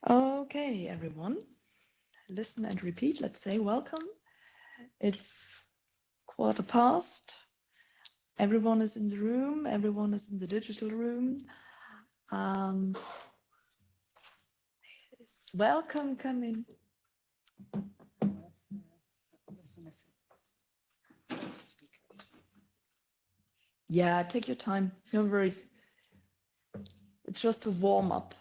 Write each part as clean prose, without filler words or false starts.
Okay, everyone, listen and repeat. Let's say welcome. It's 1:15. Everyone is in the room. Everyone is in the digital room. And welcome, come in. Yeah, take your time. No worries. It's just a warm up.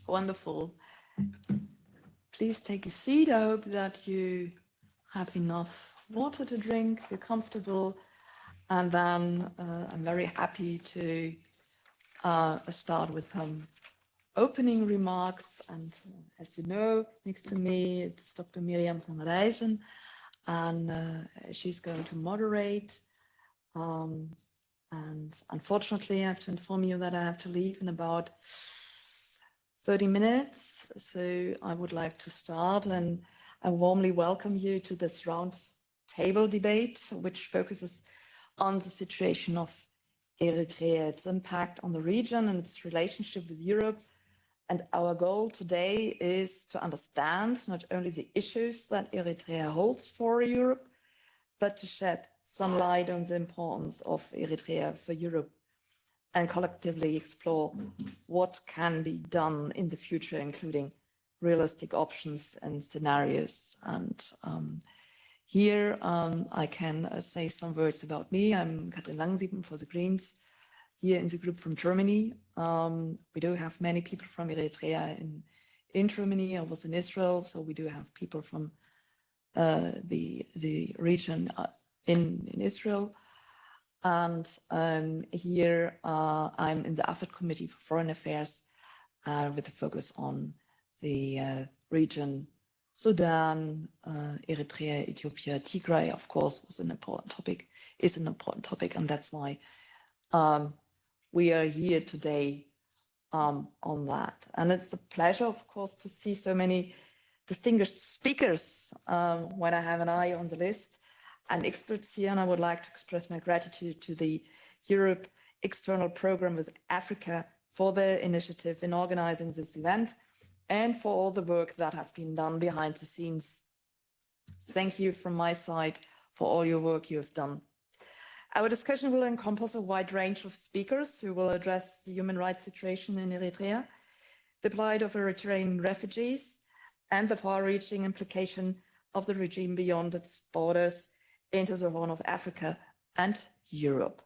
Wonderful. Please take a seat. I hope that you have enough water to drink, feel comfortable. And then I'm very happy to start with some opening remarks. And as you know, next to me, it's Dr. Miriam van Rijzen, and she's going to moderate. And unfortunately, I have to inform you that I have to leave in about 30 minutes. So I would like to start, and I warmly welcome you to this round table debate, which focuses on the situation of Eritrea, its impact on the region and its relationship with Europe. And our goal today is to understand not only the issues that Eritrea holds for Europe, but to shed some light on the importance of Eritrea for Europe and collectively explore what can be done in the future, including realistic options and scenarios. And here I can say some words about me. I'm Katrin Langensiepen for the Greens, here in the group from Germany. We do have many people from Eritrea in Germany. I was in Israel, so we do have people from the region in Israel. And here I'm in the AFET Committee for Foreign Affairs with a focus on the region Sudan, Eritrea, Ethiopia, Tigray, of course, was an important topic, is an important topic, and that's why we are here today on that. And it's a pleasure, of course, to see so many distinguished speakers when I have an eye on the list and experts here. And I would like to express my gratitude to the Europe External Program with Africa for their initiative in organizing this event and for all the work that has been done behind the scenes. Thank you from my side for all your work you have done. Our discussion will encompass a wide range of speakers who will address the human rights situation in Eritrea, the plight of Eritrean refugees, and the far-reaching implication of the regime beyond its borders into the Horn of Africa and Europe.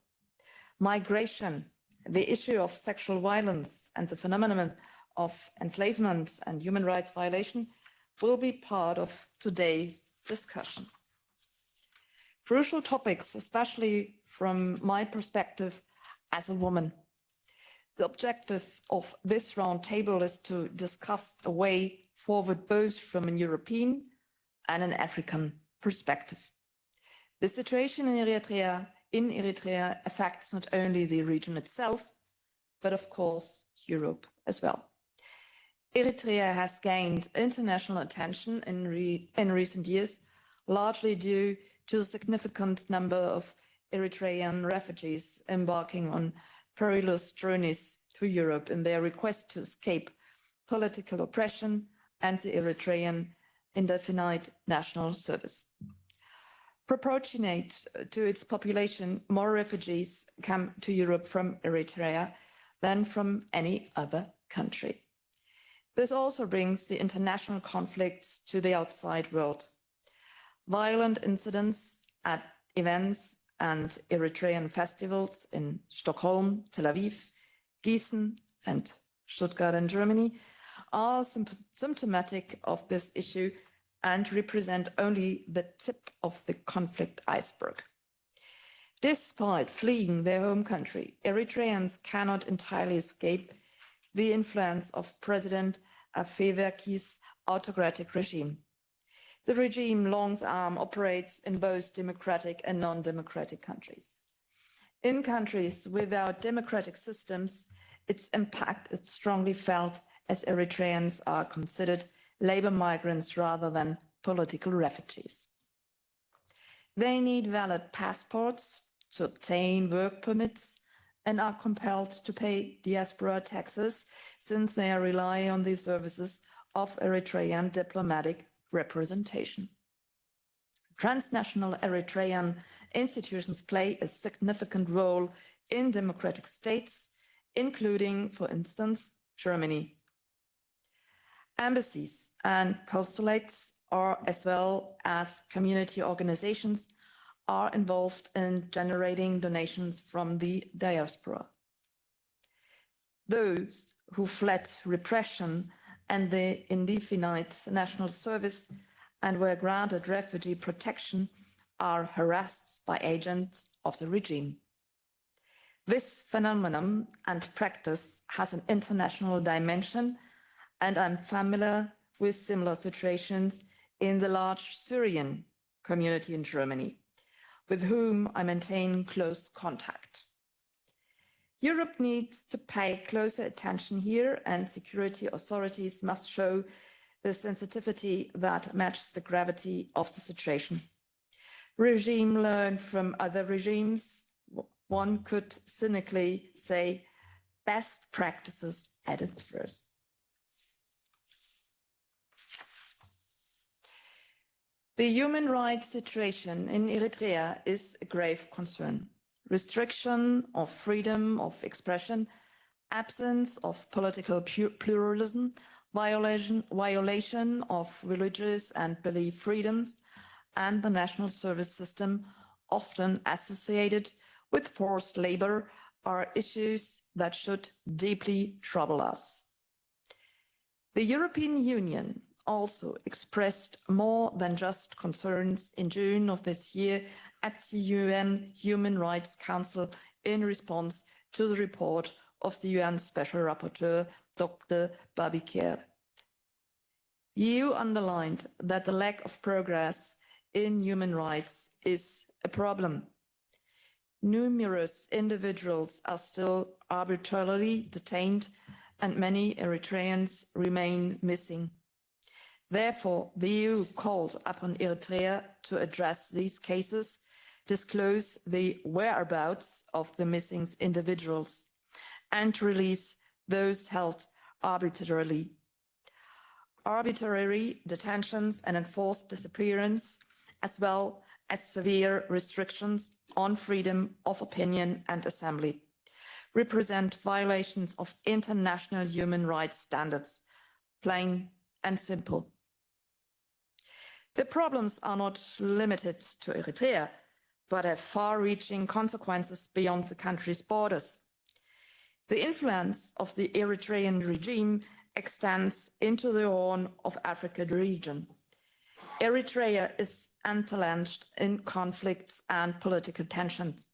Migration, the issue of sexual violence, and the phenomenon of enslavement and human rights violation will be part of today's discussion. Crucial topics, especially from my perspective as a woman. The objective of this roundtable is to discuss a way forward both from a European and an African perspective. The situation in Eritrea affects not only the region itself, but of course Europe as well. Eritrea has gained international attention in recent years, largely due to the significant number of Eritrean refugees embarking on perilous journeys to Europe in their quest to escape political oppression and the Eritrean indefinite national service. Proportionate to its population, more refugees come to Europe from Eritrea than from any other country. This also brings the international conflict to the outside world. Violent incidents at events and Eritrean festivals in Stockholm, Tel Aviv, Gießen, and Stuttgart in Germany are symptomatic of this issue and represent only the tip of the conflict iceberg. Despite fleeing their home country, Eritreans cannot entirely escape the influence of President Afewerki's autocratic regime. The regime Long's arm operates in both democratic and non-democratic countries. In countries without democratic systems, its impact is strongly felt as Eritreans are considered labor migrants rather than political refugees. They need valid passports to obtain work permits and are compelled to pay diaspora taxes since they rely on the services of Eritrean diplomatic representation. Transnational Eritrean institutions play a significant role in democratic states, including, for instance, Germany. Embassies and consulates, as well as community organizations, are involved in generating donations from the diaspora. Those who fled repression and the indefinite national service and were granted refugee protection are harassed by agents of the regime. This phenomenon and practice has an international dimension, and I'm familiar with similar situations in the large Syrian community in Germany, with whom I maintain close contact. Europe needs to pay closer attention here, and security authorities must show the sensitivity that matches the gravity of the situation. Regime learned from other regimes. One could cynically say best practices at its worst. The human rights situation in Eritrea is a grave concern. Restriction of freedom of expression, absence of political pluralism, violation of religious and belief freedoms, and the national service system, often associated with forced labor, are issues that should deeply trouble us. The European Union also expressed more than just concerns in June of this year at the UN Human Rights Council in response to the report of the UN Special Rapporteur, Dr. Babiker. The EU underlined that the lack of progress in human rights is a problem. Numerous individuals are still arbitrarily detained, and many Eritreans remain missing. Therefore, the EU called upon Eritrea to address these cases, disclose the whereabouts of the missing individuals, and release those held arbitrarily. Arbitrary detentions and enforced disappearance, as well as severe restrictions on freedom of opinion and assembly, represent violations of international human rights standards, plain and simple. The problems are not limited to Eritrea, but have far-reaching consequences beyond the country's borders. The influence of the Eritrean regime extends into the Horn of Africa region. Eritrea is entrenched in conflicts and political tensions,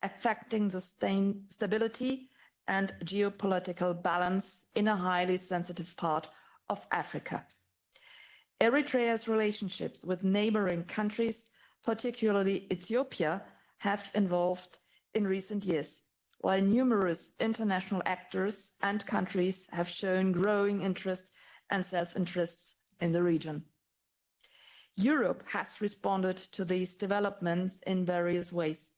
affecting the stability and geopolitical balance in a highly sensitive part of Africa. Eritrea's relationships with neighboring countries, particularly Ethiopia, have evolved in recent years, while numerous international actors and countries have shown growing interest and self-interests in the region. Europe has responded to these developments in various ways,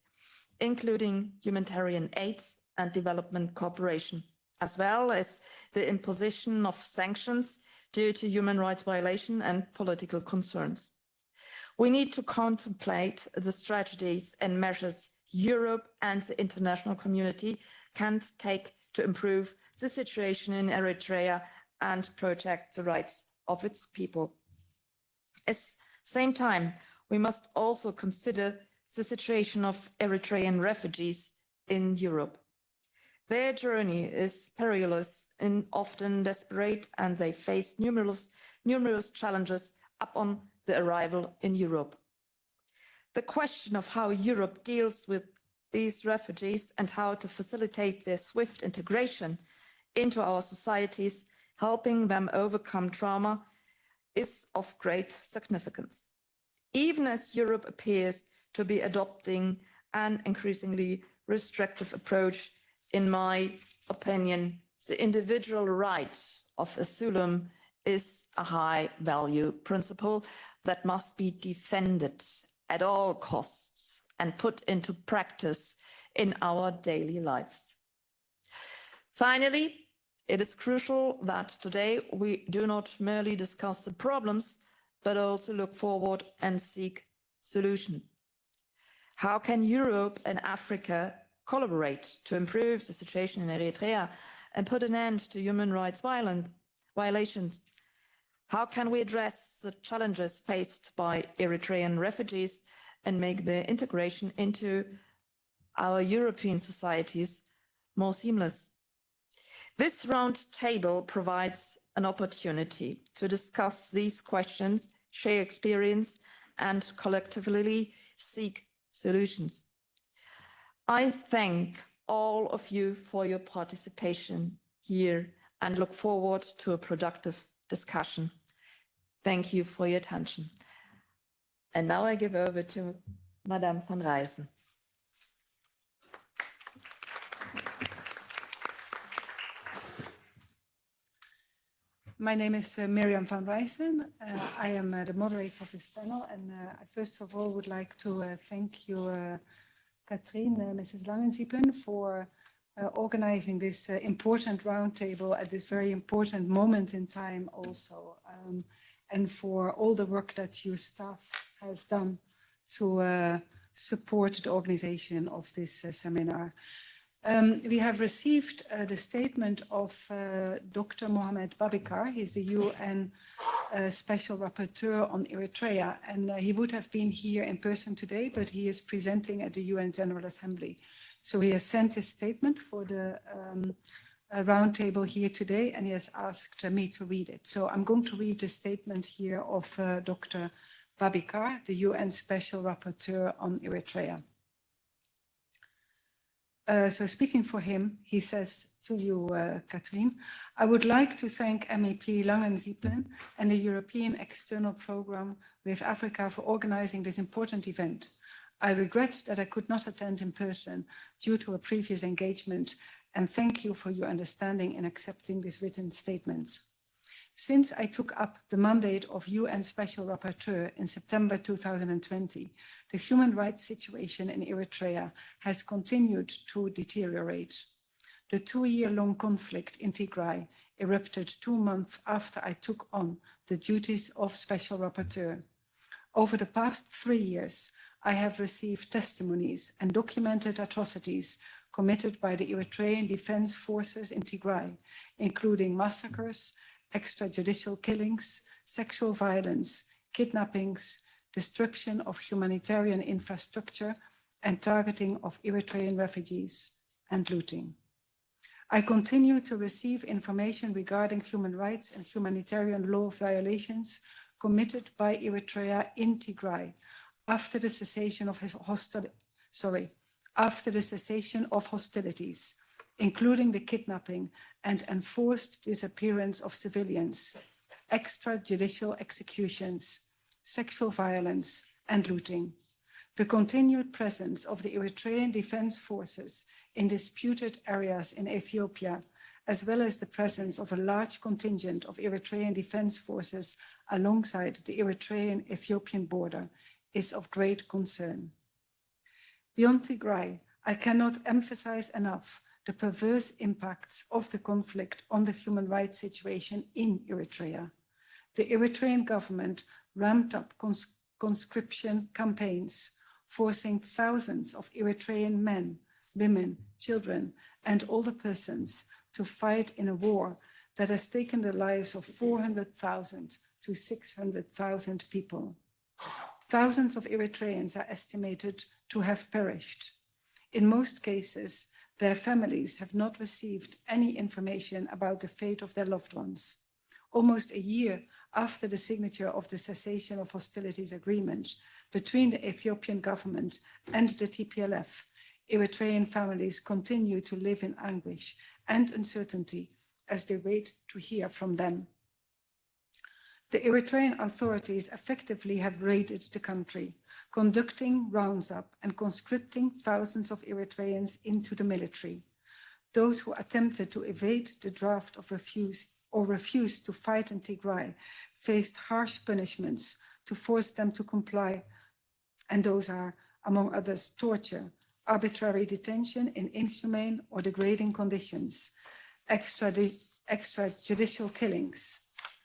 including humanitarian aid and development cooperation, as well as the imposition of sanctions due to human rights violation and political concerns. We need to contemplate the strategies and measures Europe and the international community can take to improve the situation in Eritrea and protect the rights of its people. At the same time, we must also consider the situation of Eritrean refugees in Europe. Their journey is perilous and often desperate, and they face numerous challenges upon the arrival in Europe. The question of how Europe deals with these refugees and how to facilitate their swift integration into our societies, helping them overcome trauma, is of great significance. Even as Europe appears to be adopting an increasingly restrictive approach, in my opinion, the individual right of asylum is a high-value principle that must be defended at all costs and put into practice in our daily lives. Finally, it is crucial that today we do not merely discuss the problems, but also look forward and seek solutions. How can Europe and Africa collaborate to improve the situation in Eritrea and put an end to human rights violations? How can we address the challenges faced by Eritrean refugees and make their integration into our European societies more seamless? This roundtable provides an opportunity to discuss these questions, share experience, and collectively seek solutions. I thank all of you for your participation here and look forward to a productive discussion. Thank you for your attention. And now I give over to Madame van Rijssen. My name is Miriam van Rijssen. I am the moderator of this panel, and I first of all would like to thank you, Katrin, Mrs. Langensiepen, for organizing this important roundtable at this very important moment in time also, and for all the work that your staff has done to support the organization of this seminar. We have received the statement of Dr. Mohamed Babikar. He's the UN Special Rapporteur on Eritrea, and he would have been here in person today, but he is presenting at the UN General Assembly. So he has sent his statement for the roundtable here today, and he has asked me to read it. So I'm going to read the statement here of Dr. Babikar, the UN Special Rapporteur on Eritrea. So speaking for him, he says to you, Katrin, I would like to thank MEP Langensiepen and the European External Programme with Africa for organizing this important event. I regret that I could not attend in person due to a previous engagement, and thank you for your understanding in accepting these written statements. Since I took up the mandate of UN Special Rapporteur in September 2020, the human rights situation in Eritrea has continued to deteriorate. The 2-year-long conflict in Tigray erupted 2 months after I took on the duties of Special Rapporteur. Over the past 3 years, I have received testimonies and documented atrocities committed by the Eritrean Defense Forces in Tigray, including massacres, extrajudicial killings, sexual violence, kidnappings, destruction of humanitarian infrastructure, and targeting of Eritrean refugees, and looting. I continue to receive information regarding human rights and humanitarian law violations committed by Eritrea in Tigray after the cessation of hostilities, including the kidnapping and enforced disappearance of civilians, extrajudicial executions, sexual violence, and looting. The continued presence of the Eritrean Defense Forces in disputed areas in Ethiopia, as well as the presence of a large contingent of Eritrean Defense Forces alongside the Eritrean-Ethiopian border, is of great concern. Beyond Tigray, I cannot emphasize enough the perverse impacts of the conflict on the human rights situation in Eritrea. The Eritrean government ramped up conscription campaigns, forcing thousands of Eritrean men, women, children, and older persons to fight in a war that has taken the lives of 400,000 to 600,000 people. Thousands of Eritreans are estimated to have perished. In most cases, their families have not received any information about the fate of their loved ones. Almost a year after the signature of the cessation of hostilities agreement between the Ethiopian government and the TPLF, Eritrean families continue to live in anguish and uncertainty as they wait to hear from them. The Eritrean authorities effectively have raided the country, conducting rounds up and conscripting thousands of Eritreans into the military. Those who attempted to evade the draft of or refused to fight in Tigray faced harsh punishments to force them to comply, and those are, among others, torture, arbitrary detention in inhumane or degrading conditions, extrajudicial killings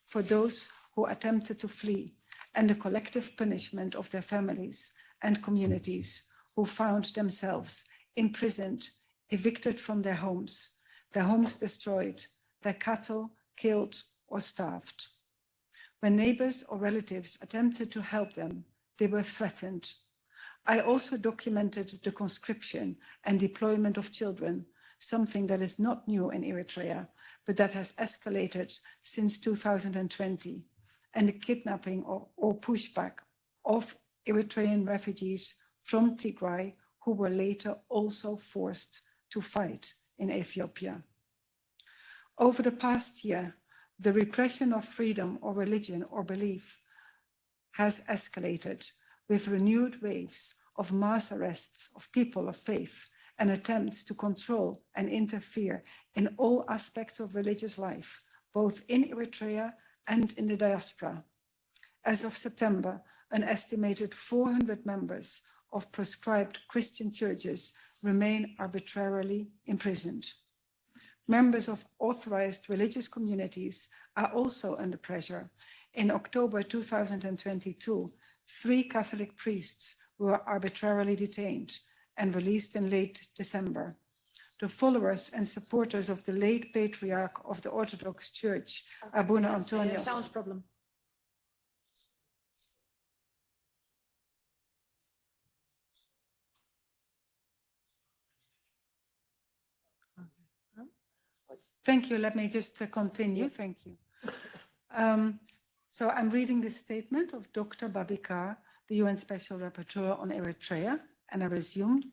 for those who attempted to flee, and the collective punishment of their families and communities who found themselves imprisoned, evicted from their homes destroyed, their cattle killed or starved. When neighbors or relatives attempted to help them, they were threatened. I also documented the conscription and deployment of children, something that is not new in Eritrea, but that has escalated since 2020, and the kidnapping or pushback of Eritrean refugees from Tigray who were later also forced to fight in Ethiopia. Over the past year, the repression of freedom or religion or belief has escalated with renewed waves of mass arrests of people of faith and attempts to control and interfere in all aspects of religious life, both in Eritrea and in the diaspora. As of September, an estimated 400 members of proscribed Christian churches remain arbitrarily imprisoned. Members of authorized religious communities are also under pressure. In October 2022, 3 Catholic priests were arbitrarily detained and released in late December. The followers and supporters of the late Patriarch of the Orthodox Church, Abuna Antonios. Sound problem. Thank you. Let me just continue. Thank you. So I'm reading the statement of Dr. Babikar, the UN Special Rapporteur on Eritrea, and I resumed.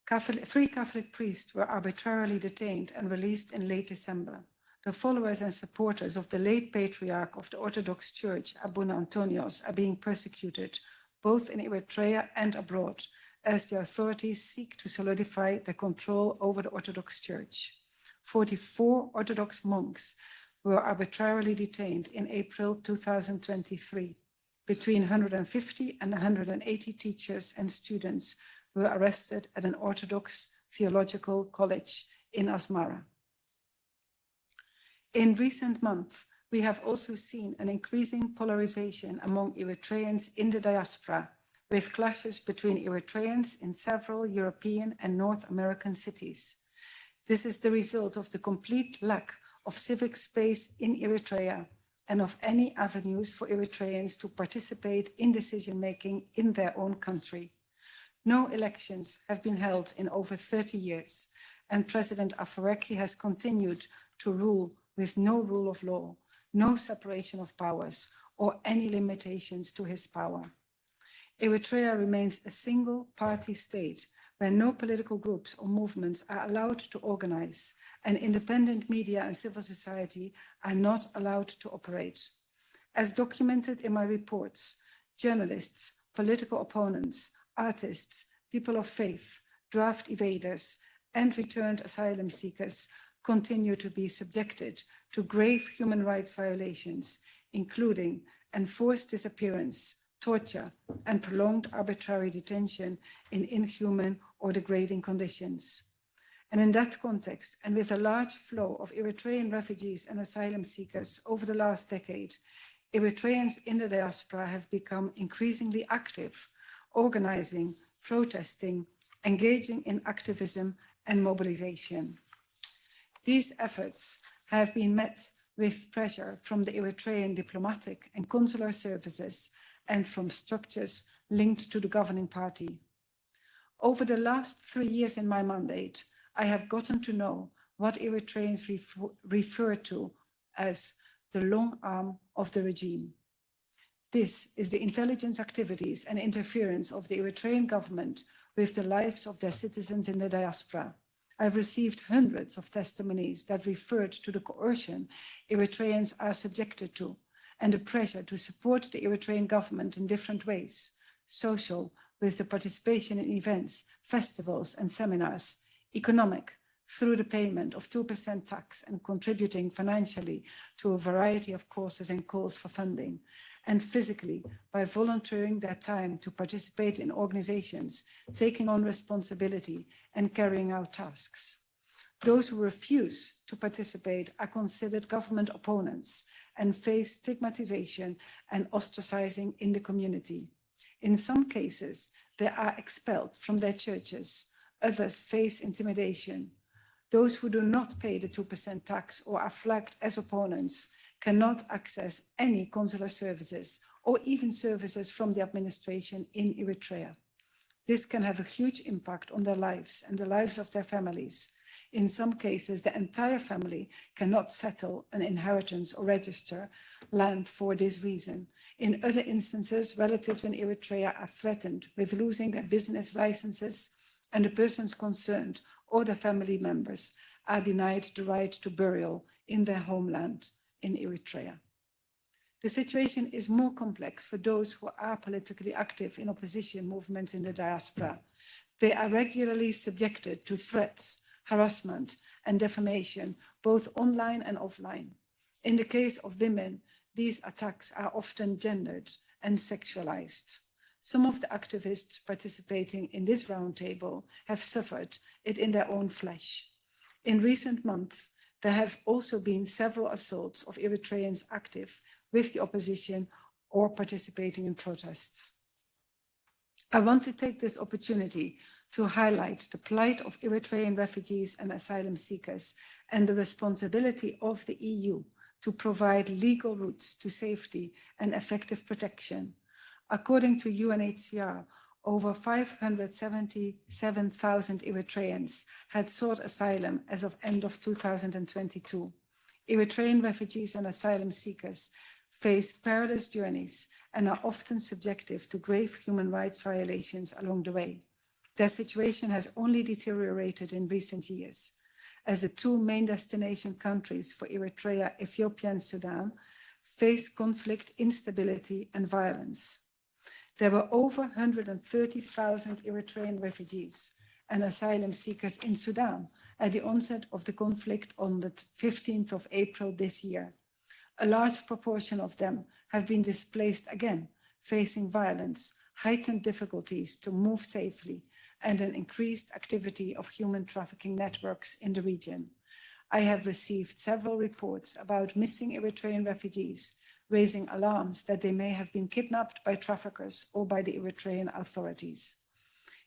3 Catholic priests were arbitrarily detained and released in late December. The followers and supporters of the late Patriarch of the Orthodox Church, Abuna Antonios, are being persecuted both in Eritrea and abroad, as the authorities seek to solidify their control over the Orthodox Church. 44 Orthodox monks were arbitrarily detained in April 2023. Between 150 and 180 teachers and students were arrested at an Orthodox theological college in Asmara. In recent months, we have also seen an increasing polarization among Eritreans in the diaspora, with clashes between Eritreans in several European and North American cities. This is the result of the complete lack of civic space in Eritrea and of any avenues for Eritreans to participate in decision-making in their own country. No elections have been held in over 30 years, and President Afwerki has continued to rule with no rule of law, no separation of powers, or any limitations to his power. Eritrea remains a single-party state where no political groups or movements are allowed to organize, and independent media and civil society are not allowed to operate. As documented in my reports, journalists, political opponents, artists, people of faith, draft evaders, and returned asylum seekers continue to be subjected to grave human rights violations, including enforced disappearance, torture, and prolonged arbitrary detention in inhuman or degrading conditions. And in that context, and with a large flow of Eritrean refugees and asylum seekers over the last decade, Eritreans in the diaspora have become increasingly active, organizing, protesting, engaging in activism and mobilization. These efforts have been met with pressure from the Eritrean diplomatic and consular services and from structures linked to the governing party. Over the last 3 years in my mandate, I have gotten to know what Eritreans refer to as the long arm of the regime. This is the intelligence activities and interference of the Eritrean government with the lives of their citizens in the diaspora. I've received hundreds of testimonies that referred to the coercion Eritreans are subjected to and the pressure to support the Eritrean government in different ways: social, with the participation in events, festivals, and seminars; economic, through the payment of 2% tax and contributing financially to a variety of courses and calls for funding, and physically by volunteering their time to participate in organizations, taking on responsibility and carrying out tasks. Those who refuse to participate are considered government opponents and face stigmatization and ostracizing in the community. In some cases, they are expelled from their churches. Others face intimidation. Those who do not pay the 2% tax or are flagged as opponents cannot access any consular services or even services from the administration in Eritrea. This can have a huge impact on their lives and the lives of their families. In some cases, the entire family cannot settle an inheritance or register land for this reason. In other instances, relatives in Eritrea are threatened with losing their business licenses, and the persons concerned or their family members are denied the right to burial in their homeland in Eritrea. The situation is more complex for those who are politically active in opposition movements in the diaspora. They are regularly subjected to threats, harassment, and defamation, both online and offline. In the case of women, these attacks are often gendered and sexualized. Some of the activists participating in this roundtable have suffered it in their own flesh. In recent months, there have also been several assaults of Eritreans active with the opposition or participating in protests. I want to take this opportunity to highlight the plight of Eritrean refugees and asylum seekers and the responsibility of the EU to provide legal routes to safety and effective protection. According to UNHCR, over 577,000 Eritreans had sought asylum as of end of 2022. Eritrean refugees and asylum seekers face perilous journeys and are often subjected to grave human rights violations along the way. Their situation has only deteriorated in recent years, as the two main destination countries for Eritrea, Ethiopia and Sudan, face conflict, instability and violence. There were over 130,000 Eritrean refugees and asylum seekers in Sudan at the onset of the conflict on the 15th of April this year. A large proportion of them have been displaced again, facing violence, heightened difficulties to move safely, and an increased activity of human trafficking networks in the region. I have received several reports about missing Eritrean refugees, raising alarms that they may have been kidnapped by traffickers or by the Eritrean authorities.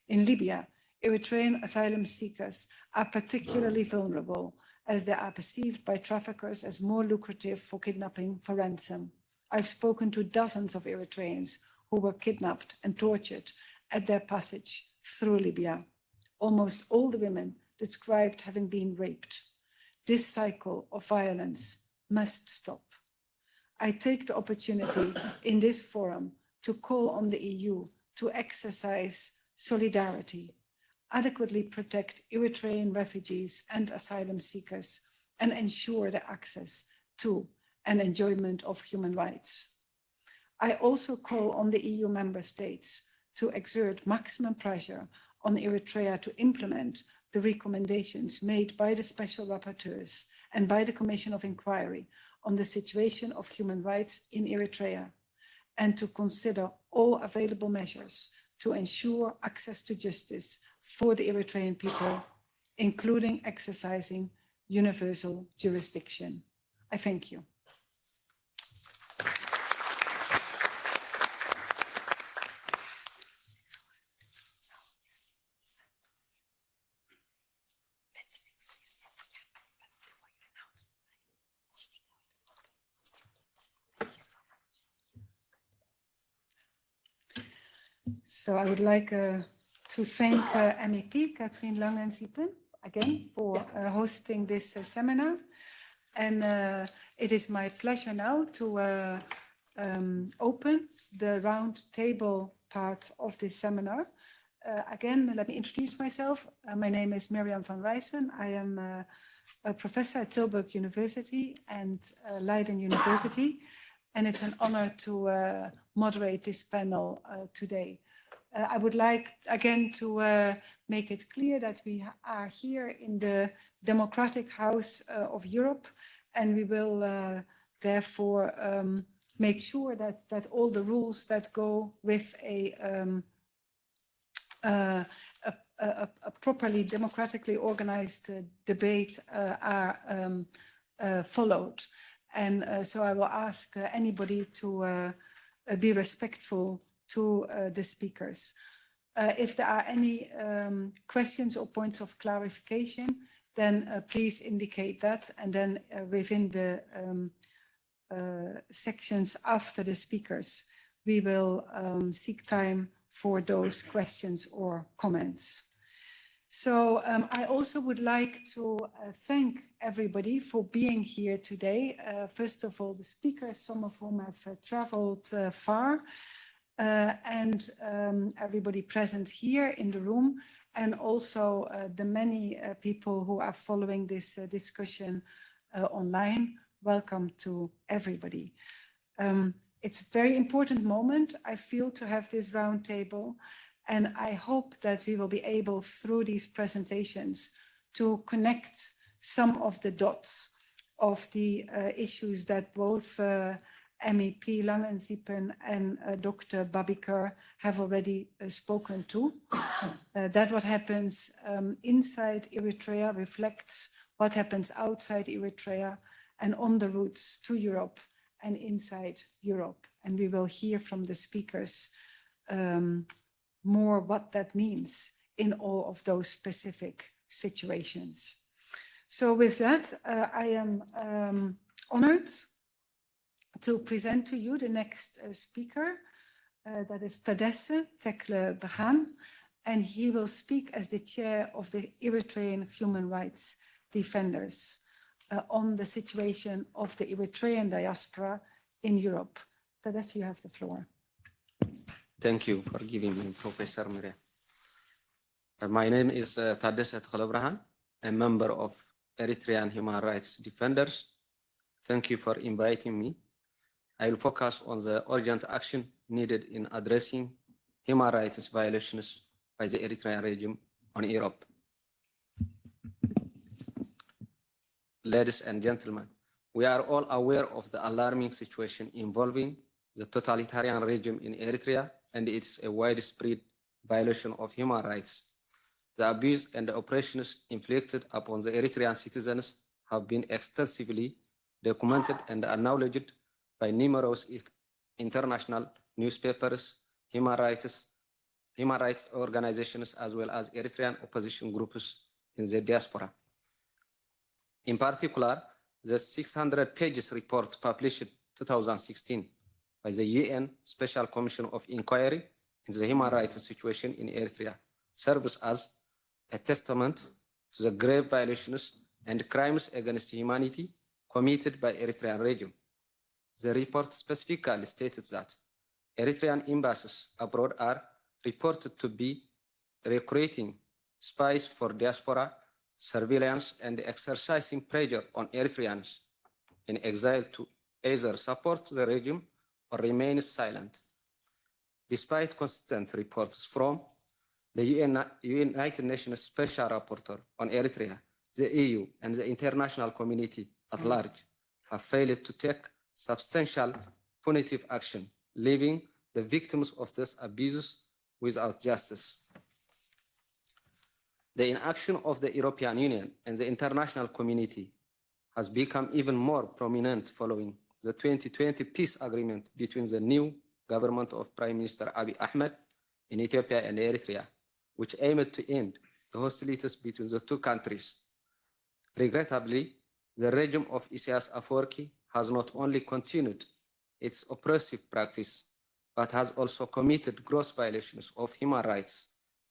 In Libya, Eritrean asylum seekers are particularly vulnerable as they are perceived by traffickers as more lucrative for kidnapping for ransom. I've spoken to dozens of Eritreans who were kidnapped and tortured at their passage through Libya. Almost all the women described having been raped. This cycle of violence must stop. I take the opportunity in this forum to call on the EU to exercise solidarity, adequately protect Eritrean refugees and asylum seekers, and ensure their access to and enjoyment of human rights. I also call on the EU member states to exert maximum pressure on Eritrea to implement the recommendations made by the special rapporteurs and by the Commission of Inquiry on the situation of human rights in Eritrea, and to consider all available measures to ensure access to justice for the Eritrean people, including exercising universal jurisdiction. I thank you. So I would like to thank MEP Katrin Langensiepen again for hosting this seminar. And it is my pleasure now to open the round table part of this seminar. Again, let me introduce myself. My name is Mirjam van Rijssen. I am a professor at Tilburg University and Leiden University. And it's an honor to moderate this panel today. I would like again to make it clear that we are here in the democratic house of Europe, and we will therefore make sure that all the rules that go with a properly democratically organized debate are followed. And so I will ask anybody to be respectful to the speakers. If there are any questions or points of clarification, then please indicate that, and then within the sections after the speakers, we will seek time for those questions or comments. So I also would like to thank everybody for being here today. First of all, the speakers, some of whom have traveled far, and everybody present here in the room, and also the many people who are following this discussion online. Welcome to everybody. It's a very important moment, I feel, to have this roundtable, and I hope that we will be able, through these presentations, to connect some of the dots of the issues that both MEP Langensiepen and Dr. Babiker have already spoken to. That what happens inside Eritrea reflects what happens outside Eritrea and on the routes to Europe and inside Europe. And we will hear from the speakers more what that means in all of those specific situations. So with that, I am honored to present to you the next speaker. That is Tadesse Tekle-Berhan, and he will speak as the chair of the Eritrean Human Rights Defenders on the situation of the Eritrean diaspora in Europe. Tadesse, you have the floor. Thank you for giving me, Professor Mire. My name is Tadesse Tekle-Berhan, a member of Eritrean Human Rights Defenders. Thank you for inviting me. I will focus on the urgent action needed in addressing human rights violations by the Eritrean regime on Europe. Ladies and gentlemen, we are all aware of the alarming situation involving the totalitarian regime in Eritrea, and it is a widespread violation of human rights. The abuse and the oppressions inflicted upon the Eritrean citizens have been extensively documented and acknowledged by numerous international newspapers, human rights organizations, as well as Eritrean opposition groups in the diaspora. In particular, the 600 pages report published in 2016 by the UN Special Commission of Inquiry into the human rights situation in Eritrea serves as a testament to the grave violations and crimes against humanity committed by Eritrean regime. The report specifically stated that Eritrean embassies abroad are reported to be recruiting spies for diaspora surveillance and exercising pressure on Eritreans in exile to either support the regime or remain silent. Despite consistent reports from the United Nations Special Rapporteur on Eritrea, the EU and the international community at large have failed to take substantial punitive action, leaving the victims of these abuses without justice. The inaction of the European Union and the international community has become even more prominent following the 2020 peace agreement between the new government of Prime Minister Abiy Ahmed in Ethiopia and Eritrea, which aimed to end the hostilities between the two countries. Regrettably, the regime of Isaias Afwerki has not only continued its oppressive practice, but has also committed gross violations of human rights,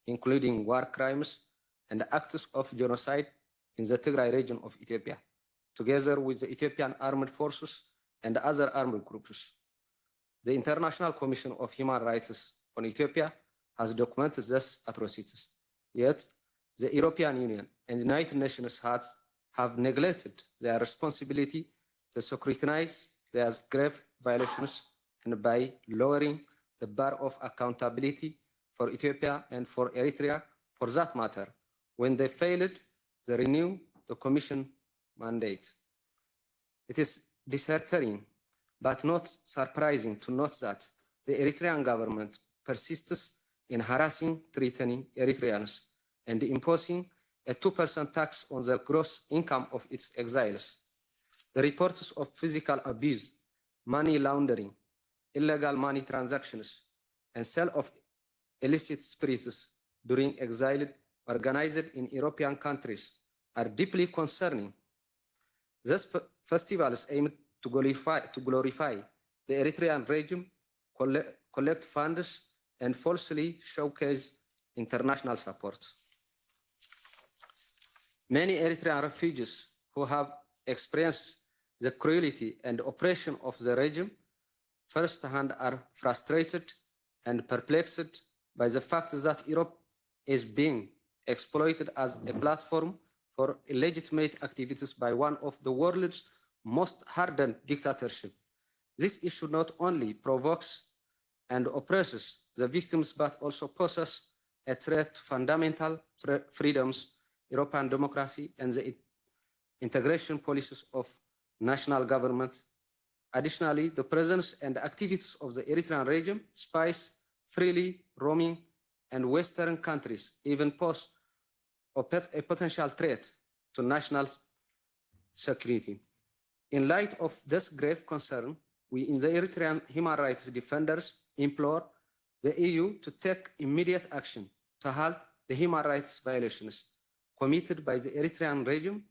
including war crimes and acts of genocide in the Tigray region of Ethiopia, together with the Ethiopian armed forces and other armed groups. The International Commission of Human Rights on Ethiopia has documented these atrocities, yet the European Union and the United Nations have neglected their responsibility to scrutinize these grave violations, and by lowering the bar of accountability for Ethiopia and for Eritrea, for that matter, when they failed, they renew the Commission mandate. It is disheartening, but not surprising to note that the Eritrean government persists in harassing, threatening Eritreans and imposing a 2% tax on the gross income of its exiles. The reports of physical abuse, money laundering, illegal money transactions, and sale of illicit spirits during exile organized in European countries are deeply concerning. These festivals aim to glorify the Eritrean regime, collect funds, and falsely showcase international support. Many Eritrean refugees who have experienced the cruelty and oppression of the regime firsthand are frustrated and perplexed by the fact that Europe is being exploited as a platform for illegitimate activities by one of the world's most hardened dictatorships. This issue not only provokes and oppresses the victims, but also poses a threat to fundamental freedoms, European democracy, and the integration policies of national government. Additionally, the presence and activities of the Eritrean regime, spies freely roaming, and Western countries even pose a potential threat to national security. In light of this grave concern, we in the Eritrean human rights defenders implore the EU to take immediate action to halt the human rights violations committed by the Eritrean regime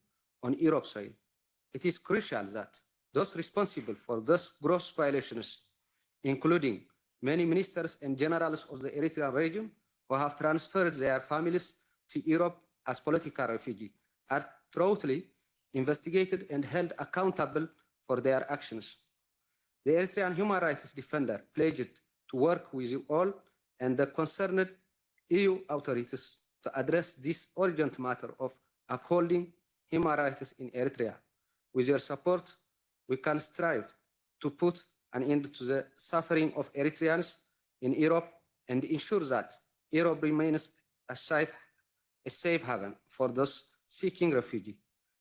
on Europe's soil. It is crucial that those responsible for those gross violations, including many ministers and generals of the Eritrean regime who have transferred their families to Europe as political refugees, are thoroughly investigated and held accountable for their actions. The Eritrean human rights defender pledged to work with you all and the concerned EU authorities to address this urgent matter of upholding human rights in Eritrea. With your support, we can strive to put an end to the suffering of Eritreans in Europe and ensure that Europe remains a safe haven for those seeking refuge,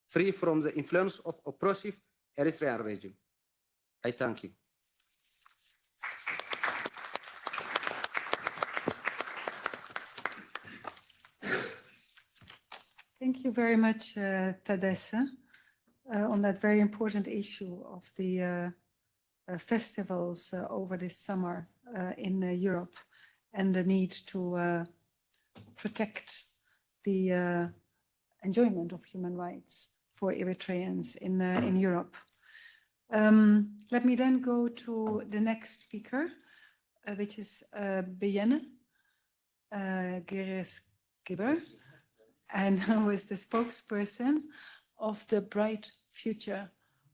free from the influence of oppressive Eritrean regime. I thank you. Thank you very much, Tadesse, on that very important issue of the festivals over this summer in Europe and the need to protect the enjoyment of human rights for Eritreans in Europe. Let me then go to the next speaker, which is Beyene Geres-Giber, and who is the spokesperson of the Bright Future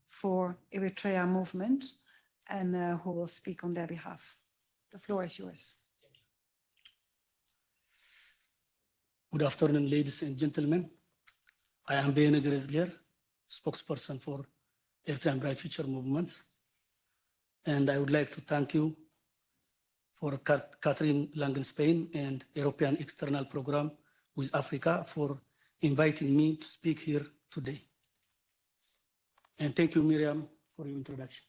for Eritrea movement, and who will speak on their behalf. The floor is yours. Thank you. Good afternoon, ladies and gentlemen. I am Beyene Geres-Giber, spokesperson for Eritrean Bright Future movements, and I would like to thank you for Katrin Langensiepen and European External Program with Africa for inviting me to speak here today. And thank you, Miriam, for your introduction.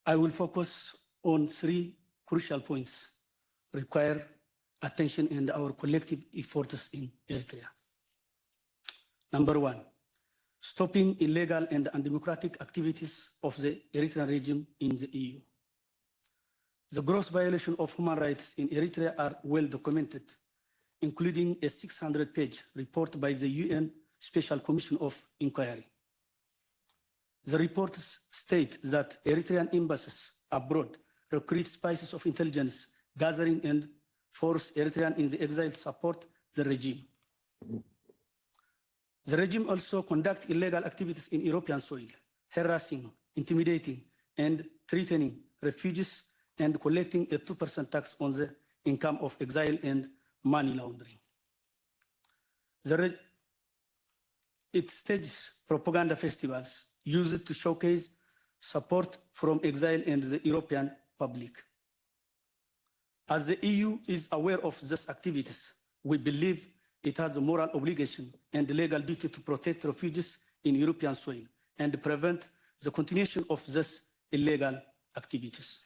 I will focus on 3 crucial points require attention and our collective efforts in Eritrea. Number 1, stopping illegal and undemocratic activities of the Eritrean regime in the EU. The gross violations of human rights in Eritrea are well documented, including a 600-page report by the UN Special Commission of Inquiry. The reports state that Eritrean embassies abroad recruit spies of intelligence gathering and force Eritrean in the exile to support the regime. The regime also conducts illegal activities in European soil, harassing, intimidating, and threatening refugees and collecting a 2% tax on the income of exile and money laundering. It stages propaganda festivals used to showcase support from exile and the European public. As the EU is aware of these activities, we believe it has a moral obligation and the legal duty to protect refugees in European soil and prevent the continuation of these illegal activities.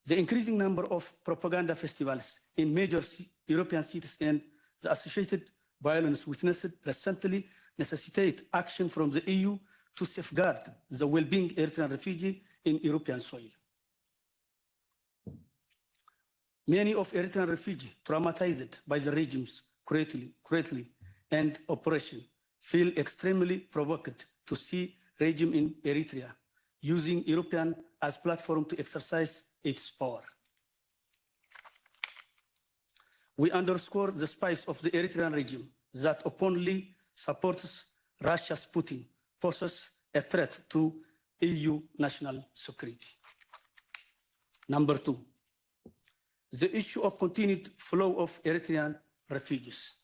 The increasing number of propaganda festivals in major European cities and the associated violence witnessed recently necessitate action from the EU to safeguard the well-being Eritrean refugees in European soil. Many of Eritrean refugees traumatized by the regime's cruelty and oppression feel extremely provoked to see regime in Eritrea using European as platform to exercise its power. We underscore the spies of the Eritrean regime that openly supports Russia's Putin poses a threat to EU national security. Number two, the issue of continued flow of Eritrean refugees.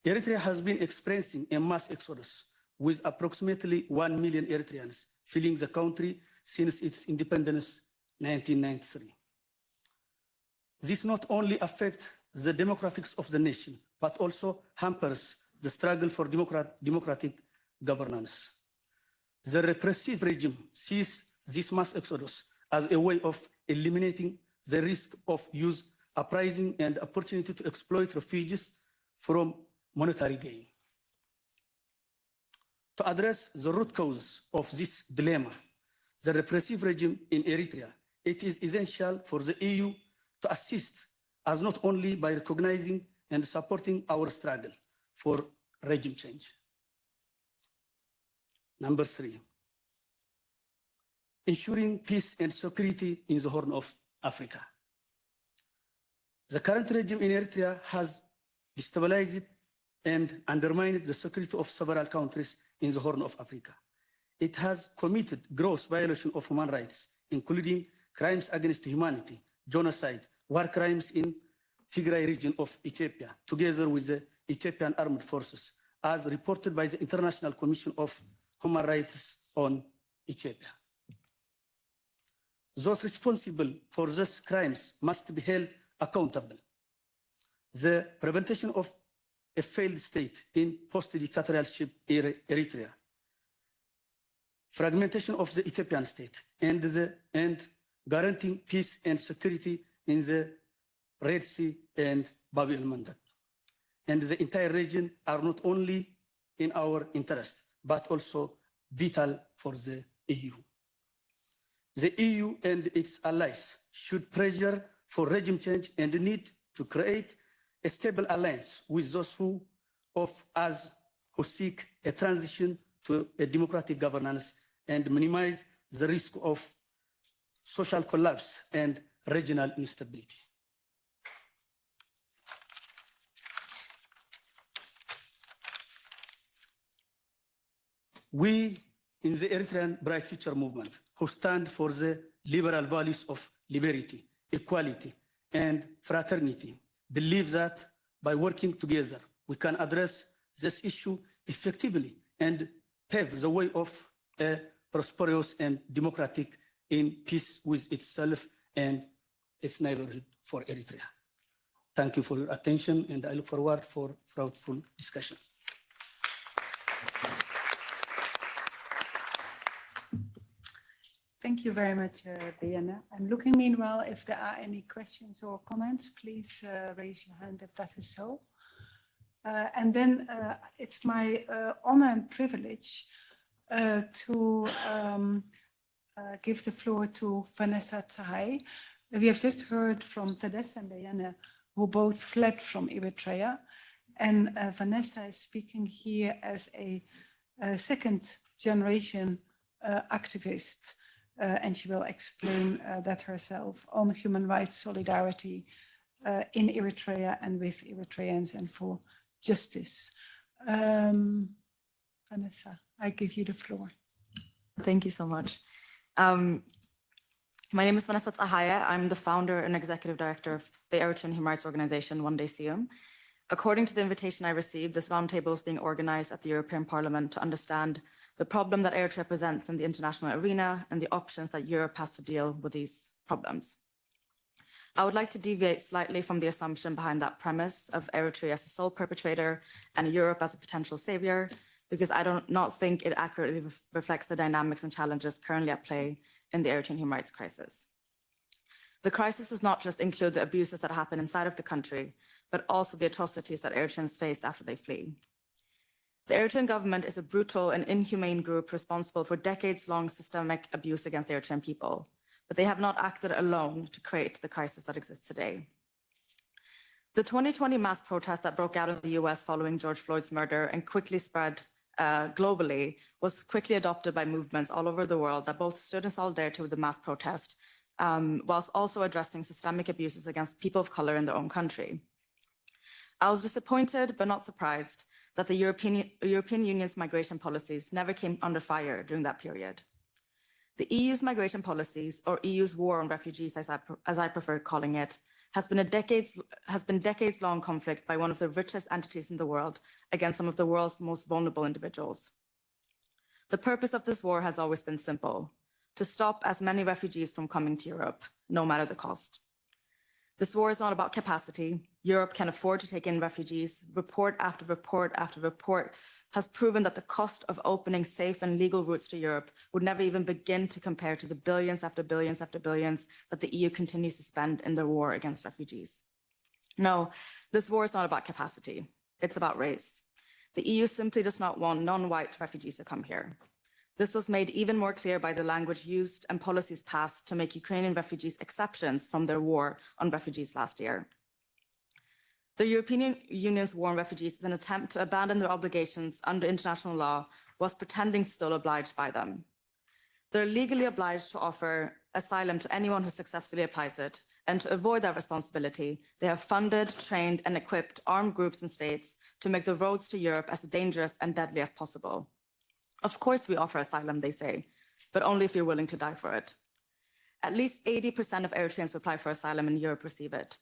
Eritrea has been experiencing a mass exodus with approximately 1 million Eritreans fleeing the country since its independence in 1993. This not only affects the demographics of the nation, but also hampers the struggle for democratic governance. The repressive regime sees this mass exodus as a way of eliminating the risk of youth uprising and opportunity to exploit refugees from monetary gain. To address the root causes of this dilemma, the repressive regime in Eritrea, it is essential for the EU to assist us not only by recognizing and supporting our struggle for regime change. Number three, ensuring peace and security in the Horn of Africa. The current regime in Eritrea has destabilized and undermined the security of several countries in the Horn of Africa. It has committed gross violations of human rights, including crimes against humanity, genocide, war crimes in Tigray region of Ethiopia, together with the Ethiopian armed forces, as reported by the International Commission of Human Rights on Ethiopia. Those responsible for these crimes must be held accountable. The prevention of a failed state in post-dictatorship Eritrea, fragmentation of the Ethiopian state, and guaranteeing peace and security in the Red Sea and Bab el-Mandeb and the entire region are not only in our interest, but also vital for the EU. The EU and its allies should pressure for regime change and need to create a stable alliance with those of us who seek a transition to a democratic governance and minimize the risk of social collapse and regional instability. We in the Eritrean Bright Future Movement, who stand for the liberal values of liberty, equality, and fraternity, believe that by working together, we can address this issue effectively and pave the way of a prosperous and democratic in peace with itself and its neighborhood for Eritrea. Thank you for your attention, and I look forward for fruitful discussion. Thank you very much, Diana. I'm looking meanwhile if there are any questions or comments. Please raise your hand if that is so. And then it's my honor and privilege to give the floor to Vanessa Tsahai. We have just heard from Tadesse and Diana, who both fled from Eritrea. And Vanessa is speaking here as a second generation activist. And she will explain that herself on human rights solidarity in Eritrea and with Eritreans and for justice. Vanessa, I give you the floor. Thank you so much. My name is Vanessa Tsahai. I'm the founder and executive director of the Eritrean human rights organization, One Day Siyum. According to the invitation I received, this roundtable is being organized at the European Parliament to understand the problem that Eritrea presents in the international arena and the options that Europe has to deal with these problems. I would like to deviate slightly from the assumption behind that premise of Eritrea as the sole perpetrator and Europe as a potential savior, because I do not think it accurately reflects the dynamics and challenges currently at play in the Eritrean human rights crisis. The crisis does not just include the abuses that happen inside of the country, but also the atrocities that Eritreans face after they flee. The Eritrean government is a brutal and inhumane group responsible for decades-long systemic abuse against the Eritrean people, but they have not acted alone to create the crisis that exists today. The 2020 mass protest that broke out in the US following George Floyd's murder and quickly spread globally was quickly adopted by movements all over the world that both stood in solidarity with the mass protest, whilst also addressing systemic abuses against people of color in their own country. I was disappointed, but not surprised, that the European Union's migration policies never came under fire during that period. The EU's migration policies, or EU's war on refugees, as I prefer calling it, has been decades-long conflict by one of the richest entities in the world against some of the world's most vulnerable individuals. The purpose of this war has always been simple: to stop as many refugees from coming to Europe, no matter the cost. This war is not about capacity. Europe can afford to take in refugees. Report after report after report has proven that the cost of opening safe and legal routes to Europe would never even begin to compare to the billions after billions after billions that the EU continues to spend in their war against refugees. No, this war is not about capacity. It's about race. The EU simply does not want non-white refugees to come here. This was made even more clear by the language used and policies passed to make Ukrainian refugees exceptions from their war on refugees last year. The European Union's war on refugees is an attempt to abandon their obligations under international law whilst pretending still obliged by them. They're legally obliged to offer asylum to anyone who successfully applies it, and to avoid that responsibility, they have funded, trained, and equipped armed groups and states to make the roads to Europe as dangerous and deadly as possible. Of course we offer asylum, they say, but only if you're willing to die for it. At least 80% of Eritreans who apply for asylum in Europe receive it.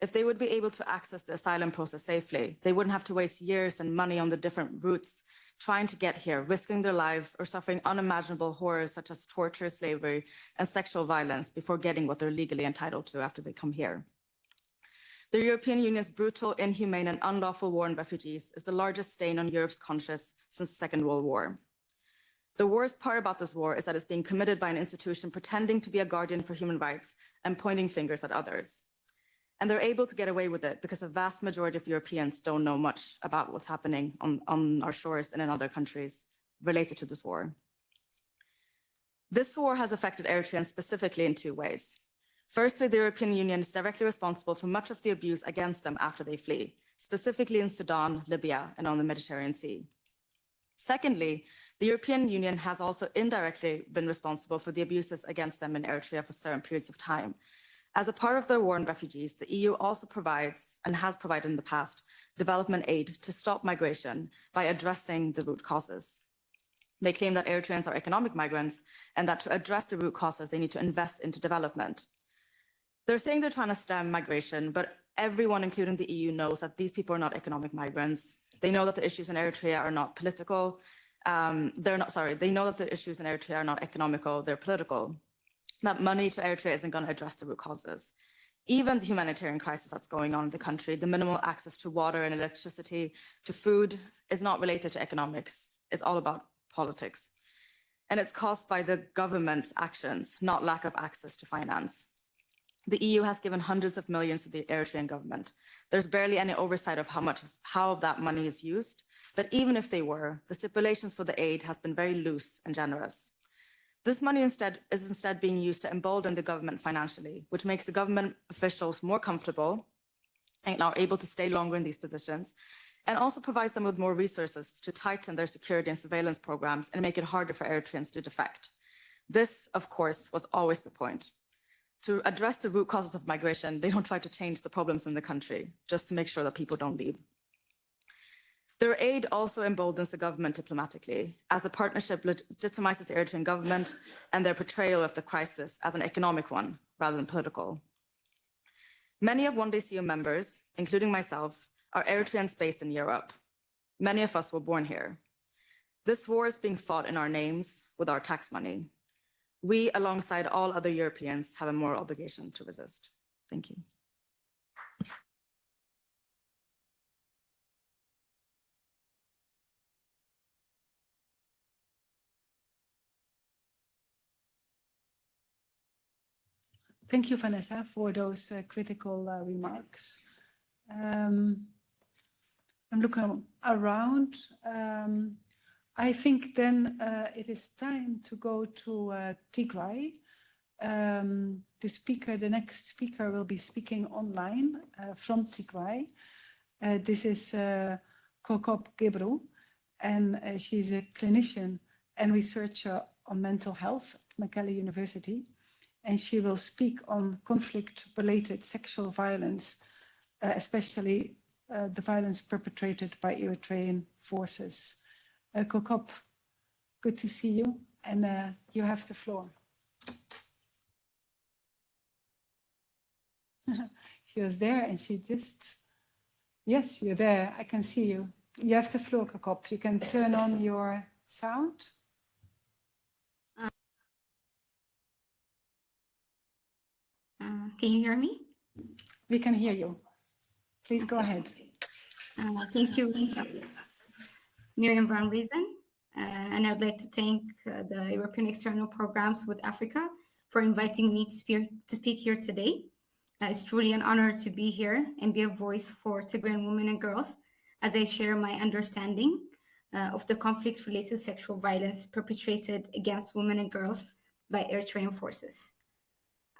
If they would be able to access the asylum process safely, they wouldn't have to waste years and money on the different routes trying to get here, risking their lives or suffering unimaginable horrors such as torture, slavery, and sexual violence before getting what they're legally entitled to after they come here. The European Union's brutal, inhumane, and unlawful war on refugees is the largest stain on Europe's conscience since the Second World War. The worst part about this war is that it's being committed by an institution pretending to be a guardian for human rights and pointing fingers at others. And they're able to get away with it because a vast majority of Europeans don't know much about what's happening on our shores and in other countries related to this war. This war has affected Eritreans specifically in two ways. Firstly, the European Union is directly responsible for much of the abuse against them after they flee, specifically in Sudan, Libya, and on the Mediterranean Sea. Secondly, the European Union has also indirectly been responsible for the abuses against them in Eritrea for certain periods of time. As a part of their war on refugees, the EU also provides, and has provided in the past, development aid to stop migration by addressing the root causes. They claim that Eritreans are economic migrants and that to address the root causes, they need to invest into development. They're saying they're trying to stem migration, but everyone, including the EU, knows that these people are not economic migrants. They know that the issues in Eritrea are not political. They know that the issues in Eritrea are not economical, they're political. That money to Eritrea isn't going to address the root causes. Even the humanitarian crisis that's going on in the country, the minimal access to water and electricity, to food, is not related to economics. It's all about politics. And it's caused by the government's actions, not lack of access to finance. The EU has given hundreds of millions to the Eritrean government. There's barely any oversight of how that money is used. But even if they were, the stipulations for the aid has been very loose and generous. This money is instead being used to embolden the government financially, which makes the government officials more comfortable and are able to stay longer in these positions, and also provides them with more resources to tighten their security and surveillance programs and make it harder for Eritreans to defect. This, of course, was always the point. To address the root causes of migration, they don't try to change the problems in the country, just to make sure that people don't leave. Their aid also emboldens the government diplomatically, as the partnership legitimizes the Eritrean government and their portrayal of the crisis as an economic one, rather than political. Many of One Day CU members, including myself, are Eritreans based in Europe. Many of us were born here. This war is being fought in our names with our tax money. We, alongside all other Europeans, have a moral obligation to resist. Thank you. Thank you, Vanessa, for those critical remarks. I'm looking around. I think then it is time to go to Tigray. The next speaker will be speaking online from Tigray. This is Kokop Gebru, and she's a clinician and researcher on mental health at Mekelle University. And she will speak on conflict-related sexual violence, especially the violence perpetrated by Eritrean forces. Kokop, good to see you, and you have the floor. She was there and she just, yes, you're there, I can see you. You have the floor, Kokop. You can turn on your sound. Can you hear me? We can hear you. Please go ahead. Thank you, Miriam Van Riesen. And I'd like to thank the European External Programs with Africa for inviting me to speak here today. It's truly an honor to be here and be a voice for Tigrayan women and girls as I share my understanding of the conflict-related sexual violence perpetrated against women and girls by Eritrean forces.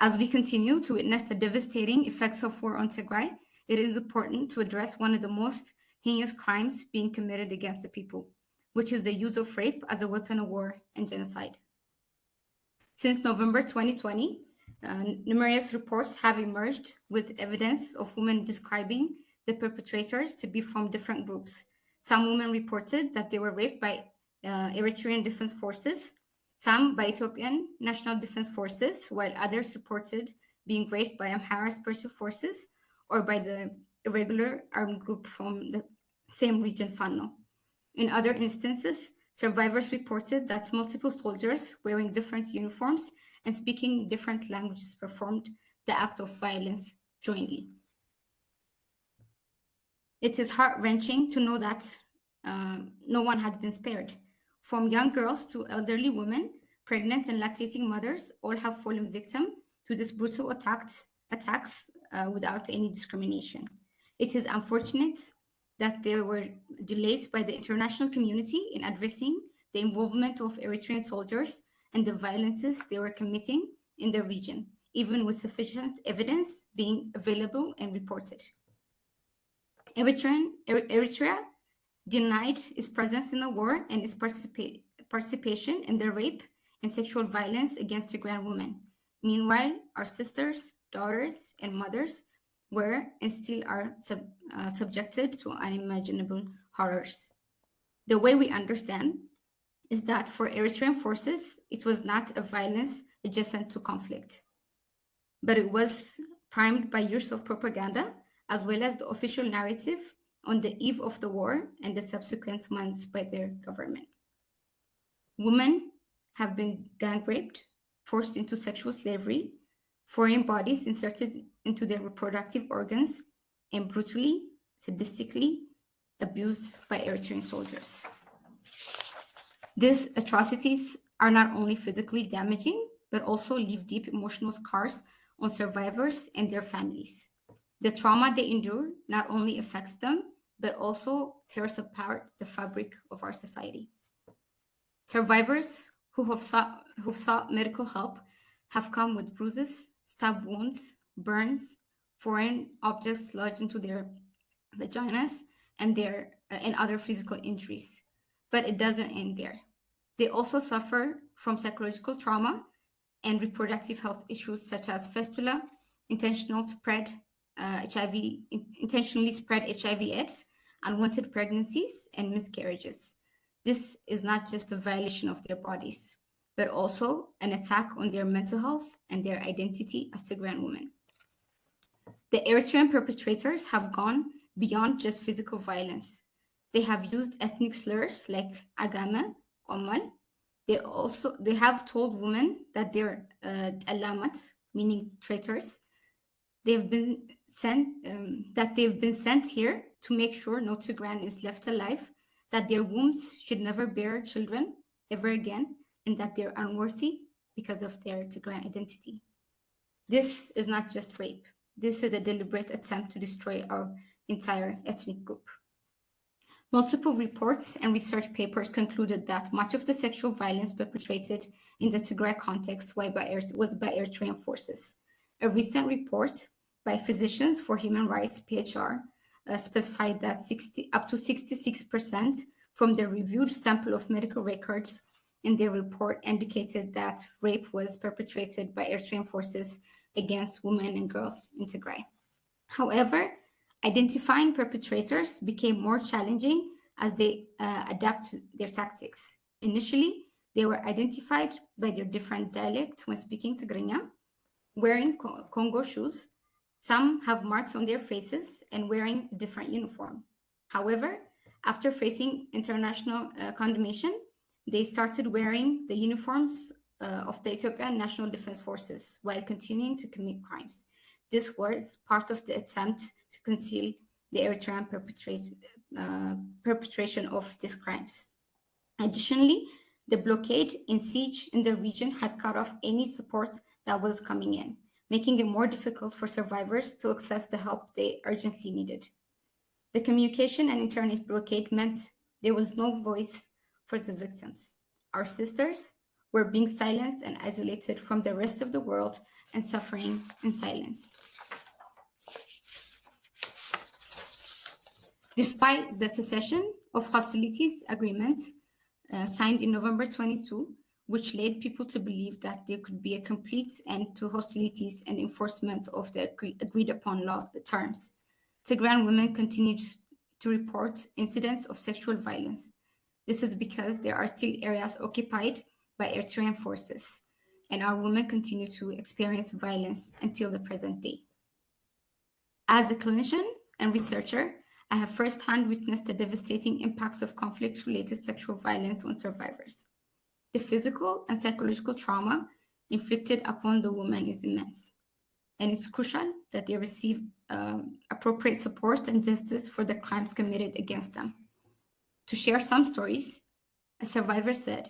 As we continue to witness the devastating effects of war on Tigray, it is important to address one of the most heinous crimes being committed against the people, which is the use of rape as a weapon of war and genocide. Since November 2020, numerous reports have emerged with evidence of women describing the perpetrators to be from different groups. Some women reported that they were raped by Eritrean Defense Forces, some by Ethiopian National Defense Forces, while others reported being raped by Amhara Special Forces or by the irregular armed group from the same region, Fano. In other instances, survivors reported that multiple soldiers wearing different uniforms and speaking different languages performed the act of violence jointly. It is heart-wrenching to know that no one had been spared. From young girls to elderly women, pregnant and lactating mothers all have fallen victim to these brutal attacks without any discrimination. It is unfortunate that there were delays by the international community in addressing the involvement of Eritrean soldiers and the violences they were committing in the region, even with sufficient evidence being available and reported. Eritrea denied its presence in the war and its participation in the rape and sexual violence against Tigrayan women. Meanwhile, our sisters, daughters, and mothers were and still are subjected to unimaginable horrors. The way we understand is that for Eritrean forces, it was not a violence adjacent to conflict, but it was primed by years of propaganda, as well as the official narrative on the eve of the war and the subsequent months by their government. Women have been gang raped, forced into sexual slavery, foreign bodies inserted into their reproductive organs, and brutally, sadistically abused by Eritrean soldiers. These atrocities are not only physically damaging, but also leave deep emotional scars on survivors and their families. The trauma they endure not only affects them, but also tears apart the fabric of our society. Survivors who have sought medical help have come with bruises, stab wounds, burns, foreign objects lodged into their vaginas, and other physical injuries. But it doesn't end there. They also suffer from psychological trauma and reproductive health issues such as fistula, intentionally spread HIV/AIDS, unwanted pregnancies, and miscarriages. This is not just a violation of their bodies, but also an attack on their mental health and their identity as Tigrayan women. The Eritrean perpetrators have gone beyond just physical violence. They have used ethnic slurs like Agama, Qomal. They have told women that they're alamat, meaning traitors. they've been sent here to make sure no Tigran is left alive, that their wombs should never bear children ever again, and that they're unworthy because of their Tigran identity. This is not just rape. This is a deliberate attempt to destroy our entire ethnic group. Multiple reports and research papers concluded that much of the sexual violence perpetrated in the Tigray context was by Eritrean forces. A recent report by Physicians for Human Rights, PHR, specified that up to 66% from the reviewed sample of medical records in their report indicated that rape was perpetrated by Eritrean forces against women and girls in Tigray. However, identifying perpetrators became more challenging as they adapt their tactics. Initially, they were identified by their different dialects when speaking Tigrinya, wearing Congo shoes. Some have marks on their faces and wearing a different uniform. However, after facing international condemnation, they started wearing the uniforms of the Ethiopian National Defense Forces while continuing to commit crimes. This was part of the attempt to conceal the Eritrean perpetration of these crimes. Additionally, the blockade and siege in the region had cut off any support that was coming in, making it more difficult for survivors to access the help they urgently needed. The communication and internet blockade meant there was no voice for the victims. Our sisters were being silenced and isolated from the rest of the world and suffering in silence. Despite the cessation of hostilities agreement signed in November 22, which led people to believe that there could be a complete end to hostilities and enforcement of the agreed upon law terms, Tigran women continued to report incidents of sexual violence. This is because there are still areas occupied by Eritrean forces, and our women continue to experience violence until the present day. As a clinician and researcher, I have firsthand witnessed the devastating impacts of conflict-related sexual violence on survivors. The physical and psychological trauma inflicted upon the woman is immense, and it's crucial that they receive appropriate support and justice for the crimes committed against them. To share some stories, a survivor said,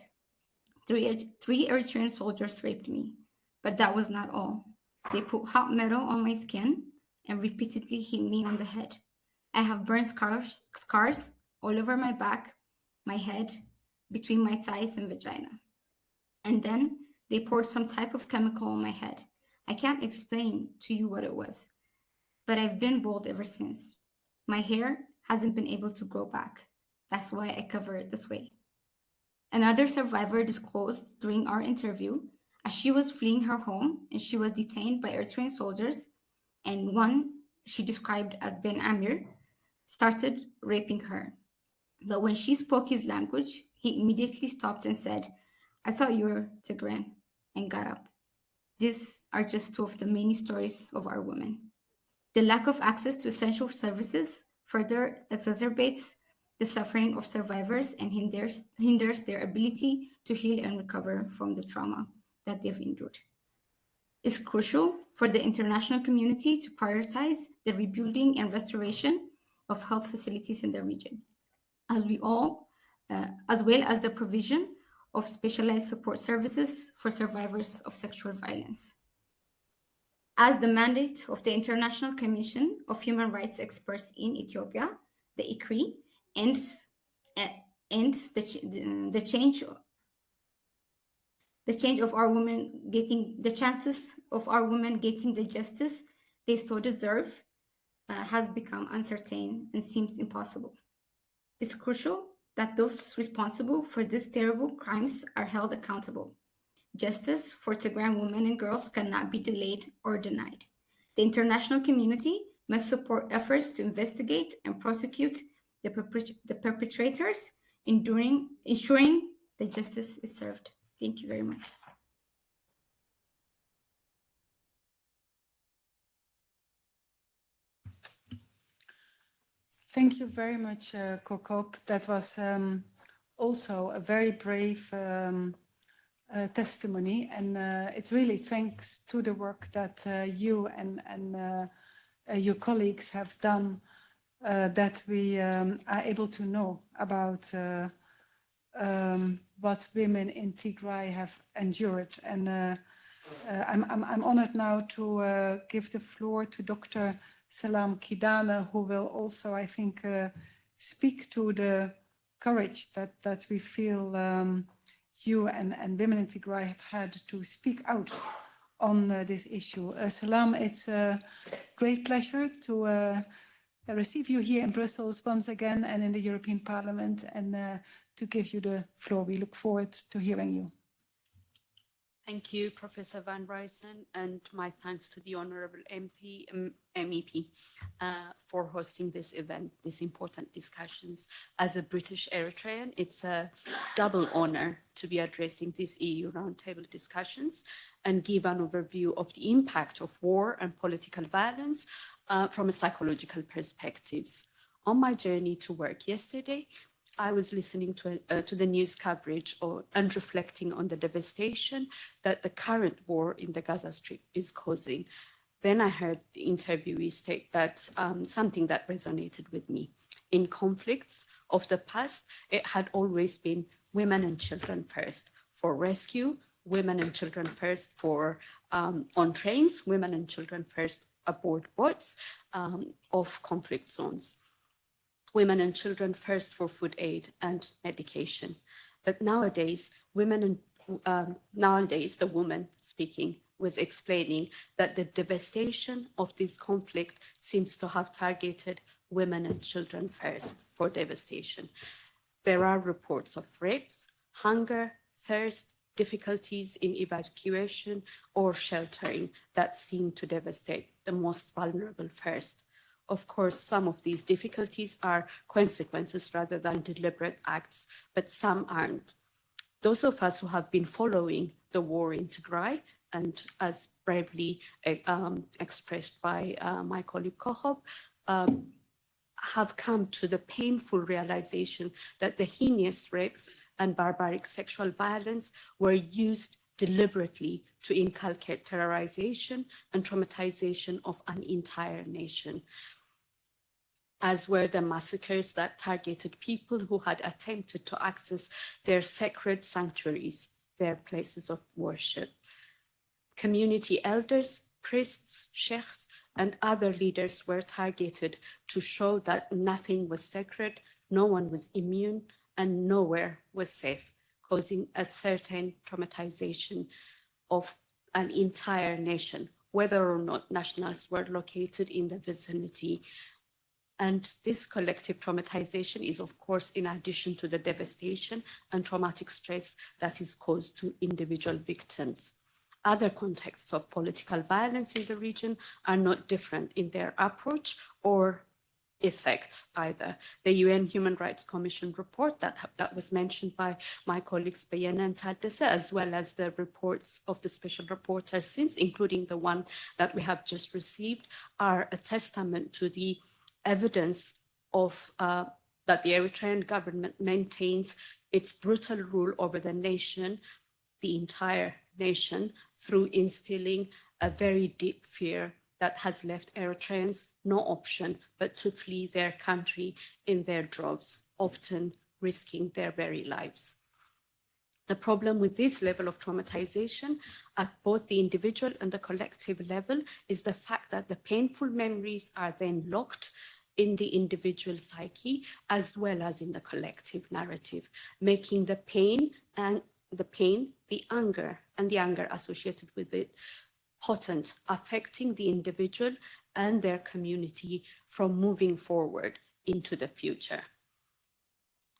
three Eritrean soldiers raped me, but that was not all. They put hot metal on my skin and repeatedly hit me on the head. I have burn scars all over my back, my head, between my thighs and vagina. And then they poured some type of chemical on my head. I can't explain to you what it was, but I've been bald ever since. My hair hasn't been able to grow back. That's why I cover it this way. Another survivor disclosed during our interview, as she was fleeing her home and she was detained by Eritrean soldiers, and one she described as Ben Amir started raping her. But when she spoke his language, he immediately stopped and said, "I thought you were Tigran," and got up. These are just two of the many stories of our women. The lack of access to essential services further exacerbates the suffering of survivors and hinders their ability to heal and recover from the trauma that they've endured. It's crucial for the international community to prioritize the rebuilding and restoration of health facilities in the region, as well as the provision of specialized support services for survivors of sexual violence. As the mandate of the International Commission of Human Rights Experts in Ethiopia, the ICRI, ends the chances of our women getting the justice they so deserve has become uncertain and seems impossible. It's crucial that those responsible for these terrible crimes are held accountable. Justice for Tigran women and girls cannot be delayed or denied. The international community must support efforts to investigate and prosecute the perpetrators, ensuring that justice is served. Thank you very much. Thank you very much, Kokop. That was also a very brave testimony, and it's really thanks to the work that you and your colleagues have done that we are able to know about what women in Tigray have endured. And I'm honored now to give the floor to Dr. Salam Kidane, who will also, I think, speak to the courage that we feel you and women in Tigray have had to speak out on this issue. Salam, it's a great pleasure to receive you here in Brussels once again and in the European Parliament, and to give you the floor. We look forward to hearing you. Thank you, Professor Van Ruysen, and my thanks to the Honourable MEP for hosting this event, these important discussions. As a British Eritrean, it's a double honour to be addressing these EU roundtable discussions and give an overview of the impact of war and political violence from a psychological perspectives. On my journey to work yesterday, I was listening to the news coverage and reflecting on the devastation that the current war in the Gaza Strip is causing. Then I heard the interviewee state that something that resonated with me. In conflicts of the past, it had always been women and children first. For rescue, women and children first. For on trains, women and children first aboard boats of conflict zones. Women and children first for food aid and medication. But nowadays, the woman speaking was explaining that the devastation of this conflict seems to have targeted women and children first for devastation. There are reports of rapes, hunger, thirst, difficulties in evacuation or sheltering that seem to devastate the most vulnerable first. Of course, some of these difficulties are consequences rather than deliberate acts, but some aren't. Those of us who have been following the war in Tigray, and as bravely expressed by my colleague Kohob, have come to the painful realization that the heinous rapes and barbaric sexual violence were used deliberately to inculcate terrorization and traumatization of an entire nation, as were the massacres that targeted people who had attempted to access their sacred sanctuaries, their places of worship. Community elders, priests, sheikhs, and other leaders were targeted to show that nothing was sacred, no one was immune, and nowhere was safe, causing a certain traumatization of an entire nation, whether or not nationals were located in the vicinity. And this collective traumatization is, of course, in addition to the devastation and traumatic stress that is caused to individual victims. Other contexts of political violence in the region are not different in their approach or effect either. The UN Human Rights Commission report that was mentioned by my colleagues Bayana and Tadesse, as well as the reports of the special rapporteurs since, including the one that we have just received, are a testament to the evidence of that the Eritrean government maintains its brutal rule over the nation, the entire nation, through instilling a very deep fear that has left Eritreans no option but to flee their country in their droves, often risking their very lives. The problem with this level of traumatization at both the individual and the collective level is the fact that the painful memories are then locked in the individual psyche as well as in the collective narrative, making the pain, the anger, and the anger associated with it potent, affecting the individual and their community from moving forward into the future.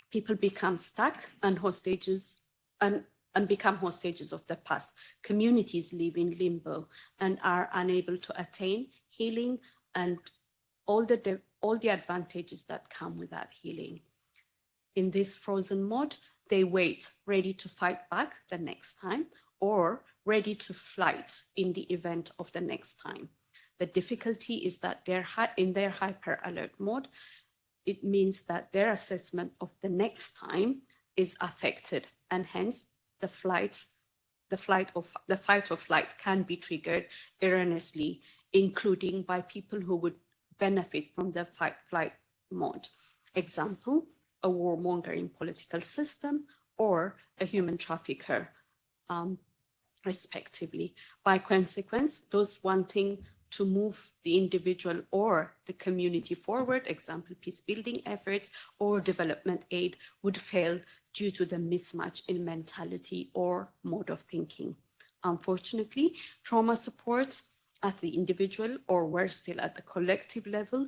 People become stuck and hostages and become hostages of the past. Communities live in limbo and are unable to attain healing and all the advantages that come with that healing. In this frozen mode, they wait, ready to fight back the next time or ready to flight in the event of the next time. The difficulty is that in their hyper alert mode, it means that their assessment of the next time is affected, and hence the flight the fight or flight can be triggered erroneously, including by people who would benefit from the fight-flight mode. Example, a warmongering political system or a human trafficker, respectively. By consequence, those wanting to move the individual or the community forward, example, peace building efforts or development aid, would fail due to the mismatch in mentality or mode of thinking. Unfortunately, trauma support at the individual or worse still at the collective level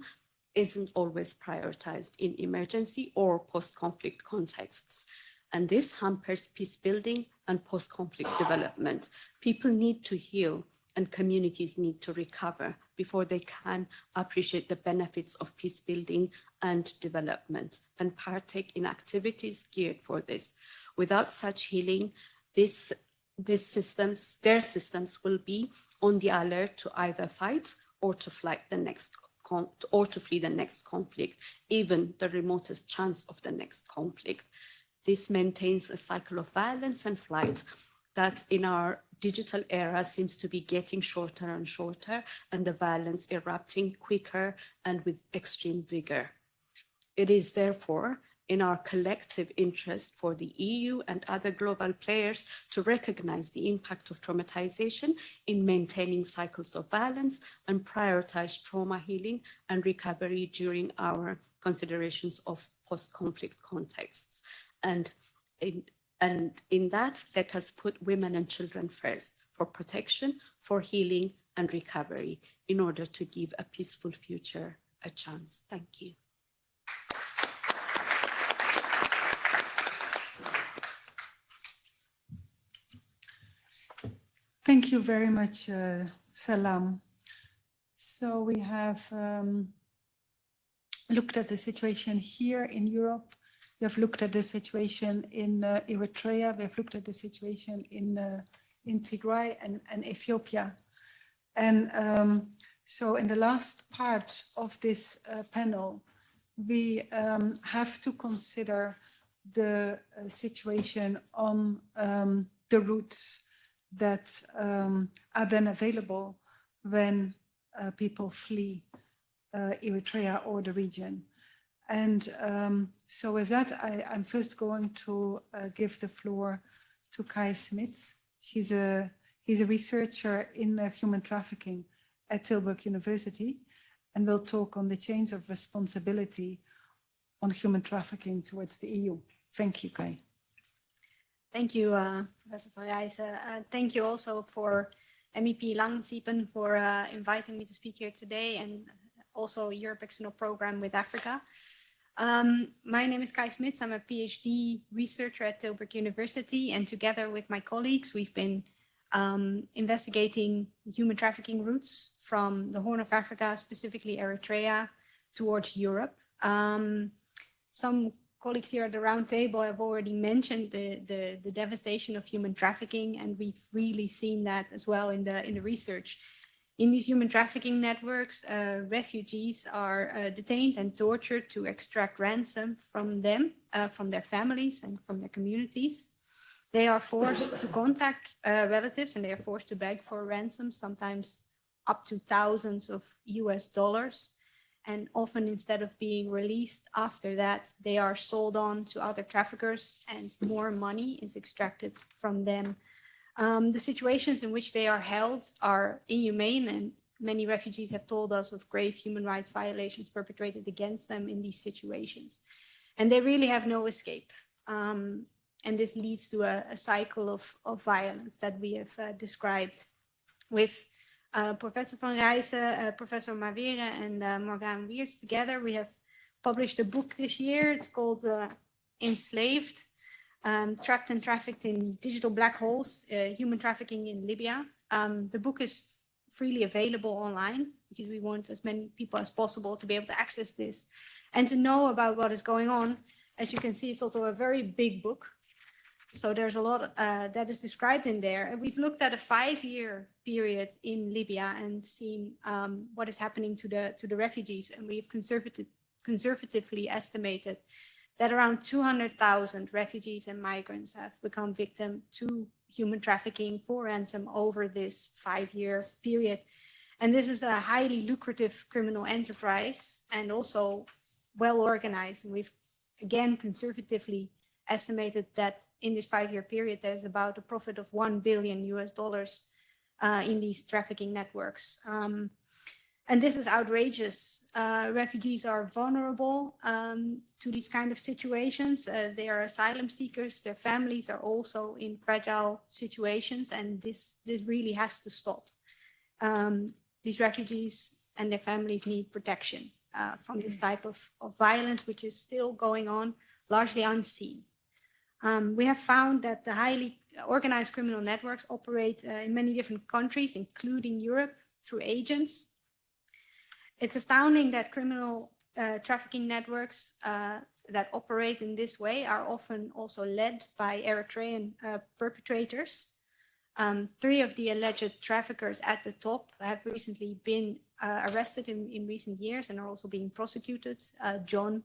isn't always prioritized in emergency or post-conflict contexts. And this hampers peace building and post-conflict development. People need to heal and communities need to recover before they can appreciate the benefits of peace building and development and partake in activities geared for this. Without such healing, their systems will be on the alert to either fight or to flee the next conflict, even the remotest chance of the next conflict. This maintains a cycle of violence and flight that in our digital era seems to be getting shorter and shorter, and the violence erupting quicker and with extreme vigor. It is therefore in our collective interest for the EU and other global players to recognize the impact of traumatization in maintaining cycles of violence and prioritize trauma healing and recovery during our considerations of post-conflict contexts. And in that, let us put women and children first for protection, for healing and recovery in order to give a peaceful future a chance. Thank you. Thank you very much, Salam. So we have looked at the situation here in Europe. We have looked at the situation in Eritrea. We have looked at the situation in Tigray and Ethiopia. And so in the last part of this panel, we have to consider the situation on the routes that are then available when people flee Eritrea or the region. And so with that, I'm first going to give the floor to Kai Smith. He's a researcher in human trafficking at Tilburg University, and will talk on the chains of responsibility on human trafficking towards the EU. Thank you, Kai. Thank you, Professor van Rijssen. Thank you also for MEP Langensiepen for inviting me to speak here today, and also Europe External Program with Africa. My name is Kai Smits. I'm a PhD researcher at Tilburg University, and together with my colleagues, we've been investigating human trafficking routes from the Horn of Africa, specifically Eritrea, towards Europe. Some colleagues here at the round table have already mentioned the devastation of human trafficking, and we've really seen that as well in the research. In these human trafficking networks, refugees are detained and tortured to extract ransom from them, from their families and from their communities. They are forced to contact relatives, and they are forced to beg for a ransom, sometimes up to thousands of US dollars. And often, instead of being released after that, they are sold on to other traffickers and more money is extracted from them. The situations in which they are held are inhumane, and many refugees have told us of grave human rights violations perpetrated against them in these situations. And they really have no escape. And this leads to a cycle of violence that we have described. With Professor van Rijssen, Professor Mavere, and Morgan Weers together, we have published a book this year. It's called Enslaved, Trapped and Trafficked in Digital Black Holes, Human Trafficking in Libya. The book is freely available online because we want as many people as possible to be able to access this and to know about what is going on. As you can see, it's also a very big book. So there's a lot that is described in there. And we've looked at a 5-year period in Libya and seen what is happening to the refugees. And we've conservatively estimated that around 200,000 refugees and migrants have become victim to human trafficking for ransom over this 5-year period. And this is a highly lucrative criminal enterprise and also well organized. And we've, again, conservatively estimated that in this 5-year period, there's about a profit of $1 billion in these trafficking networks. And this is outrageous. Refugees are vulnerable to these kind of situations. They are asylum seekers. Their families are also in fragile situations, and this really has to stop. These refugees and their families need protection from this type of violence, which is still going on, largely unseen. We have found that the highly organized criminal networks operate in many different countries, including Europe, through agents. It's astounding that criminal trafficking networks that operate in this way are often also led by Eritrean perpetrators. 3 of the alleged traffickers at the top have recently been arrested in recent years and are also being prosecuted, John,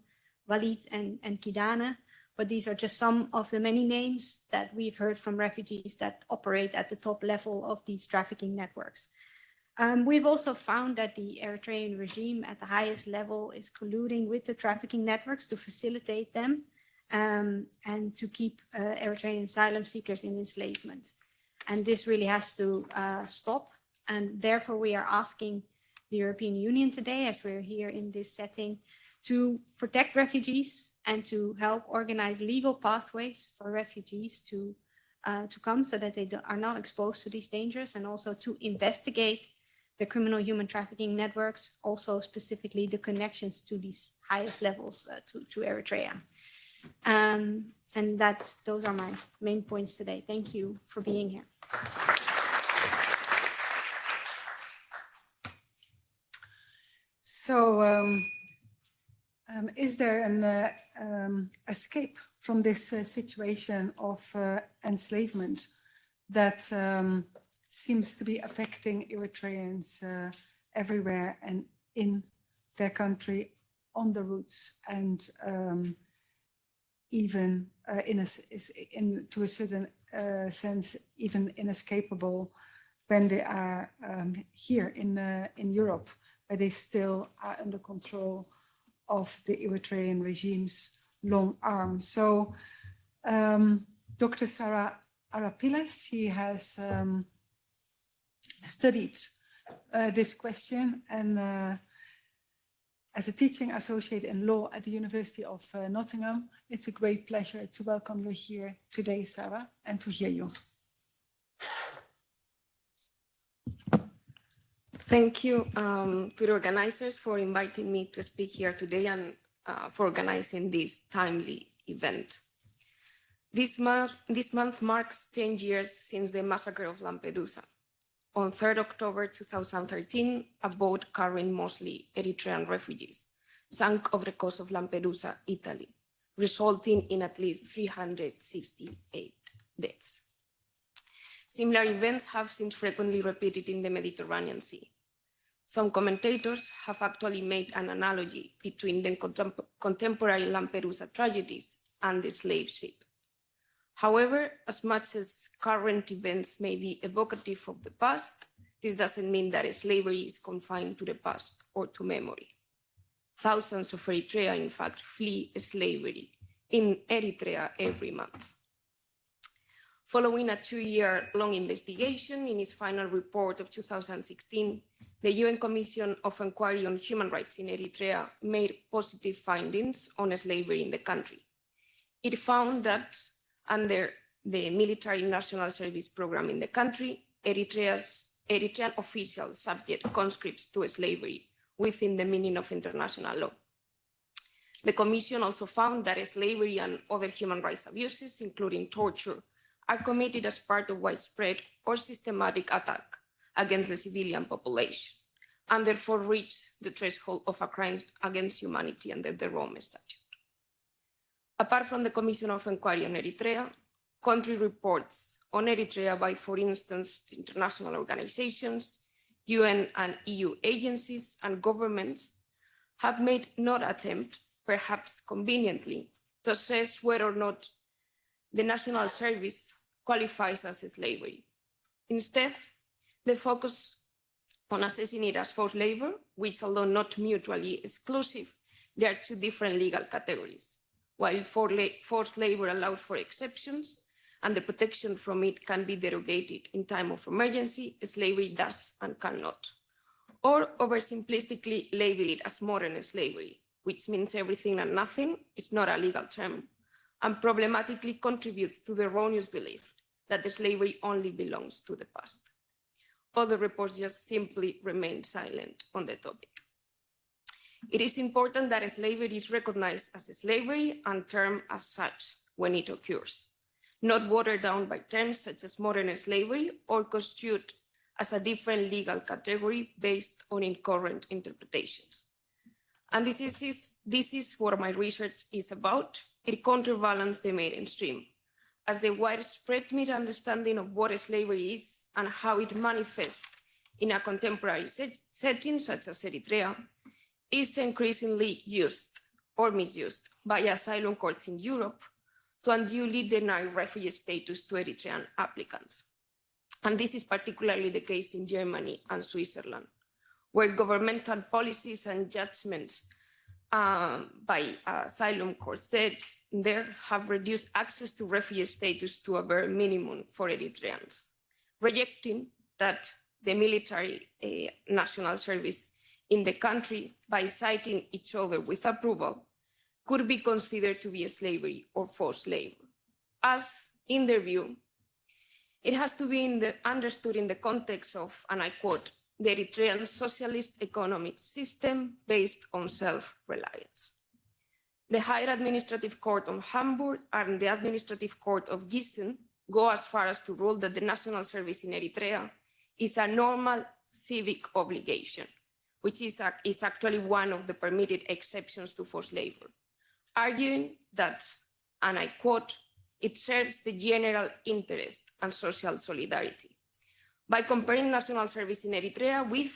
Walid, and Kidane. But these are just some of the many names that we've heard from refugees that operate at the top level of these trafficking networks. We've also found that the Eritrean regime at the highest level is colluding with the trafficking networks to facilitate them and to keep Eritrean asylum seekers in enslavement. And this really has to stop. And therefore, we are asking the European Union today, as we're here in this setting, to protect refugees and to help organize legal pathways for refugees to come so that they are not exposed to these dangers, and also to investigate the criminal human trafficking networks, also specifically the connections to these highest levels to Eritrea. And those are my main points today. Thank you for being here. So, is there an escape from this situation of enslavement that seems to be affecting Eritreans everywhere and in their country, on the routes, and even to a certain sense, even inescapable when they are here in Europe, where they still are under control of the Eritrean regime's long arm. So Dr. Sarah Arapiles, he has studied this question, and as a teaching associate in law at the University of Nottingham, it's a great pleasure to welcome you here today, Sarah, and to hear you. Thank you to the organizers for inviting me to speak here today and for organizing this timely event. This month marks 10 years since the massacre of Lampedusa. On 3rd October 2013, a boat carrying mostly Eritrean refugees sank off the coast of Lampedusa, Italy, resulting in at least 368 deaths. Similar events have since frequently repeated in the Mediterranean Sea. Some commentators have actually made an analogy between the contemporary Lampedusa tragedies and the slave ship. However, as much as current events may be evocative of the past, this doesn't mean that slavery is confined to the past or to memory. Thousands of Eritrea, in fact, flee slavery in Eritrea every month. Following a 2-year-long investigation, in its final report of 2016, the UN Commission of Inquiry on Human Rights in Eritrea made positive findings on slavery in the country. It found that under the military national service program in the country, Eritrean officials subject conscripts to slavery within the meaning of international law. The Commission also found that slavery and other human rights abuses, including torture, are committed as part of widespread or systematic attack against the civilian population, and therefore reach the threshold of a crime against humanity under the Rome Statute. Apart from the Commission of Inquiry on Eritrea, country reports on Eritrea by, for instance, international organizations, UN and EU agencies and governments have made no attempt, perhaps conveniently, to assess whether or not the national service qualifies as slavery. Instead, they focus on assessing it as forced labor, which, although not mutually exclusive, there are two different legal categories. While forced labor allows for exceptions and the protection from it can be derogated in time of emergency, slavery does and cannot. Or oversimplistically label it as modern slavery, which means everything and nothing, is not a legal term, and problematically contributes to the erroneous belief that the slavery only belongs to the past. Other reports just simply remain silent on the topic. It is important that slavery is recognized as slavery and termed as such when it occurs, not watered down by terms such as modern slavery or construed as a different legal category based on incoherent interpretations. And this is what my research is about. It counterbalances the mainstream, as the widespread misunderstanding of what slavery is and how it manifests in a contemporary setting such as Eritrea is increasingly used or misused by asylum courts in Europe to unduly deny refugee status to Eritrean applicants. And this is particularly the case in Germany and Switzerland, where governmental policies and judgments by asylum courts there have reduced access to refugee status to a bare minimum for Eritreans, rejecting that the military national service in the country, by citing each other with approval, could be considered to be slavery or forced labor. As, in their view, it has to be understood in the context of, and I quote, the Eritrean socialist economic system based on self-reliance. The Higher Administrative Court of Hamburg and the Administrative Court of Gießen go as far as to rule that the national service in Eritrea is a normal civic obligation, which is actually one of the permitted exceptions to forced labor, arguing that, and I quote, it serves the general interest and social solidarity by comparing national service in Eritrea with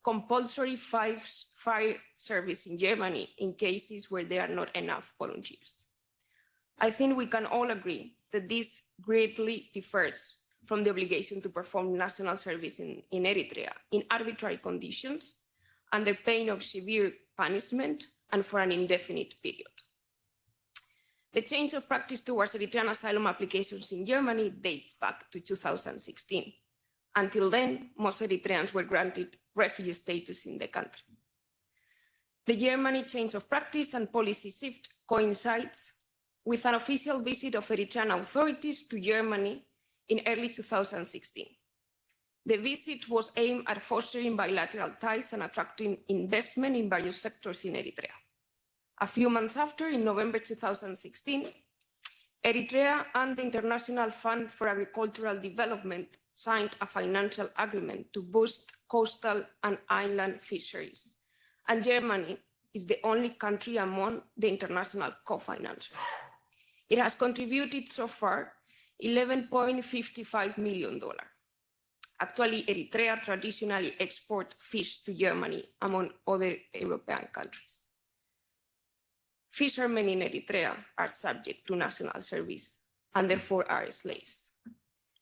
compulsory fire service in Germany in cases where there are not enough volunteers. I think we can all agree that this greatly differs from the obligation to perform national service in Eritrea in arbitrary conditions under pain of severe punishment and for an indefinite period. The change of practice towards Eritrean asylum applications in Germany dates back to 2016. Until then, most Eritreans were granted refugee status in the country. The Germany change of practice and policy shift coincides with an official visit of Eritrean authorities to Germany in early 2016. The visit was aimed at fostering bilateral ties and attracting investment in various sectors in Eritrea. A few months after, in November 2016, Eritrea and the International Fund for Agricultural Development signed a financial agreement to boost coastal and inland fisheries. And Germany is the only country among the international co-financiers. It has contributed so far $11.55 million. Actually, Eritrea traditionally exports fish to Germany, among other European countries. Fishermen in Eritrea are subject to national service and therefore are slaves.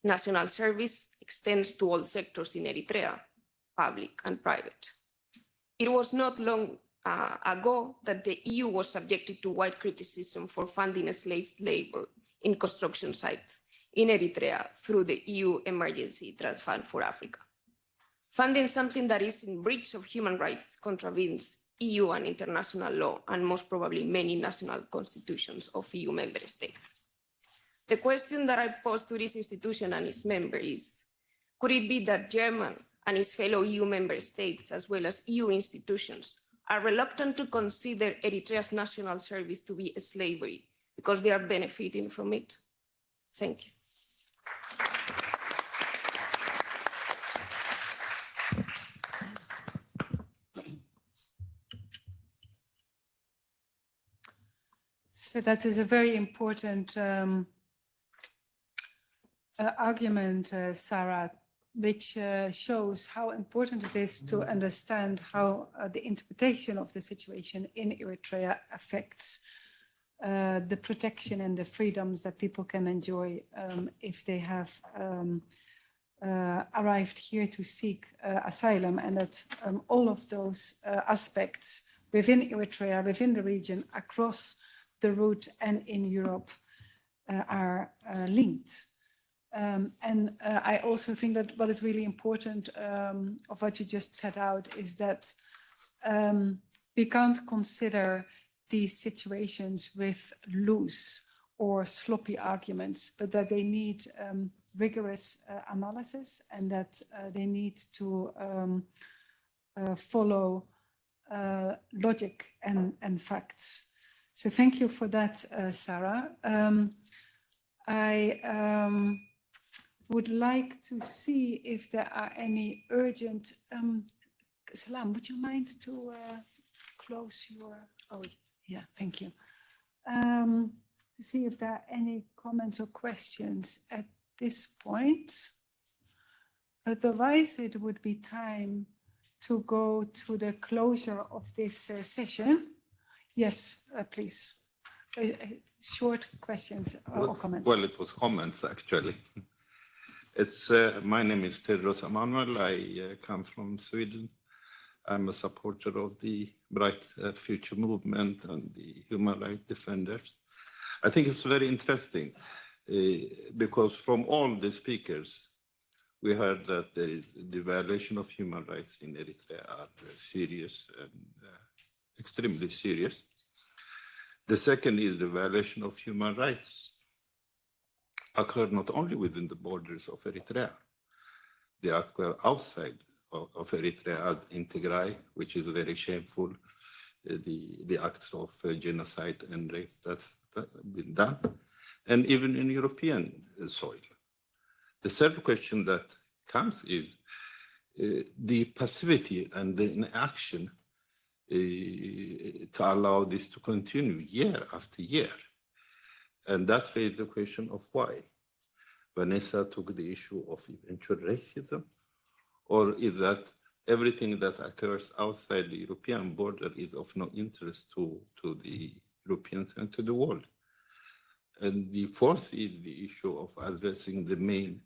National service extends to all sectors in Eritrea, public and private. It was not long ago that the EU was subjected to wide criticism for funding slave labor in construction sites in Eritrea through the EU Emergency Trust Fund for Africa. Funding something that is in breach of human rights contravenes EU and international law, and most probably many national constitutions of EU member states. The question that I pose to this institution and its member is, could it be that Germany and its fellow EU member states, as well as EU institutions, are reluctant to consider Eritrea's national service to be slavery because they are benefiting from it? Thank you. So that is a very important argument, Sarah, which shows how important it is to understand how the interpretation of the situation in Eritrea affects the protection and the freedoms that people can enjoy if they have arrived here to seek asylum, and that all of those aspects within Eritrea, within the region, across the route and in Europe are linked. And I also think that what is really important of what you just set out is that we can't consider these situations with loose or sloppy arguments, but that they need rigorous analysis, and that they need to follow logic and facts. So thank you for that, Sarah. I would like to see if there are any urgent... Salam, would you mind to close your... Oh, yeah, thank you. To see if there are any comments or questions at this point. Otherwise, it would be time to go to the closure of this session. Yes, please. Short questions or comments. Well, it was comments, actually. It's my name is Tedros Emanuel. I come from Sweden. I'm a supporter of the Bright Future movement and the human rights defenders. I think it's very interesting because from all the speakers, we heard that there is the violation of human rights in Eritrea are serious and extremely serious. The second is the violation of human rights occur not only within the borders of Eritrea, they occur outside of Eritrea, as in Tigray, which is very shameful, the acts of genocide and rapes that's been done, and even in European soil. The third question that comes is the passivity and the inaction to allow this to continue year after year. And that raised the question of why. Vanessa took the issue of eventual racism, or is that everything that occurs outside the European border is of no interest to the Europeans and to the world? And the fourth is the issue of addressing the main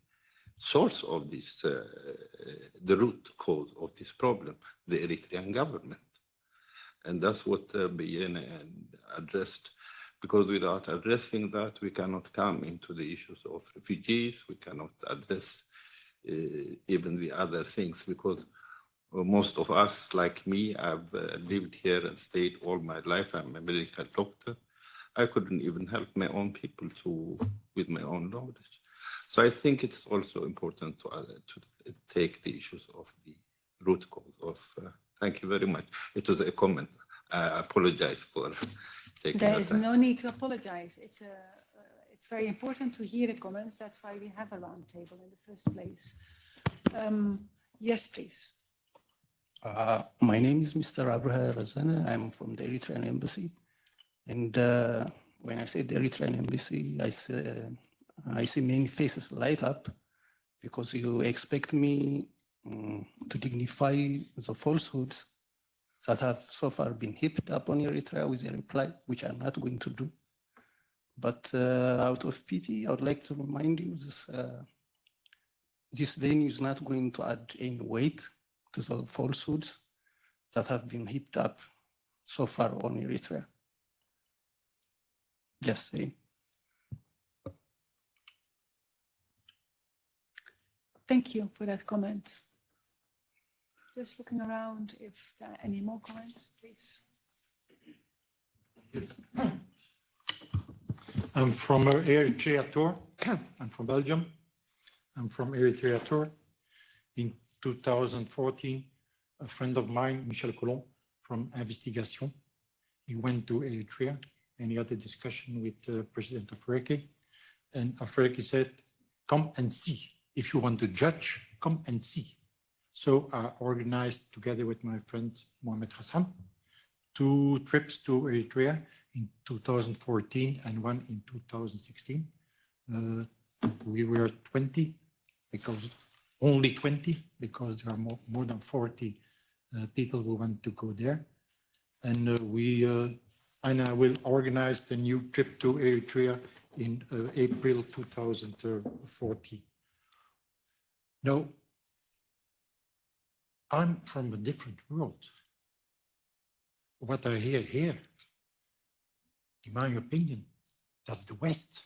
source of this, the root cause of this problem, the Eritrean government. And that's what Biene addressed, because without addressing that, we cannot come into the issues of refugees, we cannot address even the other things, because most of us, like me, I've lived here and stayed all my life. I'm a medical doctor. I couldn't even help my own people with my own knowledge. So I think it's also important to take the issues of the root cause of. Thank you very much. It was a comment. I apologize for taking There is no need to apologize. It's very important to hear the comments. That's why we have a roundtable in the first place. Yes, please. My name is Mr. Abraham Razana. I'm from the Eritrean Embassy. And when I say the Eritrean Embassy, I see many faces light up because you expect me to dignify the falsehoods that have so far been heaped up on Eritrea with a reply, which I'm not going to do. But out of pity, I would like to remind you this venue is not going to add any weight to the falsehoods that have been heaped up so far on Eritrea. Just saying. Thank you for that comment. Just looking around if there are any more comments, please. Yes. I'm from Eritrea Tour. I'm from Belgium. I'm from Eritrea Tour. In 2014, a friend of mine, Michel Colomb, from Investigation, he went to Eritrea and he had a discussion with President Afwerki. And Afwerki said, come and see. If you want to judge, come and see. So I organized, together with my friend Mohamed Hassan, 2 trips to Eritrea in 2014 and one in 2016. We were 20, because only 20, because there are more than 40 people who want to go there. And we and I will organize the new trip to Eritrea in April 2014. No, I'm from a different world. What I hear here, in my opinion, that's the West.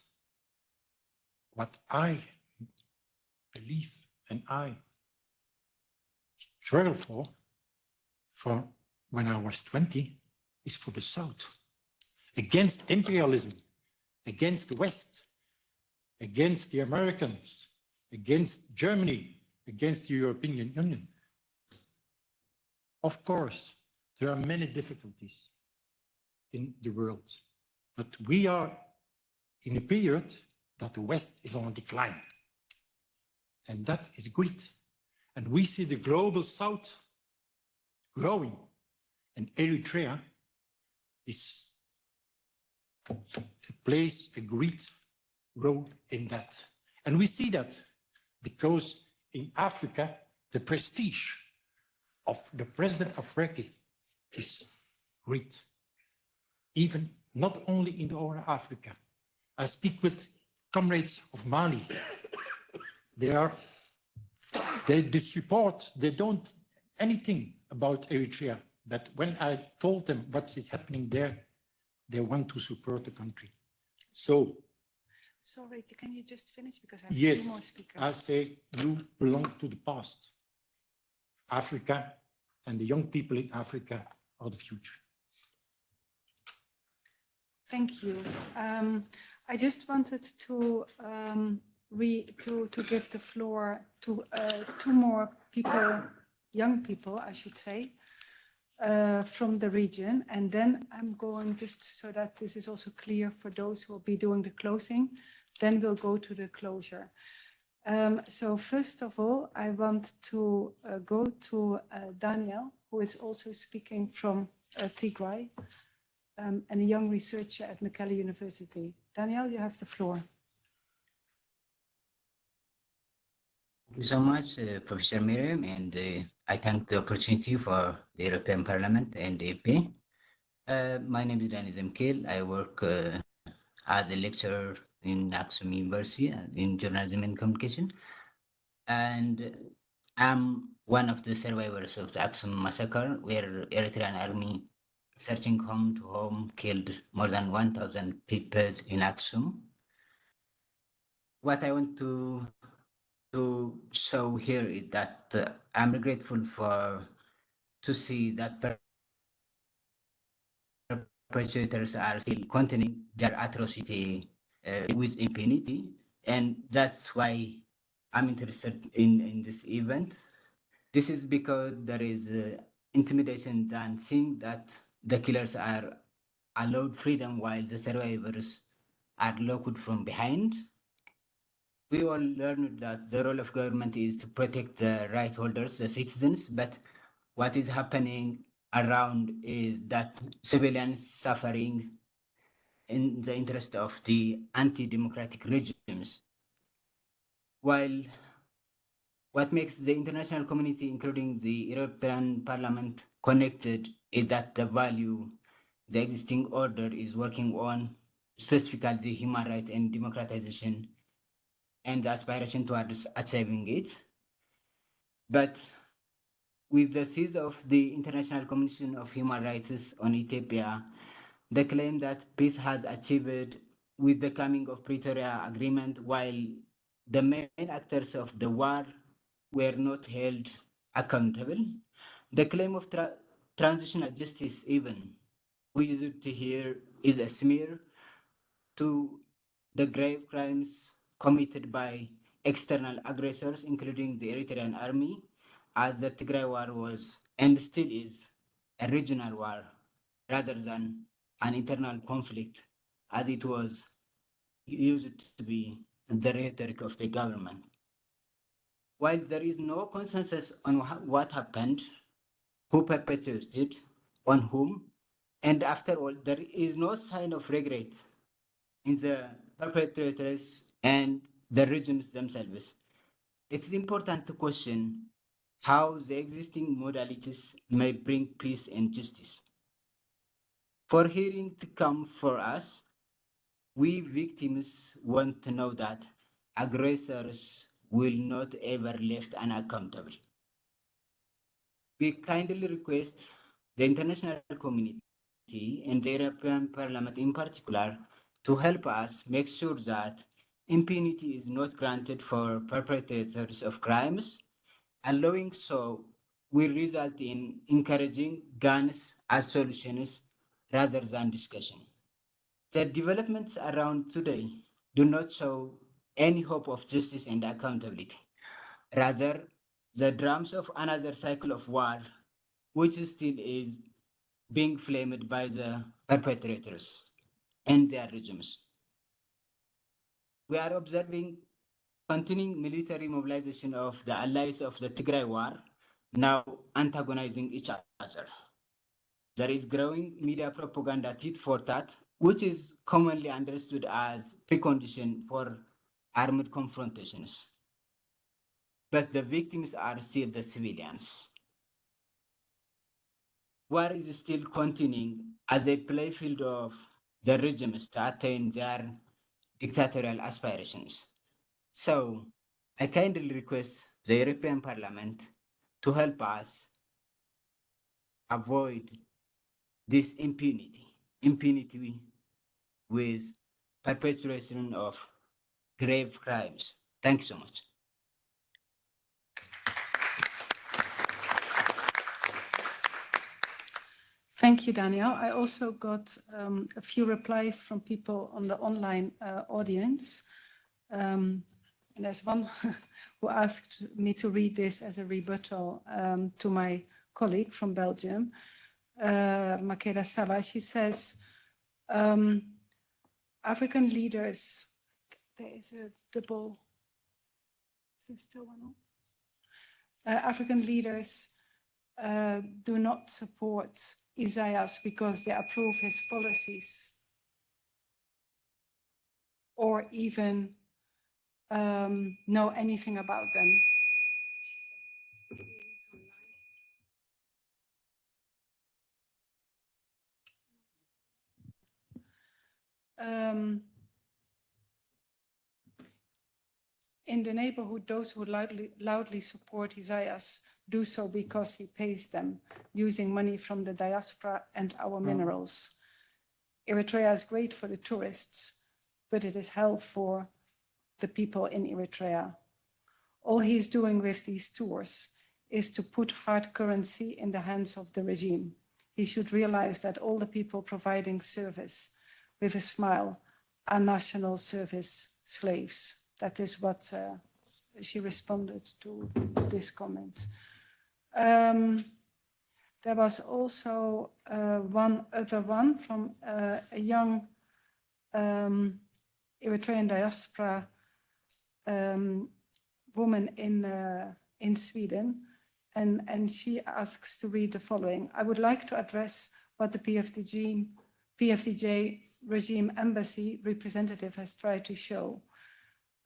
What I believe and I struggle for when I was 20, is for the South. Against imperialism, against the West, against the Americans, against Germany, against the European Union. Of course, there are many difficulties in the world, but we are in a period that the West is on decline. And that is great. And we see the global South growing, and Eritrea plays a great role in that. And we see that because in Africa, the prestige of the president of Turkey is great. Even not only in the Horn of Africa. I speak with comrades of Mali. They support, they don't anything about Eritrea, but when I told them what is happening there, they want to support the country. So, sorry, can you just finish, because I have yes, 3 more speakers. I say you belong to the past. Africa and the young people in Africa are the future. Thank you. I just wanted to give the floor to 2 more people, young people, I should say, from the region. And then I'm going, just so that this is also clear for those who will be doing the closing, then we'll go to the closure. So first of all, I want to go to Daniel, who is also speaking from Tigray, and a young researcher at Mekelle University. Daniel, you have the floor. Thank you so much, Professor Miriam, and I thank the opportunity for the European Parliament and the EP. My name is Daniel Zemkil. I work as a lecturer in Aksum University in journalism and communication, and I'm one of the survivors of the Aksum massacre, where Eritrean army searching home to home killed more than 1,000 people in Aksum. What I want to show here is that I'm grateful to see that perpetrators are still continuing their atrocity with impunity, and that's why I'm interested in this event. This is because there is intimidation and seeing that the killers are allowed freedom while the survivors are locked from behind. We all learned that the role of government is to protect the right holders, the citizens, but what is happening around is that civilians suffering in the interest of the anti-democratic regimes. While what makes the international community, including the European Parliament, connected is that the value the existing order is working on, specifically the human rights and democratization and the aspiration towards achieving it. But with the cease of the International Commission of Human Rights on Ethiopia, the claim that peace has achieved with the coming of Pretoria Agreement, while the main actors of the war were not held accountable, the claim of transitional justice even, we used to hear, is a smear to the grave crimes committed by external aggressors, including the Eritrean army, as the Tigray war was and still is a regional war rather than an internal conflict, as it was used to be the rhetoric of the government. While there is no consensus on what happened, who perpetrated it, on whom, and after all, there is no sign of regret in the perpetrators and the regimes themselves. It's important to question how the existing modalities may bring peace and justice. for hearing to come for us. We victims want to know that aggressors will not ever left unaccountable. We kindly request the international community and the European Parliament in particular to help us make sure that impunity is not granted for perpetrators of crimes. Allowing so will result in encouraging guns as solutions rather than discussion. The developments around today do not show any hope of justice and accountability. Rather, the drums of another cycle of war, which still is being flamed by the perpetrators and their regimes. We are observing continuing military mobilization of the allies of the Tigray war, now antagonizing each other. There is growing media propaganda tit for tat, which is commonly understood as precondition for armed confrontations. But the victims are still the civilians. War is still continuing as a playfield of the regimes to attain their dictatorial aspirations. So, I kindly request the European Parliament to help us avoid this impunity with perpetration of grave crimes. Thank you so much. Thank you, Daniel. I also got a few replies from people on the online audience. And there's one who asked me to read this as a rebuttal to my colleague from Belgium, Makeda Sava. She says, African leaders, there is a double, is there still one on? African leaders do not support Isaias because they approve his policies or even know anything about them. In the neighborhood, those who loudly support Isaias do so because he pays them, using money from the diaspora and our minerals. Eritrea is great for the tourists, but it is hell for the people in Eritrea. All he's doing with these tours is to put hard currency in the hands of the regime. He should realize that all the people providing service with a smile are national service slaves. That is what she responded to this comment. There was also one other one from a young Eritrean diaspora woman in Sweden, and she asks to read the following. I would like to address what the PFDJ regime embassy representative has tried to show.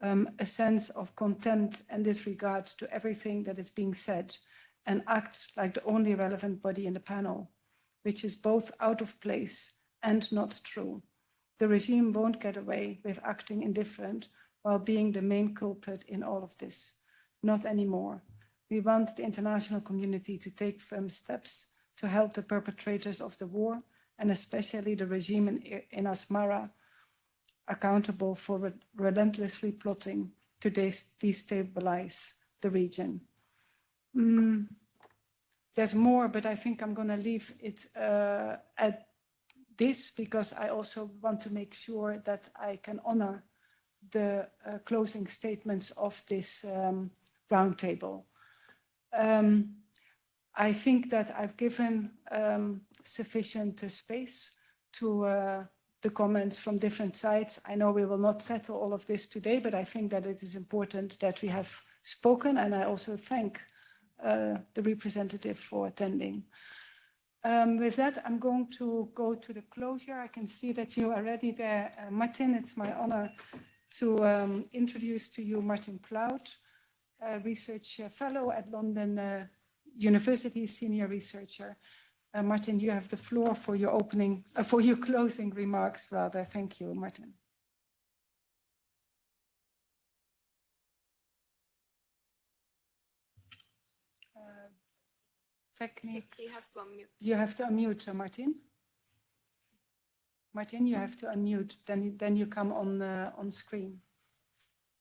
A sense of contempt and disregard to everything that is being said, and act like the only relevant body in the panel, which is both out of place and not true. The regime won't get away with acting indifferent while being the main culprit in all of this. Not anymore. We want the international community to take firm steps to help the perpetrators of the war, and especially the regime in Asmara, accountable for relentlessly plotting to destabilize the region. There's more, but I think I'm going to leave it at this, because I also want to make sure that I can honor the closing statements of this roundtable. I think that I've given sufficient space to the comments from different sides. I know we will not settle all of this today, but I think that it is important that we have spoken, and I also thank the representative for attending. With that, I'm going to go to the closure. I can see that you are already there. Martin, it's my honor to introduce to you Martin Plaut, a research fellow at London University, senior researcher. Martin, you have the floor for your opening, for your closing remarks, rather. Thank you, Martin. Technique. He has to unmute. You have to unmute, Martin. Martin, you have to unmute. Then you come on screen.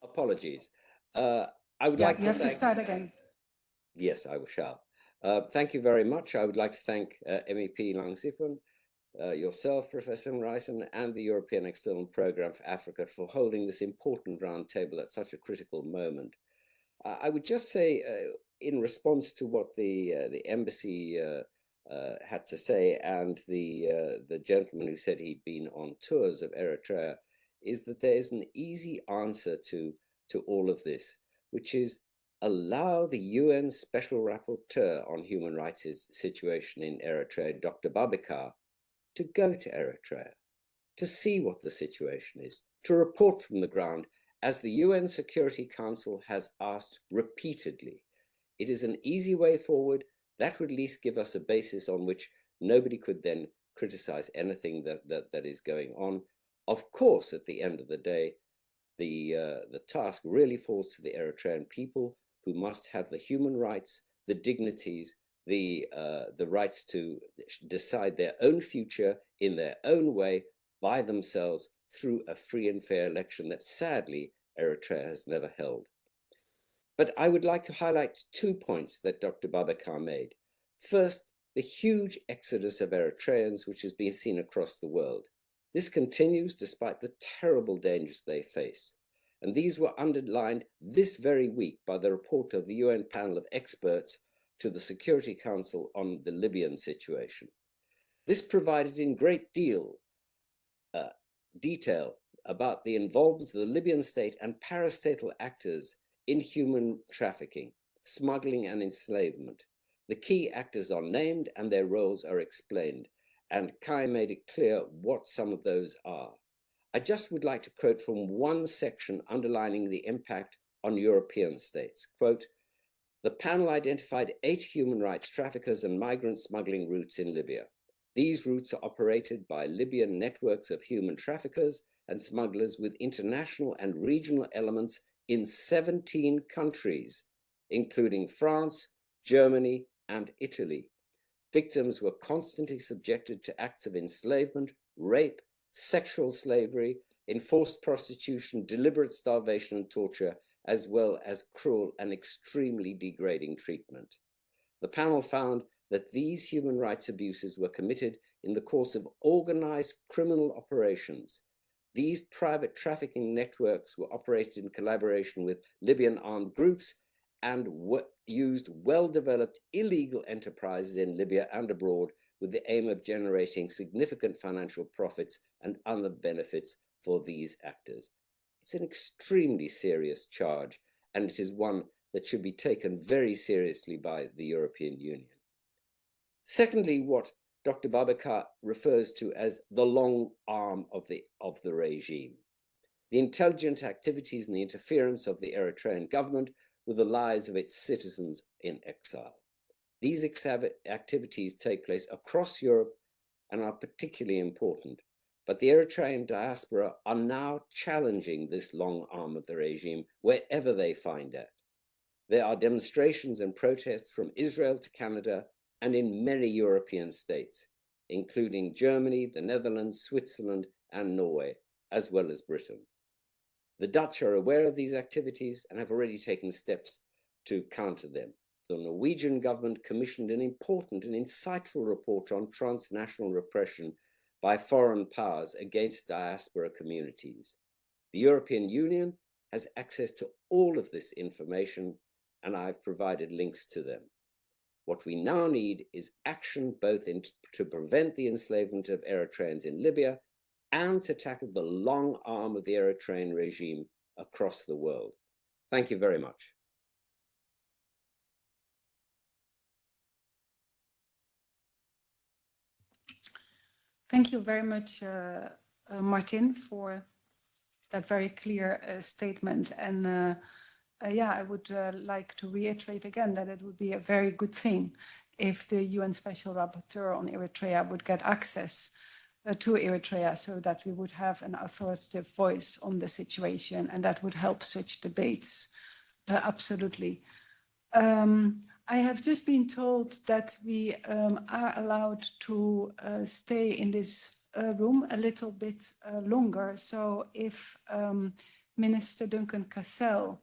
Apologies. I would Yeah, like you have to start again. Yes, I shall. Thank you very much. I would like to thank MEP Langensiepen, yourself, Professor Rijssen, and the European External Programme for Africa for holding this important roundtable at such a critical moment. I would just say, in response to what the embassy had to say, and the gentleman who said he'd been on tours of Eritrea, is that there is an easy answer to all of this, which is allow the UN Special Rapporteur on Human Rights situation in Eritrea, Dr. Babikar, to go to Eritrea, to see what the situation is, to report from the ground, as the UN Security Council has asked repeatedly. It is an easy way forward. That would at least give us a basis on which nobody could then criticize anything that is going on. Of course, at the end of the day, the task really falls to the Eritrean people, who must have the human rights, the dignities, the rights to decide their own future in their own way by themselves through a free and fair election that sadly Eritrea has never held. But I would like to highlight 2 points that Dr. Babikar made. First, the huge exodus of Eritreans which has been seen across the world. This continues despite the terrible dangers they face. And these were underlined this very week by the report of the UN panel of experts to the Security Council on the Libyan situation. This provided in great detail about the involvement of the Libyan state and parastatal actors in human trafficking, smuggling, and enslavement. The key actors are named and their roles are explained, and Kai made it clear what some of those are. I just would like to quote from one section underlining the impact on European states. Quote, the panel identified 8 human rights traffickers and migrant smuggling routes in Libya. These routes are operated by Libyan networks of human traffickers and smugglers with international and regional elements in 17 countries, including France, Germany, and Italy. Victims were constantly subjected to acts of enslavement, rape, sexual slavery, enforced prostitution, deliberate starvation and torture, as well as cruel and extremely degrading treatment. The panel found that these human rights abuses were committed in the course of organized criminal operations. These private trafficking networks were operated in collaboration with Libyan armed groups and used well-developed illegal enterprises in Libya and abroad with the aim of generating significant financial profits and other benefits for these actors. It's an extremely serious charge, and it is one that should be taken very seriously by the European Union. Secondly, what Dr. Babikar refers to as the long arm of the regime, the intelligent activities and the interference of the Eritrean government with the lives of its citizens in exile. These activities take place across Europe and are particularly important, but the Eritrean diaspora are now challenging this long arm of the regime wherever they find it. There are demonstrations and protests from Israel to Canada and in many European states, including Germany, the Netherlands, Switzerland, and Norway, as well as Britain. The Dutch are aware of these activities and have already taken steps to counter them. The Norwegian government commissioned an important and insightful report on transnational repression by foreign powers against diaspora communities. The European Union has access to all of this information, and I've provided links to them. What we now need is action both to prevent the enslavement of Eritreans in Libya and to tackle the long arm of the Eritrean regime across the world. Thank you very much. Thank you very much, Martin, for that very clear statement. And yeah, I would like to reiterate again that it would be a very good thing if the UN Special Rapporteur on Eritrea would get access to Eritrea so that we would have an authoritative voice on the situation, and that would help such debates. Absolutely. I have just been told that we are allowed to stay in this room a little bit longer. So if Minister Duncan Cassel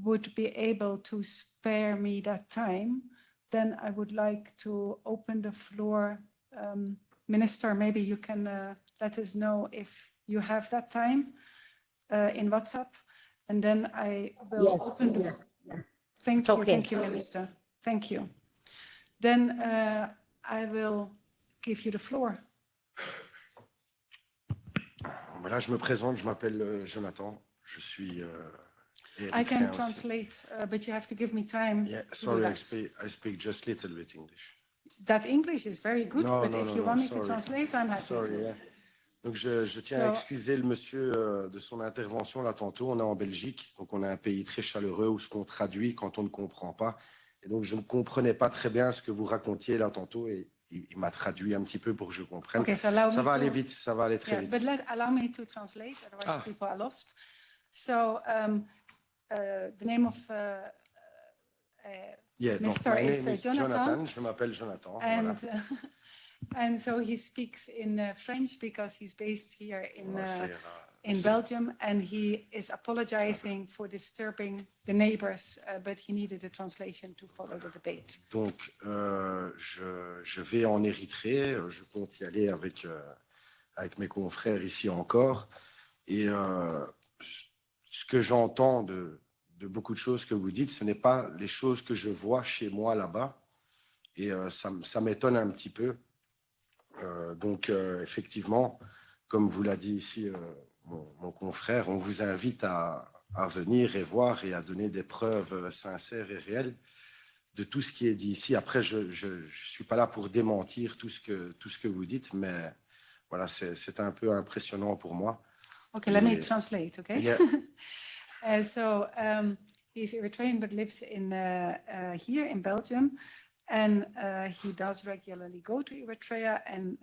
would be able to spare me that time, then I would like to open the floor. Minister, maybe you can let us know if you have that time in WhatsApp, and then I will open the floor. Thank you, Minister. Thank you. Then I will give you the floor. Voilà, je me présente, je m'appelle Jonathan, je suis I can translate, but you have to give me time. Yeah, sorry, I speak just little bit English. That English is very good, No, but no, if no, you no, want me sorry. to translate, I'm happy Sorry, to. yeah. Donc je tiens à excuser le monsieur de son intervention là tantôt. On est en Belgique, donc on a un pays très chaleureux où ce qu'on traduit quand on ne comprend pas. Et donc je ne comprenais pas très bien ce que vous racontiez là tantôt et il m'a traduit un petit peu pour que je comprenne. Okay, so ça va aller vite, ça va aller très vite. But allow me to translate, otherwise people are lost. So the name of Yeah, donc Mr. my name is is Jonathan. Je m'appelle Jonathan. And, voilà. And so he speaks in French because he's based here in Belgium, and he is apologizing for disturbing the neighbors, but he needed a translation to follow the debate. Donc, je vais en Érythrée, je compte y aller avec mes confrères ici encore, et ce que j'entends de beaucoup de choses que vous dites, ce n'est pas les choses que je vois chez moi là-bas, et ça m'étonne un petit peu. Donc, effectivement, comme vous l'a dit ici mon confrère, on vous invite à venir et voir et à donner des preuves sincères et réelles de tout ce qui est dit ici. Après, je ne suis pas là pour démentir tout ce que vous dites, mais voilà, c'est un peu impressionnant pour moi. Okay, let me translate, okay? Yeah. So, he's Eritrean but lives here in Belgium. And he does regularly go to Eritrea, and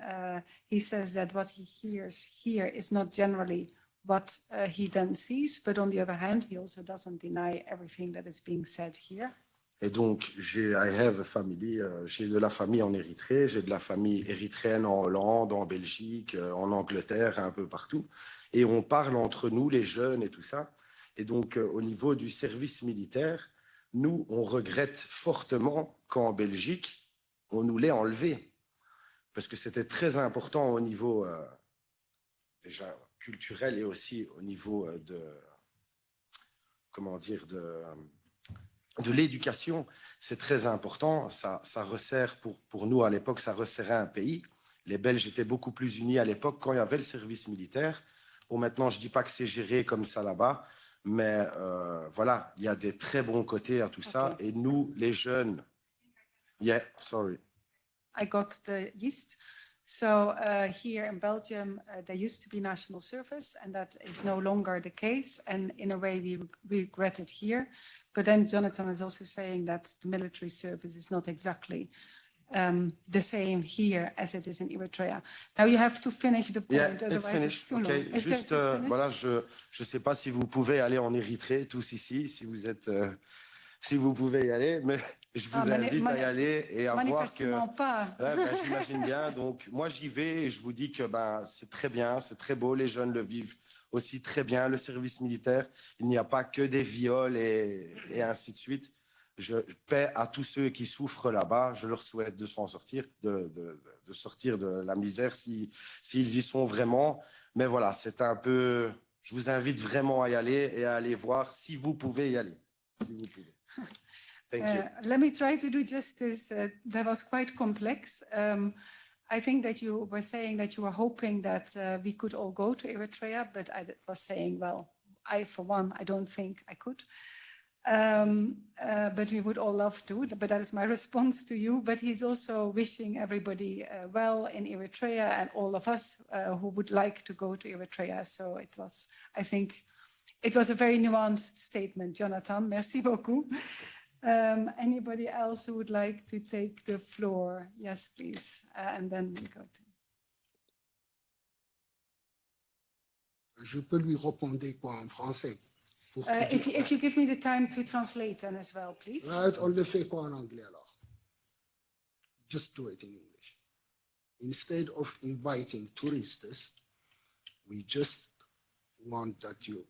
he says that what he hears here is not generally what he then sees, but on the other hand, he also doesn't deny everything that is being said here. Et donc, I have a family, j'ai de la famille en Érythrée, j'ai de la famille érythréenne en Hollande, en Belgique, en Angleterre, un peu partout. Et on parle entre nous, les jeunes et tout ça. Et donc, au niveau du service militaire, nous, on regrette fortement qu'en Belgique, on nous l'ait enlevé. Parce que c'était très important au niveau déjà culturel et aussi au niveau de l'éducation. C'est très important. Ça resserre, pour nous à l'époque, ça resserrait un pays. Les Belges étaient beaucoup plus unis à l'époque quand il y avait le service militaire. Bon, maintenant, je ne dis pas que c'est géré comme ça là-bas. Mais voilà, il y a des très bons côtés à tout ça. Et nous, les jeunes... Yeah, sorry. I got the gist. So here in Belgium, there used to be national service, and that is no longer the case. And in a way, we regret it here. But then Jonathan is also saying that the military service is not exactly the same here as it is in Eritrea. Now you have to finish the point, yeah, otherwise it's too long. Juste, voilà, je sais pas si vous pouvez aller en Érythrée, tous ici, si vous êtes, si vous pouvez y aller, mais je vous invite à y aller et à voir que. Pas. Ouais, j'imagine bien. Donc moi j'y vais et je vous dis que c'est très bien, c'est très beau, les jeunes le vivent aussi très bien, le service militaire. Il n'y a pas que des viols et ainsi de suite. Je paie à tous ceux qui souffrent là-bas. Je leur souhaite de s'en sortir, de sortir de la misère s'ils y sont vraiment. Mais voilà, c'est un peu... Je vous invite vraiment à y aller et à aller voir si vous pouvez y aller. Si vous pouvez. Thank you. Let me try to do justice. That was quite complex. I think that you were saying that you were hoping that we could all go to Eritrea, but I was saying, well, for one, I don't think I could. But we would all love to, but that is my response to you. But he's also wishing everybody well in Eritrea and all of us who would like to go to Eritrea. So I think it was a very nuanced statement, Jonathan. Merci beaucoup. Anybody else who would like to take the floor? Yes, please. And then we go to. Je peux lui répondre quoi en français? If you give me the time to translate then as well, please. Right, on le fait quoi en anglais alors? Just do it in English. Instead of inviting tourists, we just want that you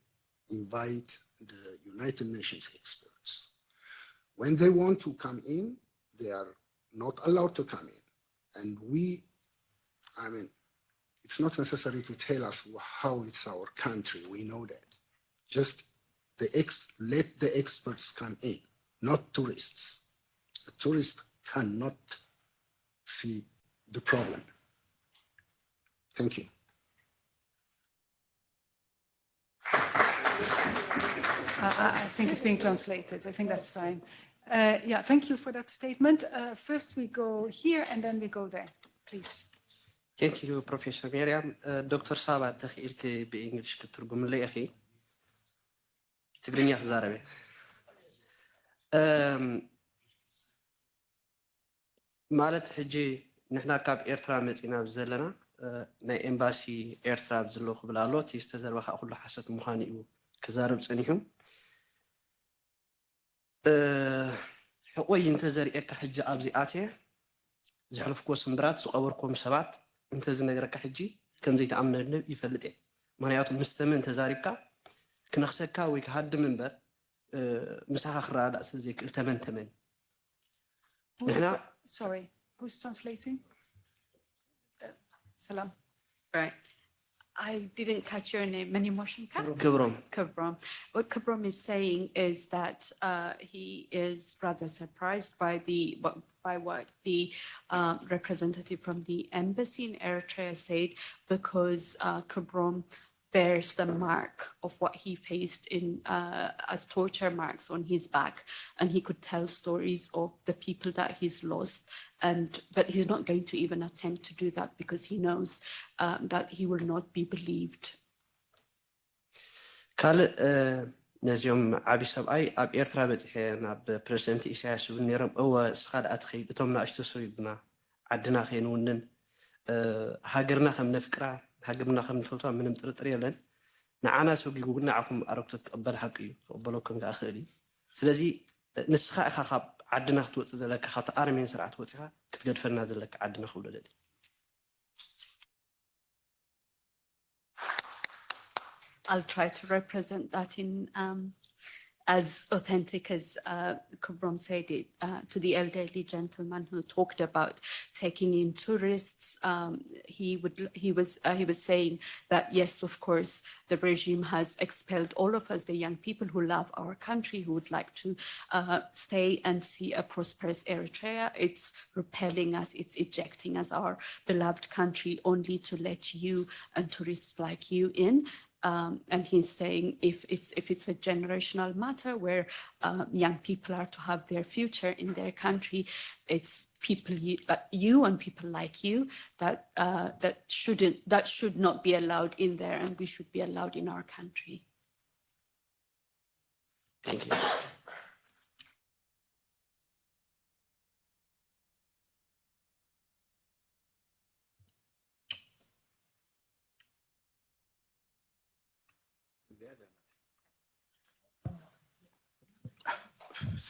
invite the United Nations experts. When they want to come in, they are not allowed to come in. And it's not necessary to tell us how it's our country. We know that. Just let the experts come in, not tourists. A tourist cannot see the problem. Thank you. I think it's being translated. I think that's fine. Yeah, thank you for that statement. First we go here and then we go there, please. Thank you, Professor Miriam. Dr. Saba, تخيلك بإنجلش كترجم لي أخي. تقريني أخزاربي. مالت حجي نحنا كاب إيرترا متينا بزلنا. نا إمباسي إيرترا بزلو خبلالو تيستزر وخا أخذ حسد مخانئو كزارب سنيهم. حقوي ينتظر إيركا حجة أبزي آتيه. زحلف كوس مدرات سقوركم سبات. انت زنقرك حجي كم زي تأمن يفلت معناته مستمن تزاربك كنخسكا ويك هاد منبر مساحة خرادة أسل زي تمن Sorry, who's translating? Salam. Right. I didn't catch your name. Many motion. Kabram. What Kabram is saying is that he is rather surprised by what the representative from the embassy in Eritrea said, because Kabram bears the mark of what he faced in as torture marks on his back, and he could tell stories of the people that he's lost, but he's not going to even attempt to do that because he knows that he will not be believed. نزيوم عبي سبعي أب إيرترا بتحي ناب بريزيدنت إساس ونيرم أو سخاد أتخي بتومنا أشتسوي بنا عدنا خينونن هاجرنا خم نفكرة هاجرنا خم نفلتها من مترطرية لن نعنا سوقي قلنا عكم أروك تتقبل حقي قبلوكم كأخيري سلازي نسخة خاب عدنا خطوة زلك خط أرمين سرعة وتها كتقدر فرنا زلك عدنا خولدي. I'll try to represent that in as authentic as Kabram said it to the elderly gentleman who talked about taking in tourists. He was saying that yes, of course, the regime has expelled all of us, the young people who love our country, who would like to stay and see a prosperous Eritrea. It's repelling us, it's ejecting us, our beloved country, only to let you and tourists like you in. And he's saying if it's a generational matter where young people are to have their future in their country, it's people you and people like you that should not be allowed in there, and we should be allowed in our country. Thank you.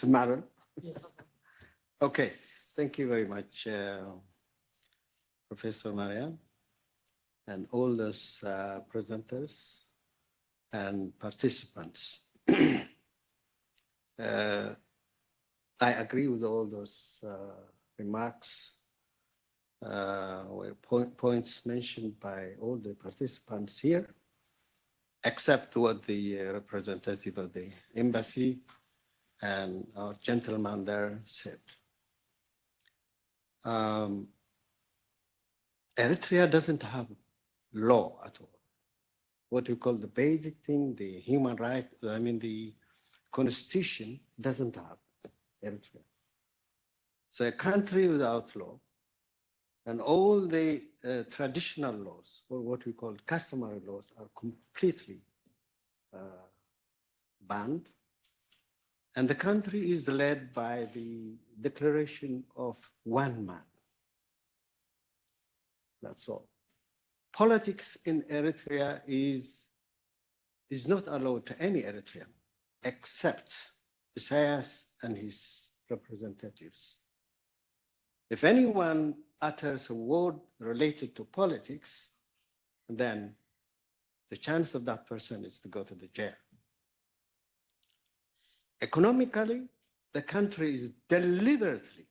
Matter? Yes. Okay, thank you very much, Professor Mariam, and all those presenters and participants. I agree with all those remarks, points mentioned by all the participants here, except what the representative of the embassy and our gentleman there said. Eritrea doesn't have law at all. What we call the basic thing, the human right, the constitution doesn't have Eritrea. So a country without law, and all the traditional laws, or what we call customary laws, are completely banned. And the country is led by the declaration of one man. That's all. Politics in Eritrea is not allowed to any Eritrean except Isaias and his representatives. If anyone utters a word related to politics, then the chance of that person is to go to the jail. Economically, the country is deliberately,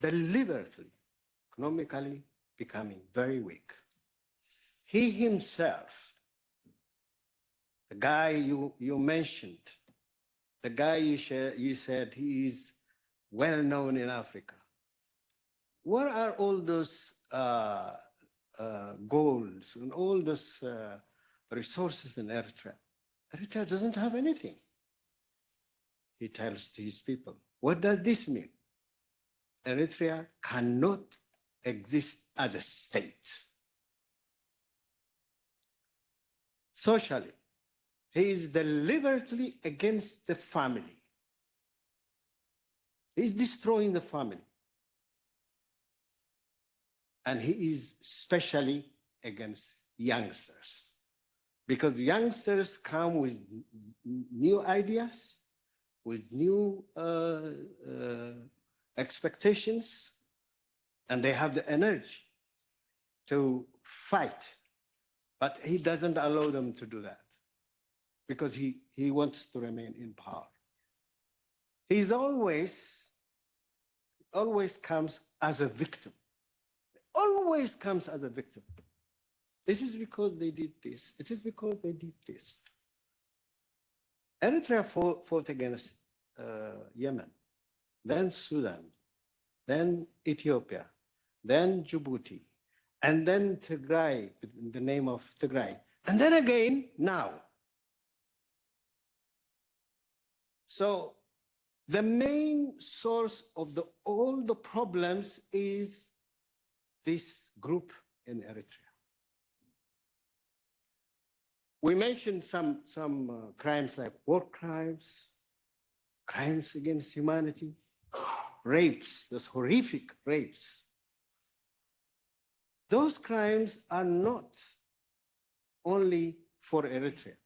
economically becoming very weak. He himself, the guy you mentioned, the guy you said he is well known in Africa. What are all those goals and all those resources in Eritrea? Eritrea doesn't have anything. He tells to his people. What does this mean? Eritrea cannot exist as a state. Socially, he is deliberately against the family. He's destroying the family. And he is especially against youngsters, because youngsters come with new ideas, with new expectations, and they have the energy to fight. But he doesn't allow them to do that because he wants to remain in power. He's always comes as a victim. Always comes as a victim. This is because they did this. It is because they did this. Eritrea fought against Yemen, then Sudan, then Ethiopia, then Djibouti, and then Tigray, in the name of Tigray, and then again now. So the main source of all the problems is this group in Eritrea. We mentioned some crimes like war crimes, crimes against humanity, rapes, those horrific rapes. Those crimes are not only for Eritrea.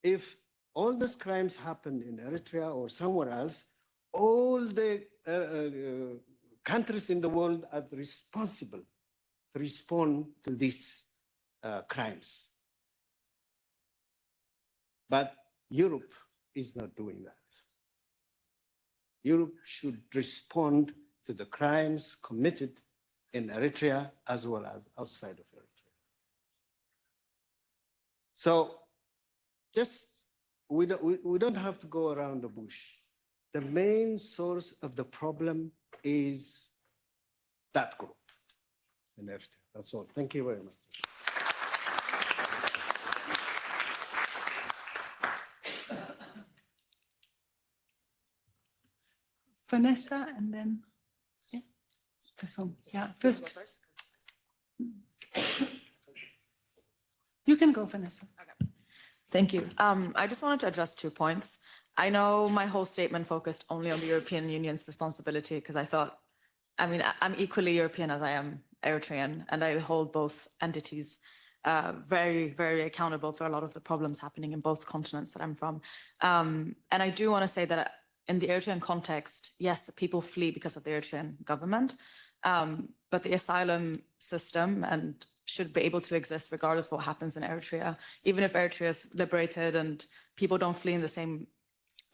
If all those crimes happen in Eritrea or somewhere else, all the countries in the world are responsible to respond to these crimes. But Europe is not doing that. Europe should respond to the crimes committed in Eritrea as well as outside of Eritrea. So just, we don't have to go around the bush. The main source of the problem is that group in Eritrea. That's all. Thank you very much. Vanessa, and then this one. Yeah, first. You can go, Vanessa. Okay. Thank you. I just wanted to address 2 points. I know my whole statement focused only on the European Union's responsibility because I thought, I'm equally European as I am Eritrean, and I hold both entities very, very accountable for a lot of the problems happening in both continents that I'm from. And I do want to say that in the Eritrean context, yes, the people flee because of the Eritrean government, but the asylum system and should be able to exist regardless of what happens in Eritrea. Even if Eritrea is liberated and people don't flee in the same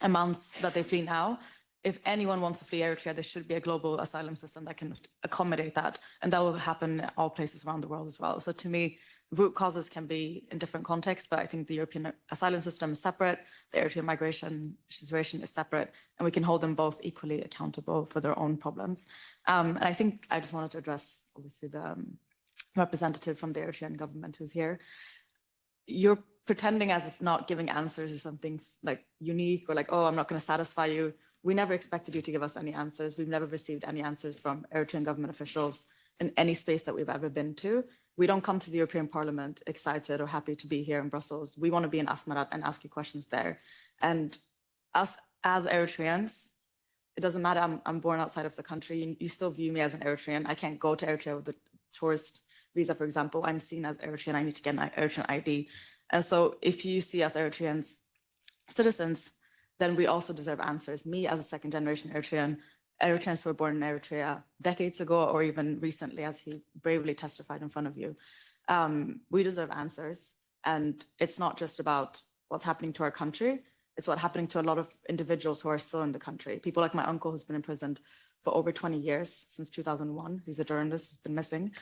amounts that they flee now, if anyone wants to flee Eritrea, there should be a global asylum system that can accommodate that. And that will happen in all places around the world as well. So to me, root causes can be in different contexts, but I think the European asylum system is separate, the Eritrean migration situation is separate, and we can hold them both equally accountable for their own problems. And I think I just wanted to address, obviously, the representative from the Eritrean government who's here. You're pretending as if not giving answers is something like unique or like, oh, I'm not going to satisfy you. We never expected you to give us any answers. We've never received any answers from Eritrean government officials in any space that we've ever been to. We don't come to the European Parliament excited or happy to be here in Brussels. We want to be in Asmarat and ask you questions there. And us as Eritreans, it doesn't matter, I'm born outside of the country, you still view me as an Eritrean. I can't go to Eritrea with a tourist visa, for example. I'm seen as Eritrean, I need to get an Eritrean ID. And so if you see us Eritreans citizens, then we also deserve answers. Me as a second generation Eritrean, Eritreans who were born in Eritrea decades ago or even recently, as he bravely testified in front of you, we deserve answers. And it's not just about what's happening to our country, it's what's happening to a lot of individuals who are still in the country. People like my uncle who's been imprisoned for over 20 years, since 2001. He's a journalist who's been missing.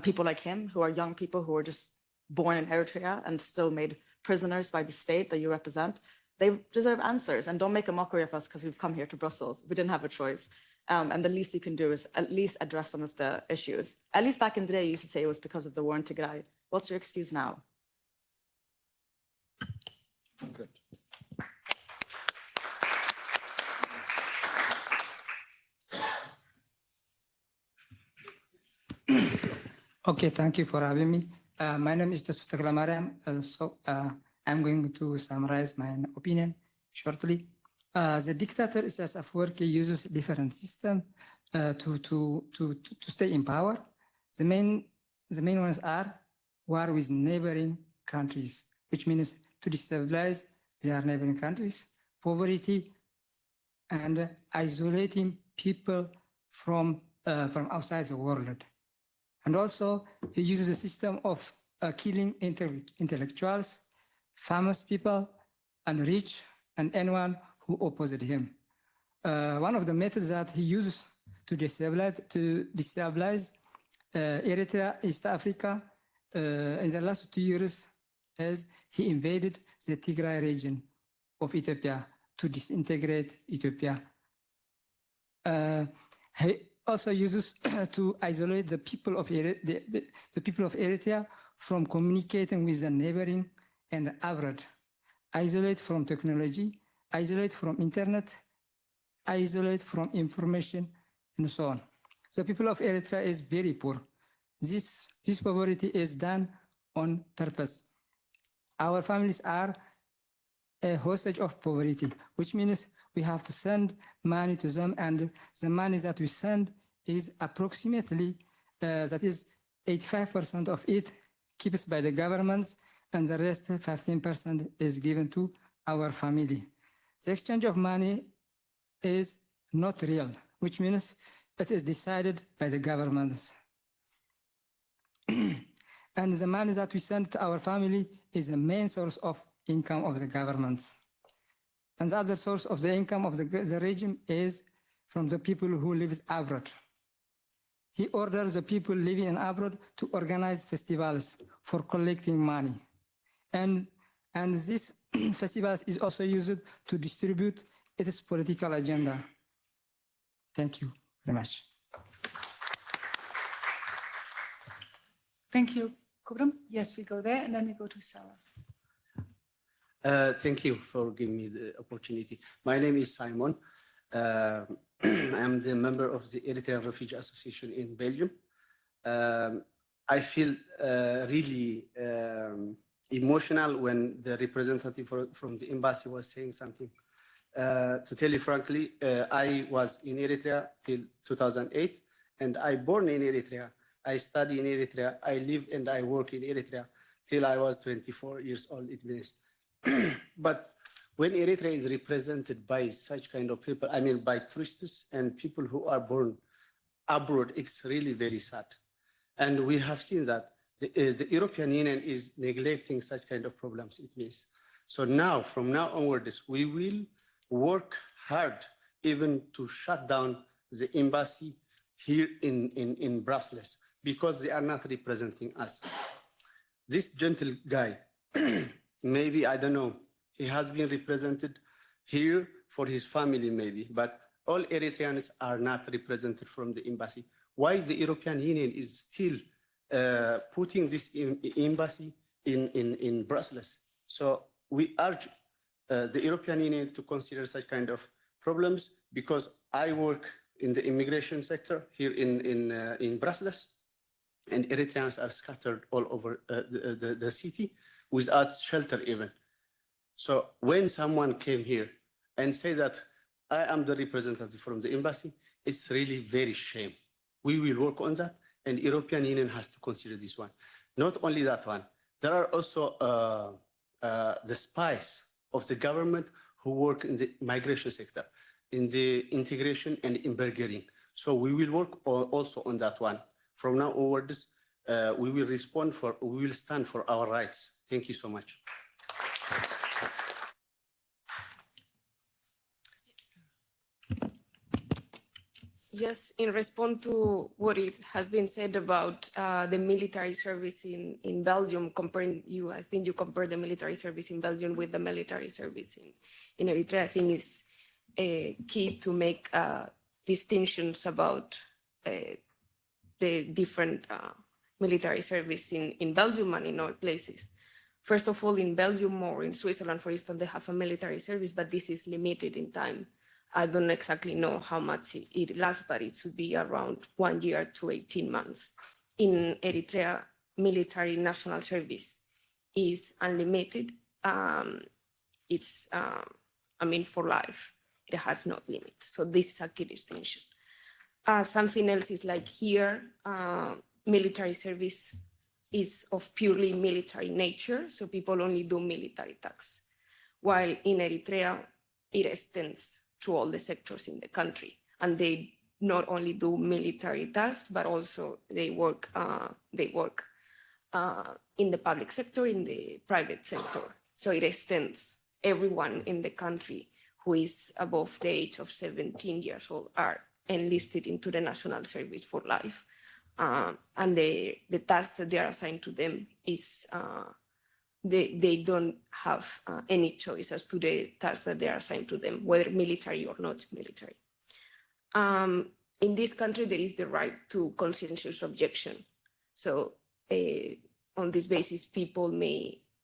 People like him who are young people who were just born in Eritrea and still made prisoners by the state that you represent. They deserve answers, and don't make a mockery of us because we've come here to Brussels. We didn't have a choice. And the least you can do is at least address some of the issues. At least back in the day, you used to say it was because of the war in Tigray. What's your excuse now? Good. Okay, thank you for having me. My name is Tasfut Mariam. I'm going to summarize my opinion shortly. The dictator Isaias Afwerki uses different systems to stay in power. The main ones are war with neighboring countries, which means to destabilize their neighboring countries, poverty, and isolating people from outside the world. And also, he uses a system of killing intellectuals, famous people, and rich, and anyone who opposed him. One of the methods that he uses to destabilize Eritrea, East Africa, in the last 2 years, is he invaded the Tigray region of Ethiopia to disintegrate Ethiopia. He also uses to isolate the people of Eritrea from communicating with the neighboring and abroad, isolate from technology, isolate from internet, isolate from information, and so on. The people of Eritrea is very poor. This poverty is done on purpose. Our families are a hostage of poverty, which means we have to send money to them, and the money that we send is approximately, that is 85% of it keeps by the governments, and the rest 15% is given to our family. The exchange of money is not real, which means it is decided by the governments. And the money that we send to our family is the main source of income of the governments. And the other source of the income of the regime is from the people who live abroad. He orders the people living in abroad to organize festivals for collecting money. And this festivals is also used to distribute its political agenda. Thank you very much. Thank you, Kubram. Yes, we go there, and then we go to Sarah. Thank you for giving me the opportunity. My name is Simon. I'm the member of the Eritrean Refugee Association in Belgium. I feel really emotional when the representative from the embassy was saying something. To tell you frankly, I was in Eritrea till 2008, and I born in Eritrea. I study in Eritrea. I live and I work in Eritrea till I was 24 years old, it means. But when Eritrea is represented by such kind of people, I mean by tourists and people who are born abroad, it's really very sad. And we have seen that the European Union is neglecting such kind of problems, it means. So now, from now onwards, we will work hard even to shut down the embassy here in Brussels, because they are not representing us. This gentle guy, maybe, I don't know, he has been represented here for his family maybe, but all Eritreans are not represented from the embassy. Why the European Union is still putting this embassy in Brussels? So we urge the European Union to consider such kind of problems, because I work in the immigration sector here in Brussels, and Eritreans are scattered all over the city without shelter even. So when someone came here and say that I am the representative from the embassy, it's really very shame. We will work on that, and European Union has to consider this one. Not only that one, there are also the spies of the government who work in the migration sector, in the integration and in burgering. So we will work also on that one. From now onwards, we will stand for our rights. Thank you so much. Yes, in response to what it has been said about the military service in Belgium, I think you compare the military service in Belgium with the military service in Eritrea. I think it's key to make distinctions about the different military service in Belgium and in other places. First of all, in Belgium or in Switzerland, for instance, they have a military service, but this is limited in time. I don't exactly know how much it lasts, but it should be around 1 year to 18 months. In Eritrea, military national service is unlimited. It's, for life. It has no limit. So this is a key distinction. Something else is like here, military service is of purely military nature, so people only do military tasks. While in Eritrea, it extends to all the sectors in the country, and they not only do military tasks, but also they work in the public sector, in the private sector. So it extends everyone in the country who is above the age of 17 years old are enlisted into the national service for life. And the task that they are assigned to them is they don't have any choice as to the tasks that they are assigned to them, whether military or not military. In this country, there is the right to conscientious objection. So on this basis, people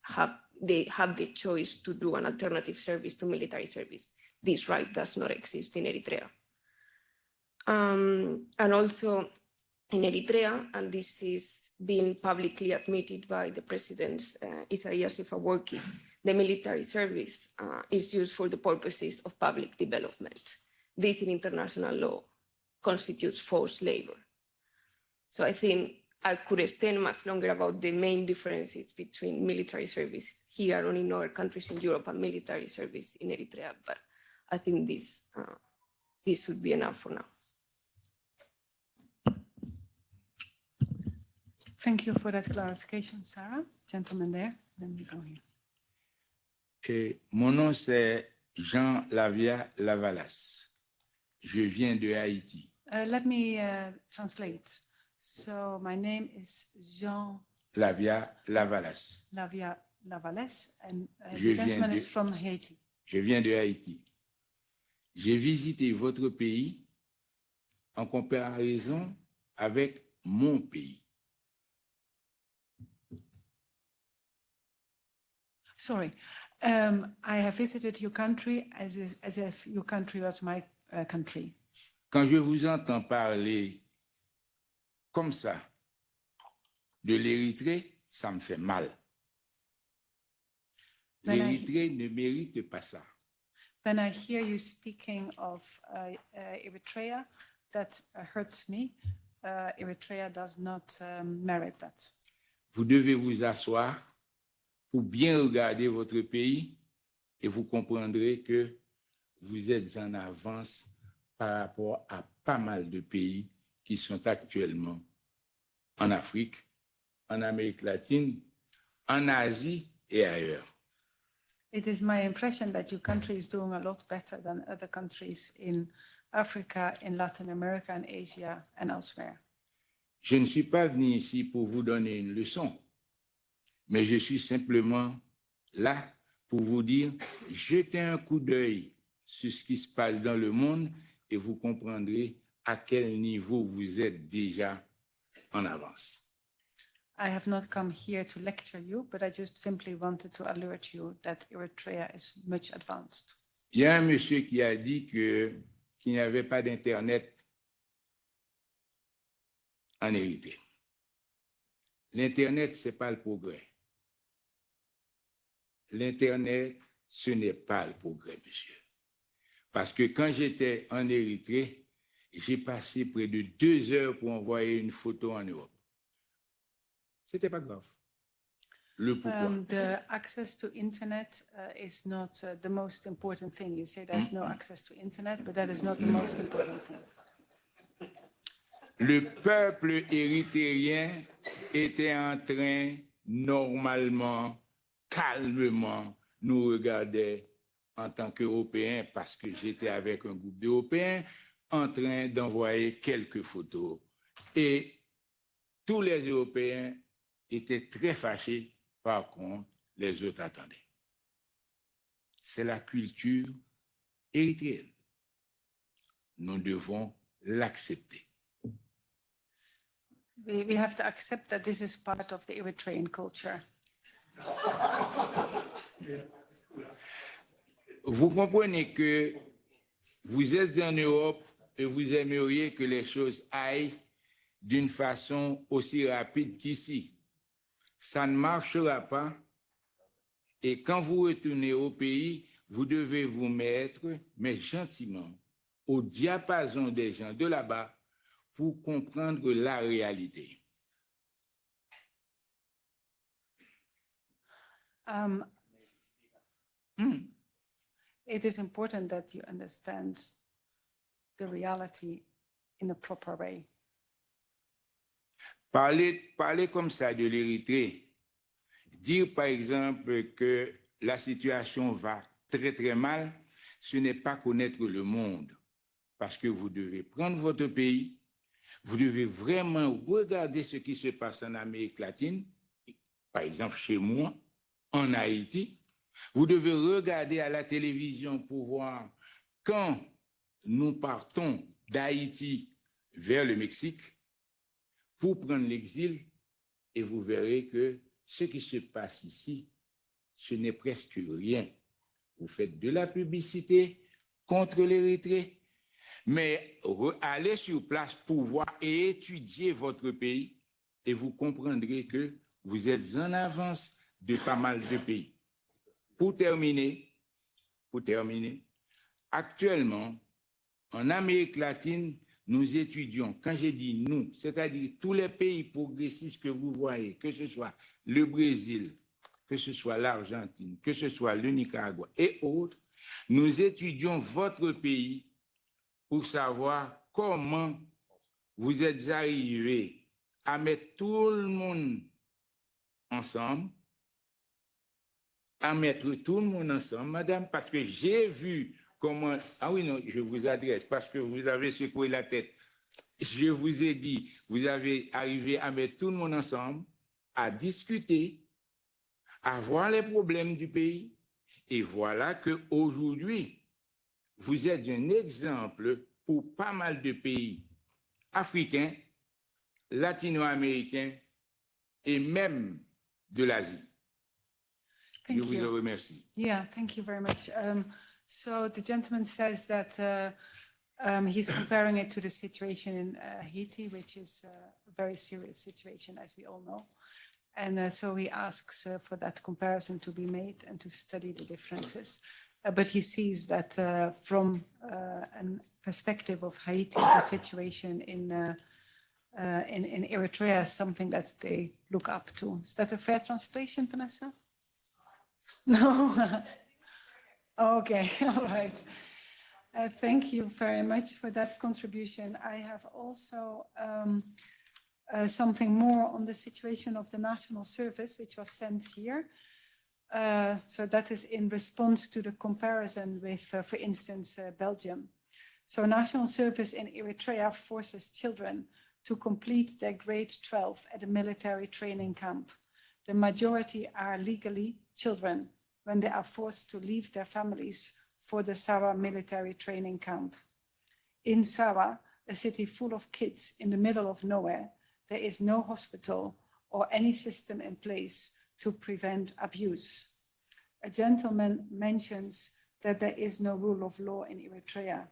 have the choice to do an alternative service to military service. This right does not exist in Eritrea. And also in Eritrea, and this is being publicly admitted by the President Isaias Afwerki, the military service is used for the purposes of public development. This in international law constitutes forced labor. So I think I could extend much longer about the main differences between military service here and in other countries in Europe and military service in Eritrea, but I think this should be enough for now. Thank you for that clarification, Sarah. Gentleman there, then we go here. Mon nom c'est Jean Lavia Lavalas. Je viens de Haïti. Let me translate. So my name is Jean Lavia Lavalas. Lavia Lavales, and the gentleman is from Haiti. Je viens de Haïti. J'ai visité votre pays en comparaison avec mon pays. Sorry, I have visited your country as if your country was my country. Quand je vous entends parler comme ça de l'Érythrée, ça me fait mal. L'Érythrée ne mérite pas ça. When I hear you speaking of Eritrea, that hurts me. Eritrea does not merit that. Vous devez vous asseoir pour bien regarder votre pays et vous comprendrez que vous êtes en avance par rapport à pas mal de pays qui sont actuellement en Afrique, en Amérique latine, en Asie et ailleurs. It is my impression that your country is doing a lot better than other countries in Africa, in Latin America, and Asia, and elsewhere. Je ne suis pas venu ici pour vous donner une leçon, mais je suis simplement là pour vous dire, jetez un coup d'œil sur ce qui se passe dans le monde et vous comprendrez à quel niveau vous êtes déjà en avance. I have not come here to lecture you, but I just simply wanted to alert you that Eritrea is much advanced. Il y a un monsieur qui a dit qu'il n'y avait pas d'Internet en Érythrée. L'Internet, ce n'est pas le progrès. L'Internet, ce n'est pas le progrès, monsieur. Parce que quand j'étais en Érythrée, j'ai passé près de 2 heures pour envoyer une photo en Europe. C'était pas grave. Le pourquoi. The access to internet is not the most important thing. You say there's no access to internet, but that is not the most important thing. Le peuple érythréen était en train, normalement, calmement, nous regarder en tant qu'Européens, parce que j'étais avec un groupe d'Européens, en train d'envoyer quelques photos. Et tous les Européens étaient très fâchés. Par contre, les autres attendaient. C'est la culture érythréenne. Nous devons l'accepter. We have to accept that this is part of the Eritrean culture. Vous comprenez que vous êtes en Europe et vous aimeriez que les choses aillent d'une façon aussi rapide qu'ici. Ça ne marchera pas. Et quand vous retournez au pays, vous devez vous mettre, mais gentiment, au diapason des gens de là-bas pour comprendre la réalité. It is important that you understand the reality in a proper way. Parler comme ça de l'Érythrée, dire par exemple que la situation va très très mal, ce n'est pas connaître le monde. Parce que vous devez prendre votre pays, vous devez vraiment regarder ce qui se passe en Amérique latine, par exemple chez moi, en Haïti. Vous devez regarder à la télévision pour voir quand nous partons d'Haïti vers le Mexique, pour prendre l'exil, et vous verrez que ce qui se passe ici, ce n'est presque rien. Vous faites de la publicité contre l'Érythrée, mais allez sur place pour voir et étudier votre pays, et vous comprendrez que vous êtes en avance de pas mal de pays. Pour terminer, actuellement, en Amérique latine, nous étudions, quand j'ai dit nous, c'est-à-dire tous les pays progressistes que vous voyez, que ce soit le Brésil, que ce soit l'Argentine, que ce soit le Nicaragua et autres, nous étudions votre pays pour savoir comment vous êtes arrivés à mettre tout le monde ensemble, madame, parce que j'ai vu comment... Ah oui, non, je vous adresse parce que vous avez secoué la tête. Je vous ai dit, vous avez arrivé à mettre tout le monde ensemble, à discuter, à voir les problèmes du pays. Et voilà qu'aujourd'hui, vous êtes un exemple pour pas mal de pays africains, latino-américains et même de l'Asie. Je vous remercie. Yeah, thank you very much. So the gentleman says that he's comparing it to the situation in Haiti, which is a very serious situation, as we all know. And so he asks for that comparison to be made and to study the differences. But he sees that from a perspective of Haiti, the situation in Eritrea is something that they look up to. Is that a fair translation, Vanessa? No? Okay, all right. Thank you very much for that contribution. I have also something more on the situation of the National Service, which was sent here. So that is in response to the comparison with, for instance, Belgium. So National Service in Eritrea forces children to complete their grade 12 at a military training camp. The majority are legally children when they are forced to leave their families for the Sawa military training camp. In Sawa, a city full of kids in the middle of nowhere, there is no hospital or any system in place to prevent abuse. A gentleman mentions that there is no rule of law in Eritrea.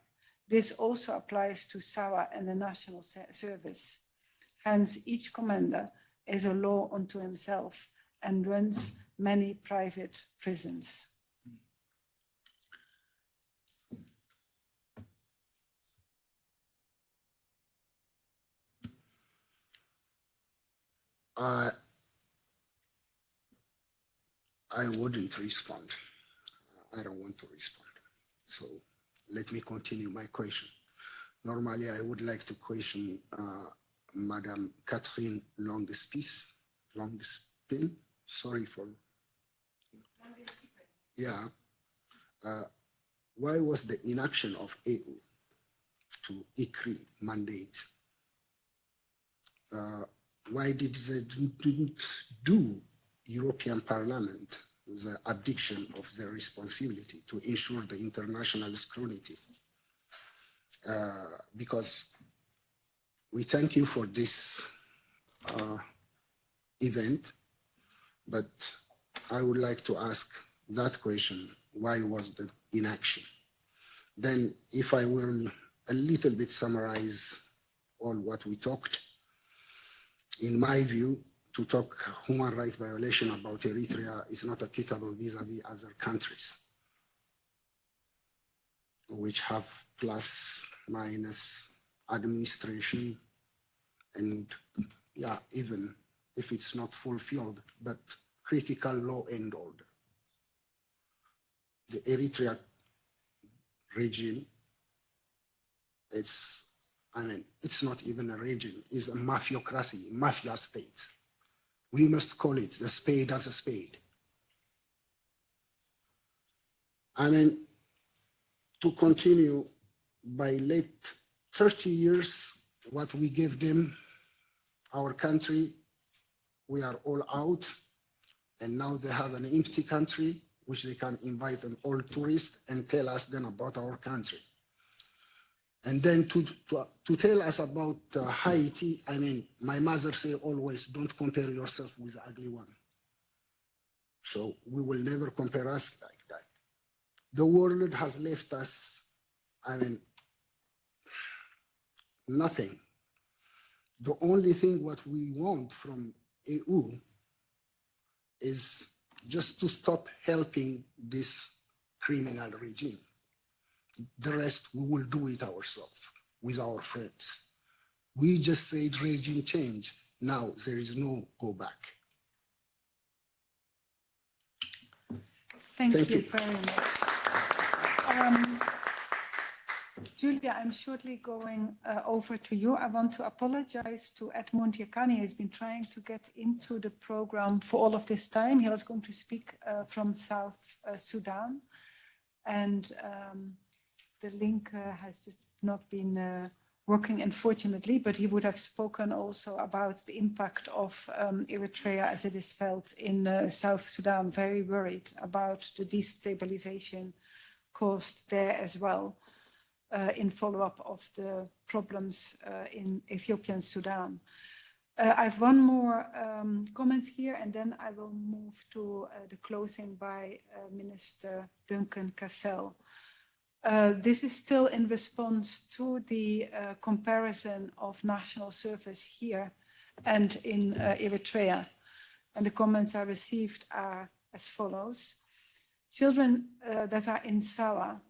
This also applies to Sawa and the National Service. Hence, each commander is a law unto himself and runs many private prisons. I wouldn't respond. I don't want to respond. So let me continue my question. Normally, I would like to question Madam Katrin Langensiepen. Sorry for. Yeah. Why was the inaction of EU to ECRI mandate? Why did they didn't do European Parliament the addiction of their responsibility to ensure the international scrutiny? Because we thank you for this event, but I would like to ask that question, why was the inaction? Then if I will a little bit summarize all what we talked, in my view, to talk human rights violation about Eritrea is not applicable vis-a-vis other countries, which have plus, minus administration, and yeah, even if it's not fulfilled, but critical law and order. The Eritrea regime, it's not even a regime, it's a mafiocracy, mafia state. We must call it the spade as a spade. To continue, by late 30 years, what we gave them, our country, we are all out, and now they have an empty country, which they can invite an all tourists and tell us then about our country. And then to tell us about Haiti, my mother say always, don't compare yourself with the ugly one. So we will never compare us like that. The world has left us, nothing. The only thing what we want from EU is just to stop helping this criminal regime. The rest, we will do it ourselves with our friends. We just said regime change. Now there is no go back. Thank you very much. Julia, I'm shortly going over to you. I want to apologize to Edmund Yakani. He's been trying to get into the program for all of this time. He was going to speak from South Sudan, and the link has just not been working, unfortunately, but he would have spoken also about the impact of Eritrea as it is felt in South Sudan, very worried about the destabilization caused there as well, in follow-up of the problems in Ethiopian Sudan. I have one more comment here, and then I will move to the closing by Minister Duncan Cassel. This is still in response to the comparison of national service here and in Eritrea. And the comments I received are as follows. Children that are in Sawa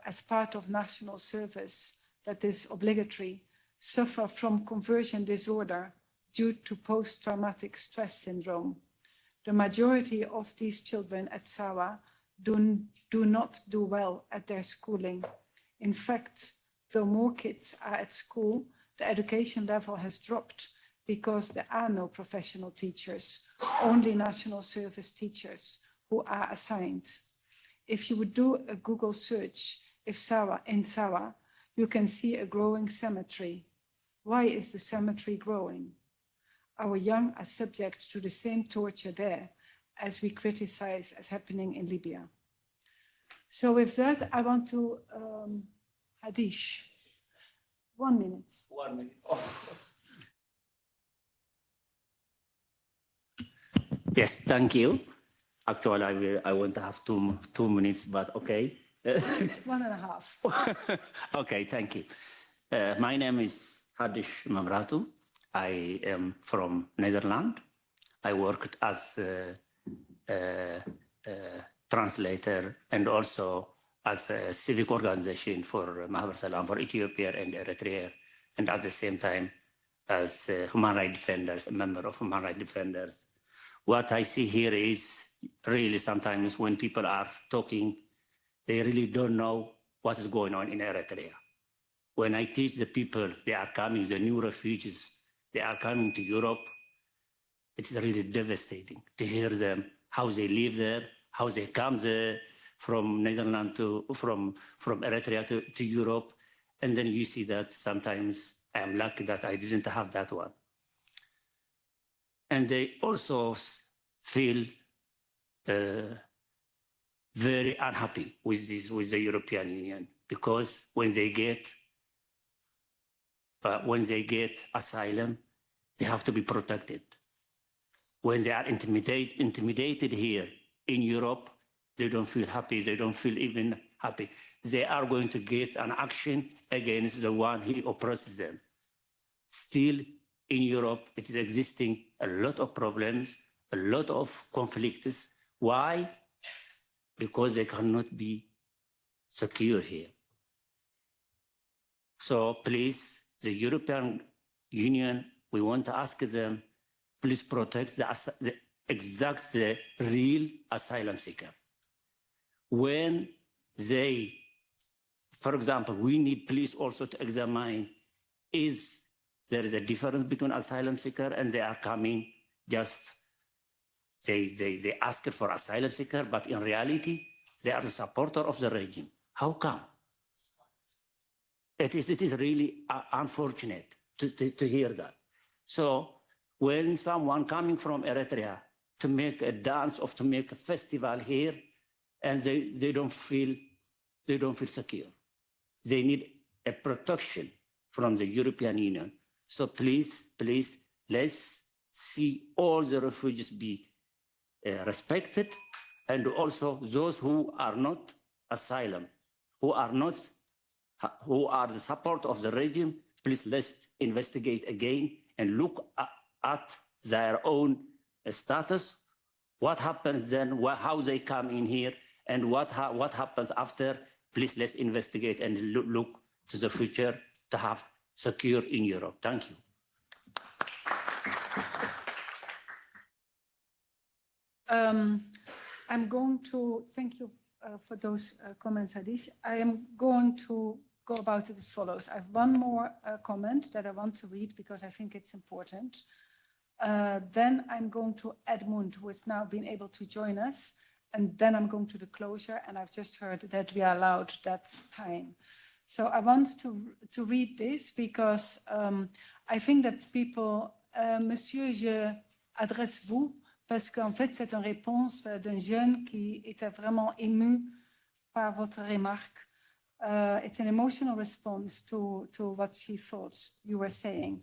as part of national service that is obligatory suffer from conversion disorder due to post-traumatic stress syndrome. The majority of these children at Sawa do not do well at their schooling. In fact, though more kids are at school, the education level has dropped because there are no professional teachers, only national service teachers who are assigned. If you would do a Google search in Sawa, you can see a growing cemetery. Why is the cemetery growing? Our young are subject to the same torture there as we criticize as happening in Libya. So with that, I want to, Hadish, 1 minute. 1 minute. Oh. Yes, thank you. Actually, I want to have two minutes, but okay. 1.5. Okay, thank you. My name is Hadish Mamratu. I am from Netherlands. I worked as a translator and also as a civic organization for Mahabar Salam for Ethiopia and Eritrea. And at the same time, as human rights defenders, a member of human rights defenders. What I see here is really sometimes when people are talking, they really don't know what is going on in Eritrea. When I teach the people, they are coming, the new refugees, they are coming to Europe, it's really devastating to hear them, how they live there, how they come there from Netherlands from Eritrea to Europe. And then you see that sometimes I'm lucky that I didn't have that one. And they also feel very unhappy with the European Union, because when they get asylum, they have to be protected. When they are intimidated here in Europe, they don't feel happy. They don't feel even happy. They are going to get an action against the one who oppresses them. Still, in Europe, it is existing a lot of problems, a lot of conflicts. Why? Because they cannot be secure here. So please, the European Union, we want to ask them, please protect the real asylum seeker. When they, for example, we need police also to examine is there is a difference between asylum seeker and they are coming just, they ask for asylum seeker, but in reality, they are the supporter of the regime. How come? It is really unfortunate to hear that. So when someone coming from Eritrea to make a dance or to make a festival here, and they don't feel secure. They need a protection from the European Union. So please, let's see all the refugees be respected, and also those who are not asylum, who are the support of the regime, please let's investigate again and look at their own status, what happens then, how they come in here, and what happens after. Please let's investigate and look to the future to have secure in Europe. Thank you. I'm going to thank you for those comments, Hadish. I am going to go about it as follows. I have one more comment that I want to read because I think it's important. Then I'm going to Edmund, who has now been able to join us. And then I'm going to the closure, and I've just heard that we are allowed that time. So I want to read this because I think that people, Monsieur, je adresse vous, parce qu'en fait, c'est une réponse d'un jeune qui était vraiment ému par votre remarque. It's an emotional response to what she thought you were saying.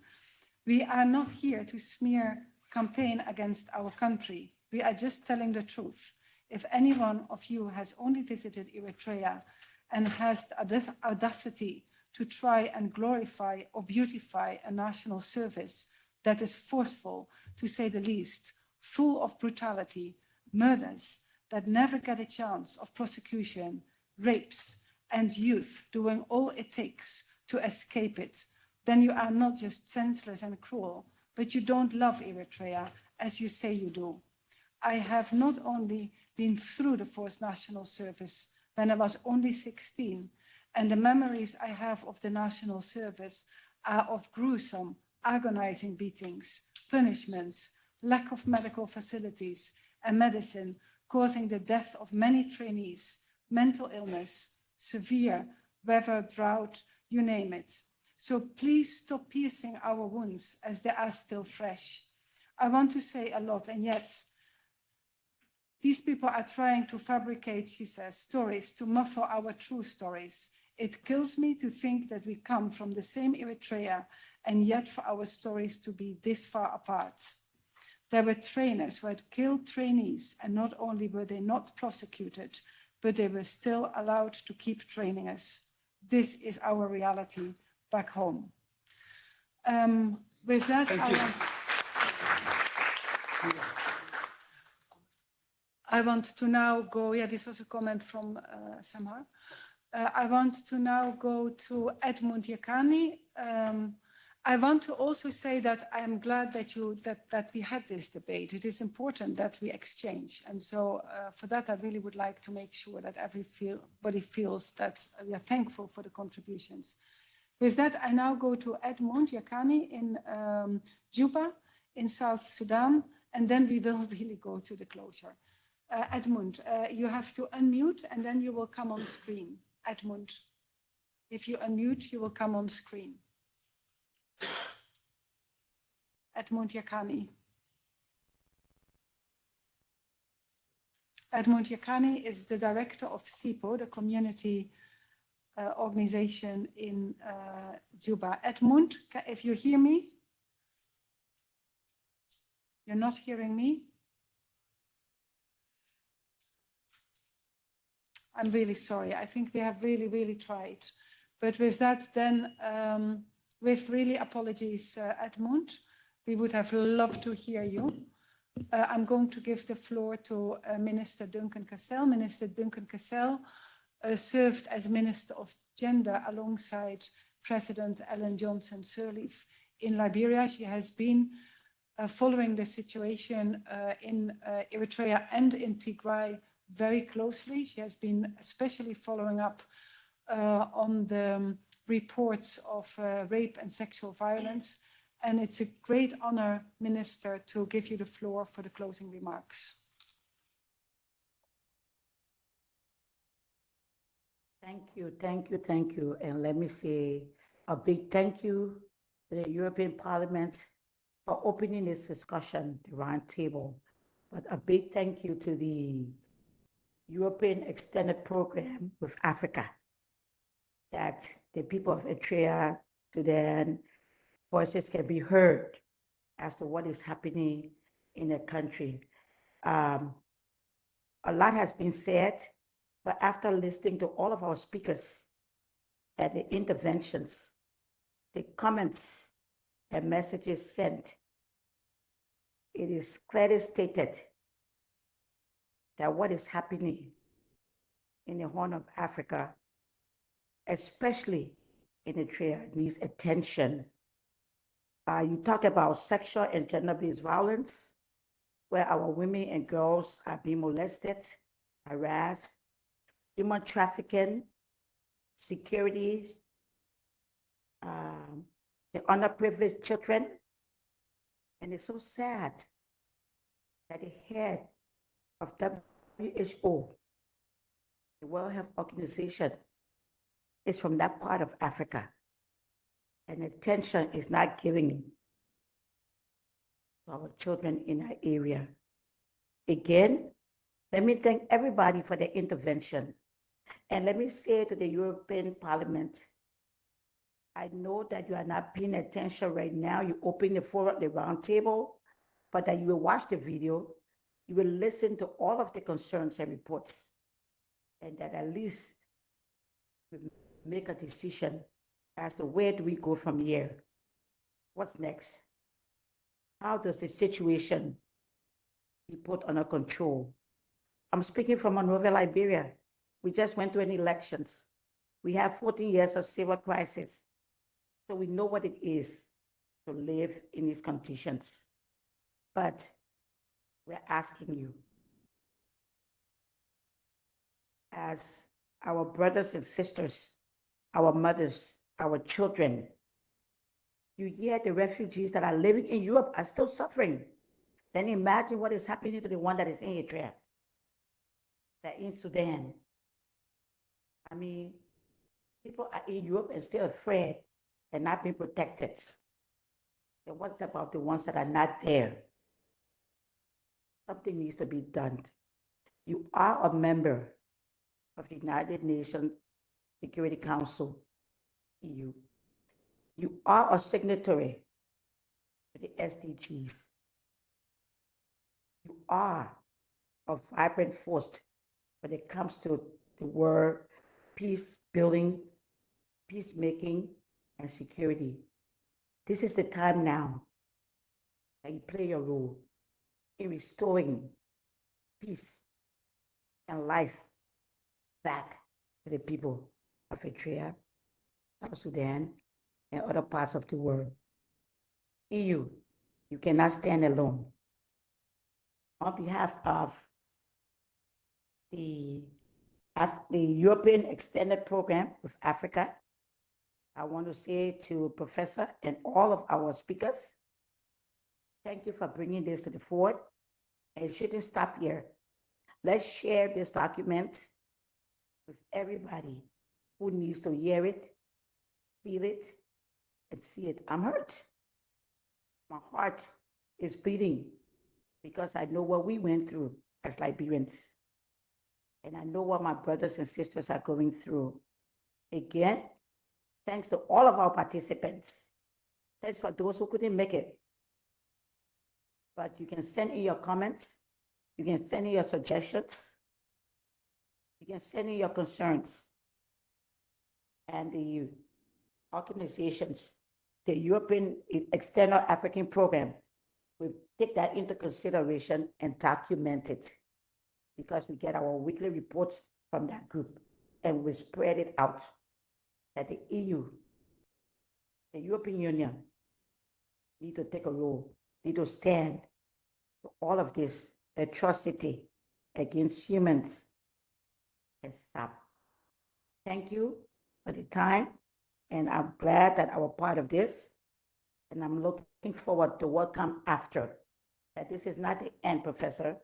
We are not here to smear campaign against our country. We are just telling the truth. If any one of you has only visited Eritrea and has the audacity to try and glorify or beautify a national service that is forceful, to say the least, full of brutality, murders that never get a chance of prosecution, rapes, and youth doing all it takes to escape it, then you are not just senseless and cruel, but you don't love Eritrea as you say you do. I have not only been through the forced national service when I was only 16, and the memories I have of the national service are of gruesome, agonizing beatings, punishments, lack of medical facilities and medicine, causing the death of many trainees, mental illness, severe weather, drought, you name it. So please stop piercing our wounds as they are still fresh. I want to say a lot, and yet these people are trying to fabricate, she says, stories to muffle our true stories. It kills me to think that we come from the same Eritrea, and yet for our stories to be this far apart. There were trainers who had killed trainees, and not only were they not prosecuted, but they were still allowed to keep training us. This is our reality back home. With that, I want to now go, this was a comment from Samar. I want to now go to Edmund Yakani. I want to also say that I am glad that we had this debate. It is important that we exchange. And so for that, I really would like to make sure that everybody feels that we are thankful for the contributions. With that, I now go to Edmund Yakani in Juba in South Sudan, and then we will really go to the closure. Edmund, you have to unmute and then you will come on screen. Edmund, if you unmute, you will come on screen. Edmund Yakani. Edmund Yakani is the director of SIPO, the community organization in Juba. Edmund, if you hear me? You're not hearing me? I'm really sorry. I think we have really tried. But with that, then, with really apologies, Edmund, we would have loved to hear you. I'm going to give the floor to Minister Duncan Cassel. Minister Duncan Cassel served as Minister of Gender alongside President Ellen Johnson Sirleaf in Liberia. She has been following the situation in Eritrea and in Tigray very closely. She has been especially following up on the reports of rape and sexual violence. And it's a great honor, Minister, to give you the floor for the closing remarks. Thank you. And let me say a big thank you to the European Parliament for opening this discussion, the roundtable. But a big thank you to the European Extended Program with Africa, that the people of Eritrea, Sudan, voices can be heard as to what is happening in the country. A lot has been said, but after listening to all of our speakers and the interventions, the comments and messages sent, it is clearly stated that what is happening in the Horn of Africa, especially in Eritrea, needs attention. You talk about sexual and gender-based violence, where our women and girls are being molested, harassed, human trafficking, security, the underprivileged children. And it's so sad that the head of WHO, the World Health Organization, is from that part of Africa. And attention is not given to our children in our area. Again, let me thank everybody for their intervention. And let me say to the European Parliament, I know that you are not paying attention right now. You open the forum, the roundtable, but that you will watch the video, you will listen to all of the concerns and reports, and that at least we make a decision as to where do we go from here? What's next? How does the situation be put under control? I'm speaking from Monrovia, Liberia. We just went to an elections. We have 14 years of civil crisis. So we know what it is to live in these conditions. But we're asking you, as our brothers and sisters, our mothers, our children, you hear the refugees that are living in Europe are still suffering. Then imagine what is happening to the one that is in Eritrea, that in Sudan. I mean, people are in Europe and still afraid and not being protected. And what's about the ones that are not there? Something needs to be done. You are a member of the United Nations Security Council, EU. You are a signatory to the SDGs. You are a vibrant force when it comes to the world peace building, peacemaking, and security. This is the time now that you play your role in restoring peace and life back to the people of Eritrea, South Sudan, and other parts of the world. EU, you cannot stand alone. On behalf of the European Extended Program with Africa, I want to say to Professor and all of our speakers, thank you for bringing this to the fore. And it shouldn't stop here. Let's share this document with everybody who needs to hear it, feel it, and see it. I'm hurt. My heart is beating because I know what we went through as Liberians. And I know what my brothers and sisters are going through. Again, thanks to all of our participants. Thanks for those who couldn't make it. But you can send in your comments. You can send in your suggestions. You can send in your concerns. And the organizations, the European External African Program, will take that into consideration and document it, because we get our weekly reports from that group and we spread it out that the EU, the European Union, need to take a role, need to stand for all of this atrocity against humans and stop. Thank you for the time, and I'm glad that I was part of this, and I'm looking forward to what comes after. That this is not the end, Professor.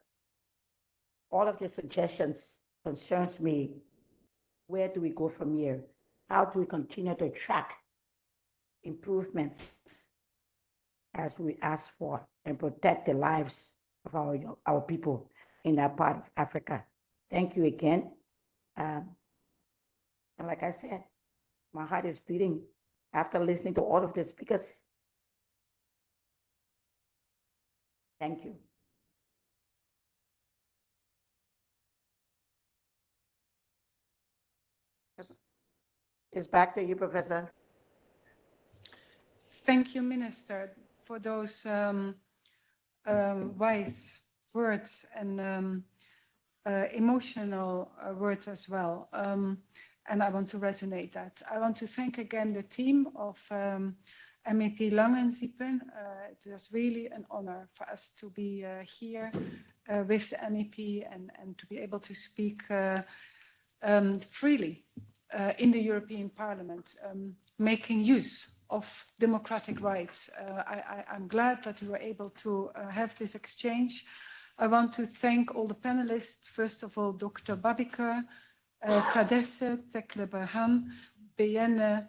All of the suggestions concerns me. Where do we go from here? How do we continue to track improvements as we ask for and protect the lives of our people in that part of Africa? Thank you again. And like I said, my heart is beating after listening to all of the speakers. Thank you. It's back to you, Professor. Thank you, Minister, for those wise words and emotional words as well. And I want to resonate that. I want to thank again the team of MEP Langensiepen. It was really an honor for us to be here with the MEP and to be able to speak freely in the European Parliament, making use of democratic rights. I'm glad that we were able to have this exchange. I want to thank all the panelists. First of all, Dr. Babiker, Fadesse, Tekle Berhan, Beyene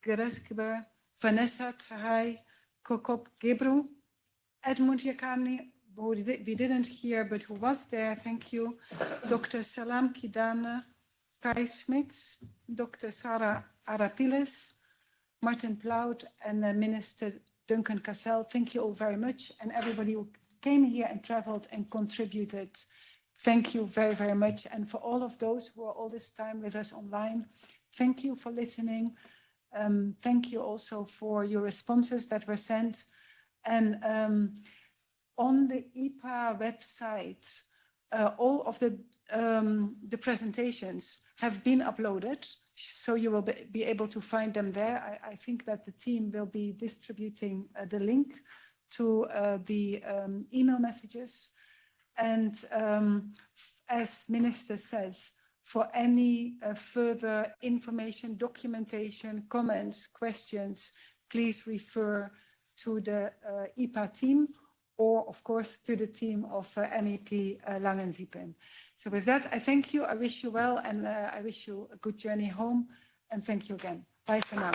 Gereskber, Vanessa Tsahai, Kokop Gebru, Edmund Yakani, who we didn't hear, but who was there, thank you, Dr. Salam Kidane, Kai Smits, Dr. Sarah Arapiles, Martin Plaut, and Minister Duncan Cassel. Thank you all very much. And everybody who came here and traveled and contributed, thank you very, very much. And for all of those who are all this time with us online, thank you for listening. Thank you also for your responses that were sent. And on the EEPA website, all of the presentations have been uploaded, so you will be able to find them there. I think that the team will be distributing the link to the email messages. And as Minister says, for any further information, documentation, comments, questions, please refer to the EEPA team, or of course to the team of MEP Langensiepen. So with that, I thank you, I wish you well, and I wish you a good journey home, and thank you again. Bye for now.